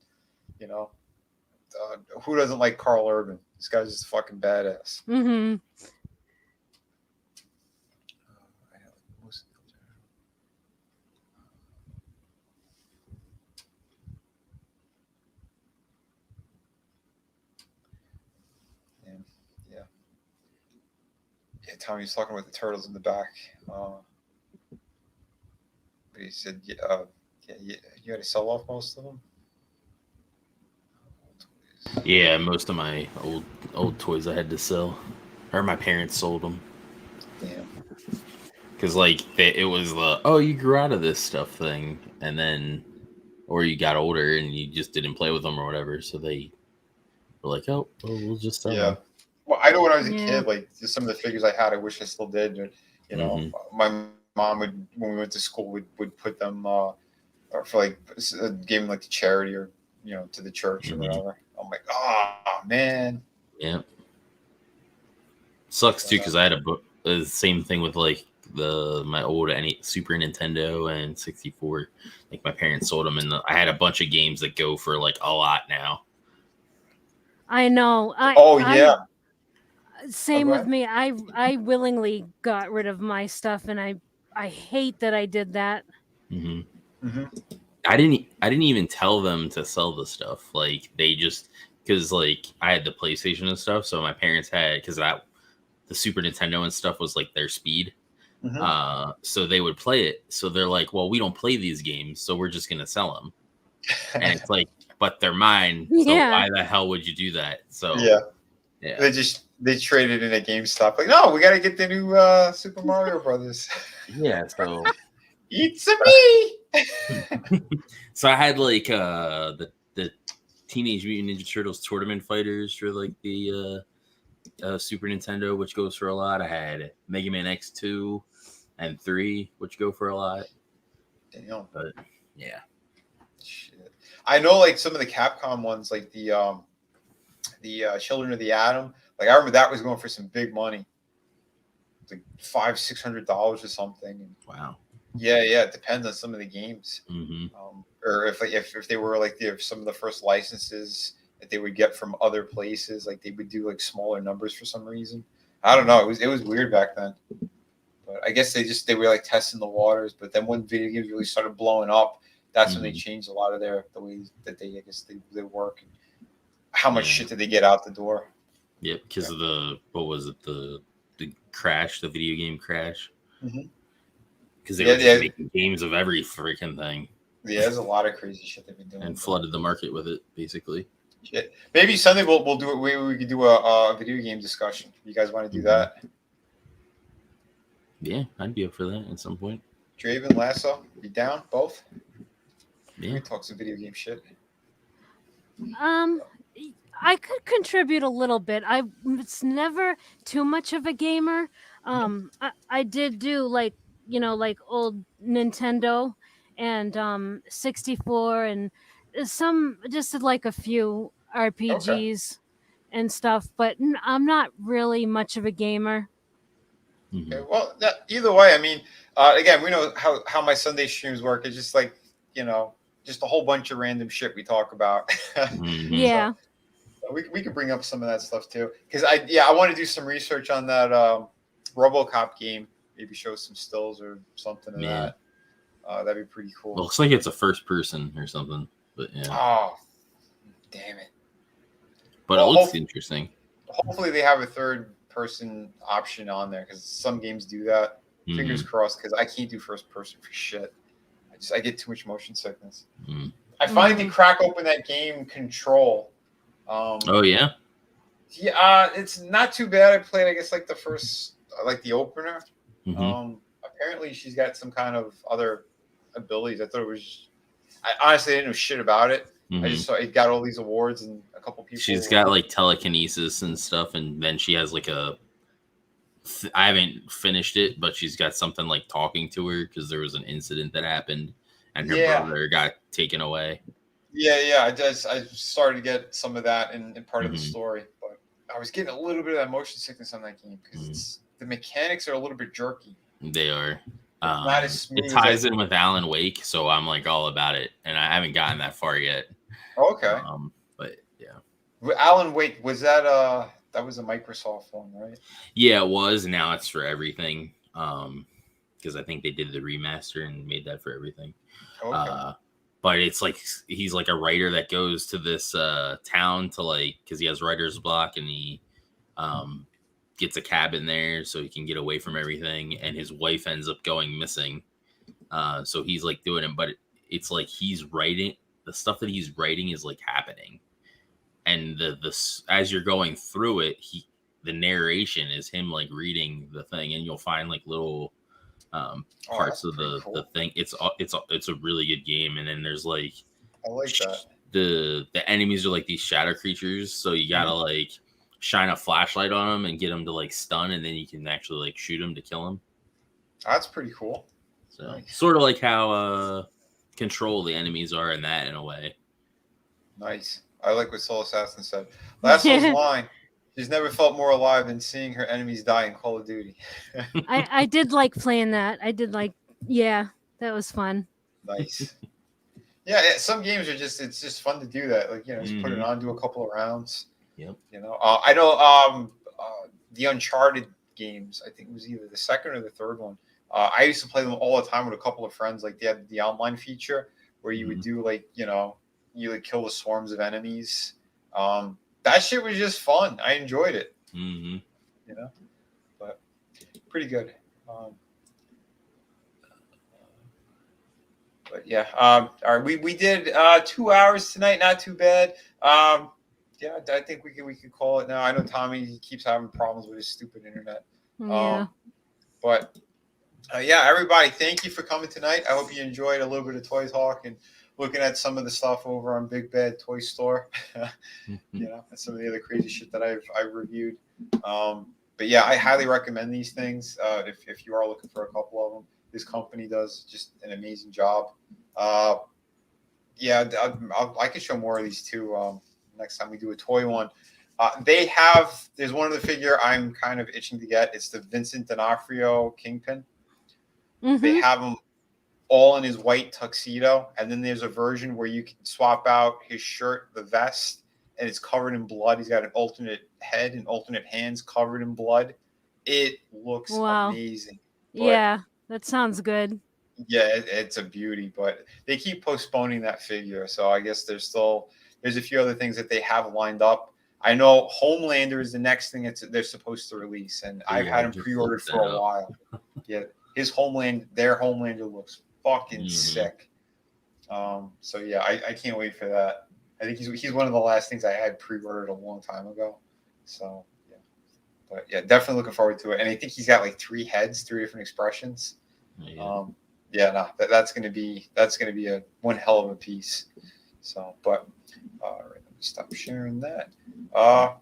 who doesn't like Carl Urban? This guy's just fucking badass. Mm-hmm. Yeah, Tommy was talking about the turtles in the back. But he said, you had to sell off most of them? Yeah, most of my old toys I had to sell. Or my parents sold them. Damn. Because, like, it was the, you grew out of this stuff thing. And then, or you got older and you just didn't play with them or whatever. So they were like, we'll just sell them. Well, I know when I was a kid, like, just some of the figures I had, I wish I still did. My mom would, when we went to school, would put them for like gave them like to charity or to the church or whatever. I'm like, oh man. Yeah. Sucks too, because I had the same thing with like my old Super Nintendo and 64. Like, my parents sold them, and I had a bunch of games that go for like a lot now. I know. Same with me. I willingly got rid of my stuff, and I hate that I did that. Mm-hmm. Mm-hmm. I didn't even tell them to sell the stuff. Like, they just, because like I had the PlayStation and stuff, so my parents had, because the Super Nintendo and stuff was like their speed. Mm-hmm. So they would play it. So they're like, well, we don't play these games, so we're just gonna sell them. And it's like, but they're mine. So why the hell would you do that? So yeah. They traded in at GameStop. Like, no, we got to get the new Super Mario Brothers. Yeah, so it's me. So I had like the Teenage Mutant Ninja Turtles Tournament Fighters for like the Super Nintendo, which goes for a lot. I had Mega Man X2 and 3, which go for a lot. Damn. But yeah. Shit. I know like some of the Capcom ones, like the Children of the Atom. Like, I remember that was going for some big money. It's like $500-$600 or something. Wow. Yeah. It depends on some of the games. Mm-hmm. Or if they were like some of the first licenses that they would get from other places, like they would do like smaller numbers for some reason. I don't know. It was weird back then. But I guess they were like testing the waters. But then when video games really started blowing up, that's when they changed a lot of the ways that they work. And how much shit did they get out the door? Yeah, because of what was it, the crash, the video game crash? Because they were just making games of every freaking thing. Yeah, there's a lot of crazy shit they've been doing. And flooded the market with it, basically. Shit. Maybe Sunday we'll do it. We could do a video game discussion. You guys want to do that? Yeah, I'd be up for that at some point. Draven, Lasso, you down? Both? Yeah. We can talk some video game shit. I could contribute a little bit. It's never too much of a gamer. I did do like old Nintendo and 64 and some, just like a few RPGs and stuff, but I'm not really much of a gamer. Okay, well, either way, I mean, again, we know how my Sunday streams work. It's just like, just a whole bunch of random shit we talk about. Yeah. So we could bring up some of that stuff too. Because I want to do some research on that Robocop game. Maybe show some stills or something of that. That'd be pretty cool. Looks like it's a first person or something, but yeah. Oh, damn it! But it looks interesting. Hopefully, they have a third person option on there because some games do that. Fingers crossed, because I can't do first person for shit. I get too much motion sickness. I finally did crack open that game Control. Oh yeah. Yeah, it's not too bad. I played, I guess, like the first, like the opener. Apparently, she's got some kind of other abilities. I thought it was. I honestly didn't know shit about it. I just saw it got all these awards and a couple people. She's got like telekinesis and stuff, and then she has like a. I haven't finished it, but she's got something like talking to her because there was an incident that happened, and her brother got taken away. Yeah. I started to get some of that in part of the story, but I was getting a little bit of that motion sickness on that game because the mechanics are a little bit jerky. They are. Not as smooth. It ties in with Alan Wake, so I'm like all about it, and I haven't gotten that far yet. Okay. But yeah. Alan Wake, was that that was a Microsoft one, right? Yeah, it was. Now it's for everything. Because I think they did the remaster and made that for everything. Okay. But it's like he's like a writer that goes to this town to like because he has writer's block and he gets a cabin there so he can get away from everything, and his wife ends up going missing. So he's like doing it, but it's like he's writing the stuff that he's writing is like happening, and the as you're going through it, the narration is him like reading the thing, and you'll find like little parts of the thing. It's a really good game, and then there's like I like that. The enemies are like these shadow creatures, so you gotta like shine a flashlight on them and get them to like stun, and then you can actually like shoot them to kill them. That's pretty cool. So nice. Sort of like how Control the enemies are in that in a way. Nice. I like what Soul Assassin said. Last one's line. She's never felt more alive than seeing her enemies die in Call of Duty. I did like playing that. Yeah, that was fun. Nice. Yeah, some games are it's just fun to do that. Like, just put it on, do a couple of rounds. Yep. I know the Uncharted games, I think it was either the second or the third one. I used to play them all the time with a couple of friends. Like they had the online feature where you would do like, you would kill the swarms of enemies. That shit was just fun. I enjoyed it. But pretty good. But yeah, all right. We did 2 hours tonight. Not too bad. Yeah, I think we could call it now. I know Tommy, he keeps having problems with his stupid internet. Yeah. But yeah, everybody, thank you for coming tonight. I hope you enjoyed a little bit of Toy Talk and looking at some of the stuff over on Big Bad Toy Store. And some of the other crazy shit that I've reviewed. But yeah, I highly recommend these things. If you are looking for a couple of them, this company does just an amazing job. Yeah, I could show more of these too. Next time we do a toy one. There's one of the figure I'm kind of itching to get. It's the Vincent D'Onofrio Kingpin. They have him all in his white tuxedo, and then there's a version where you can swap out his shirt, the vest, and it's covered in blood. He's got an alternate head and alternate hands covered in blood. It looks amazing. Yeah, that sounds good. Yeah, it's a beauty, but they keep postponing that figure, so I guess there's a few other things that they have lined up. I know Homelander is the next thing they're supposed to release, and I've had him pre-ordered for a while. Yeah, their Homelander looks fucking sick. So yeah, I can't wait for that. I think he's one of the last things I had pre-ordered a long time ago. So yeah, but yeah, definitely looking forward to it. And I think he's got like 3 heads, 3 different expressions. That's gonna be one hell of a piece. So, but all right, let me stop sharing that.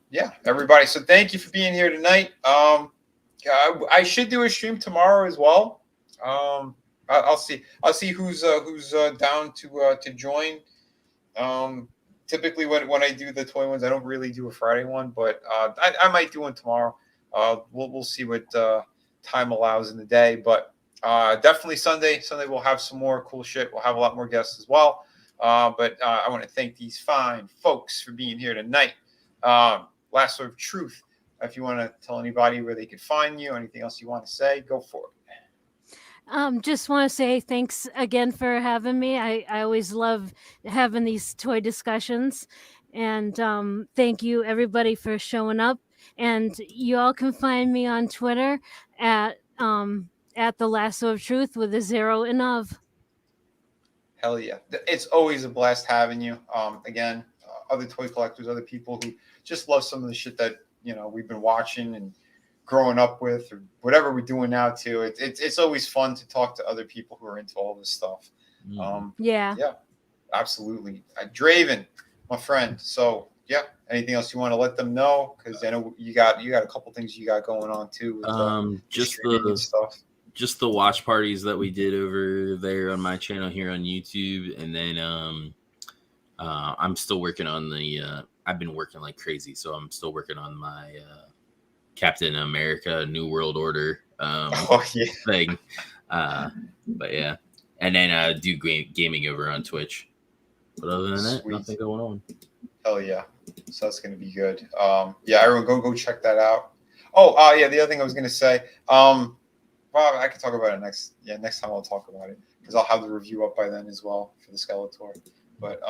Yeah, everybody. So thank you for being here tonight. I should do a stream tomorrow as well. I'll see who's down to join. Typically when I do the toy ones, I don't really do a Friday one, but I might do one tomorrow. We'll see what time allows in the day, but definitely Sunday we'll have some more cool shit. We'll have a lot more guests as well. But I want to thank these fine folks for being here tonight. Last word of truth. If you want to tell anybody where they could find you, anything else you want to say, go for it. Just want to say thanks again for having me. I always love having these toy discussions. And thank you, everybody, for showing up. And you all can find me on Twitter at the Lasso of Truth with a 0 and of. Hell yeah. It's always a blast having you. Again, other toy collectors, other people who just love some of the shit that, we've been watching and growing up with, or whatever we're doing now too. It's always fun to talk to other people who are into all this stuff. Yeah. Yeah, absolutely. Draven, my friend. So yeah, anything else you want to let them know? Because I know you got a couple things you got going on too. With, just streaming and stuff. Just the watch parties that we did over there on my channel here on YouTube, and then I'm still working on the. I've been working like crazy, so I'm still working on my Captain America New World Order thing. But yeah, and then do gaming over on Twitch. But other than that, nothing going on. Hell yeah! So that's gonna be good. Yeah, everyone go check that out. Oh, yeah. The other thing I was gonna say. Well, I can talk about it next time I'll talk about it, because I'll have the review up by then as well for the Skeletor. But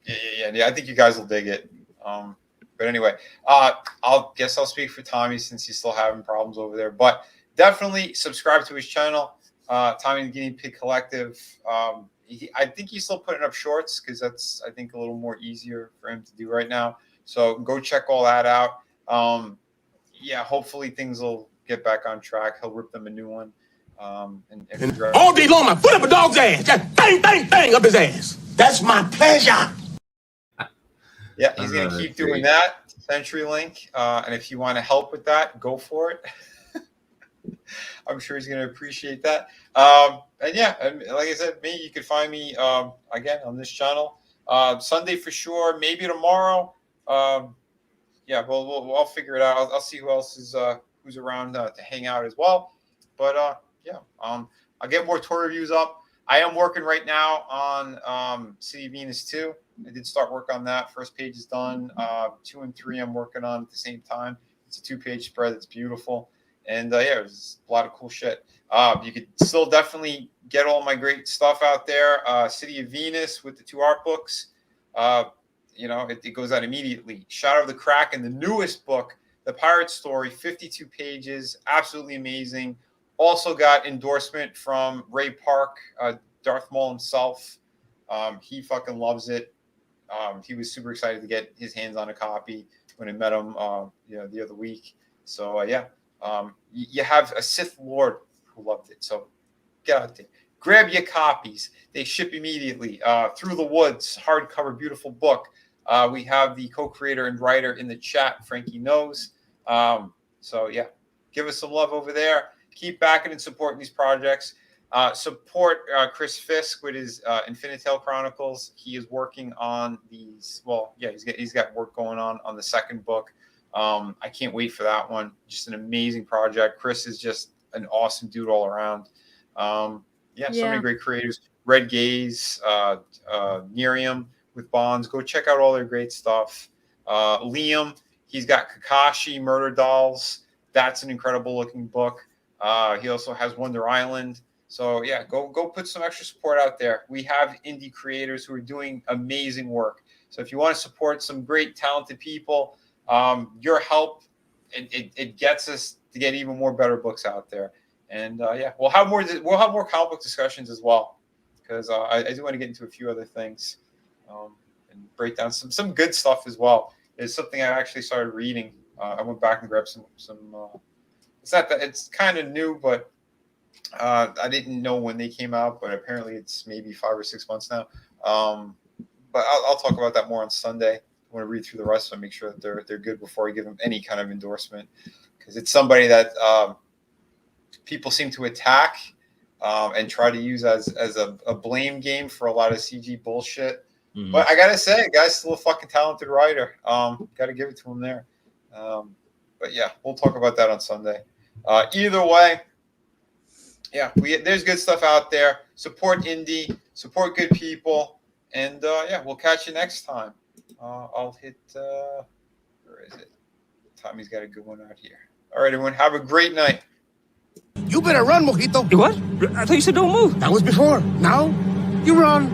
yeah, I think you guys will dig it. But anyway, I'll speak for Tommy since he's still having problems over there. But definitely subscribe to his channel, Tommy the Guinea Pig Collective. I think he's still putting up shorts because that's, I think, a little more easier for him to do right now. So go check all that out. Yeah, hopefully things will get back on track. He'll rip them a new one. And all day long, I put up a dog's ass. Just bang up his ass. That's my pleasure. Yeah, he's going to keep doing that. CenturyLink. And if you want to help with that, go for it. I'm sure he's going to appreciate that. And yeah, and like I said, you could find me again on this channel Sunday for sure. Maybe tomorrow. Yeah, I'll figure it out. I'll see who else is who's around to hang out as well. But yeah, I'll get more toy reviews up. I am working right now on City of Venus 2. I did start work on that. First page is done. 2 and 3 I'm working on at the same time. It's a 2-page spread. It's beautiful. And yeah, there's a lot of cool shit. You could still definitely get all my great stuff out there. City of Venus with the 2 art books. It goes out immediately. Shadow of the Kraken, the newest book, the pirate story, 52 pages, absolutely amazing. Also got endorsement from Ray Park, Darth Maul himself. He fucking loves it. He was super excited to get his hands on a copy when I met him, the other week. So yeah, you have a Sith Lord who loved it. So get out there, grab your copies. They ship immediately. Through the Woods, hardcover, beautiful book. We have the co-creator and writer in the chat, Frankie Knows. So yeah, give us some love over there. Keep backing and supporting these projects. Support Chris Fisk with his Infinitale Chronicles. He is working on these. Well, yeah, he's got work going on the second book. I can't wait for that one. Just an amazing project. Chris is just an awesome dude all around. So many great creators. Red Gaze, Nerium with Bonds. Go check out all their great stuff. Liam, he's got Kakashi Murder Dolls. That's an incredible looking book. He also has Wonder Island. So yeah, go put some extra support out there. We have indie creators who are doing amazing work. So if you want to support some great talented people, your help it gets us to get even more better books out there. And yeah, we'll have more comic book discussions as well, because I do want to get into a few other things and break down some good stuff as well. It's something I actually started reading. I went back and grabbed some. It's not that it's kind of new, but I didn't know when they came out. But apparently, it's maybe 5 or 6 months now. But I'll talk about that more on Sunday. I want to read through the rest of them, make sure that they're good before I give them any kind of endorsement, because it's somebody that people seem to attack and try to use as a blame game for a lot of CG bullshit. Mm-hmm. But I gotta say, guy's still a fucking talented writer. Gotta give it to him there. But yeah, we'll talk about that on Sunday. Either way, yeah, there's good stuff out there. Support indie, support good people, and yeah, we'll catch you next time. I'll hit. Where is it? Tommy's got a good one out here. All right, everyone, have a great night. You better run, Mojito. You what? I thought you said don't move. That was before. Now, you run.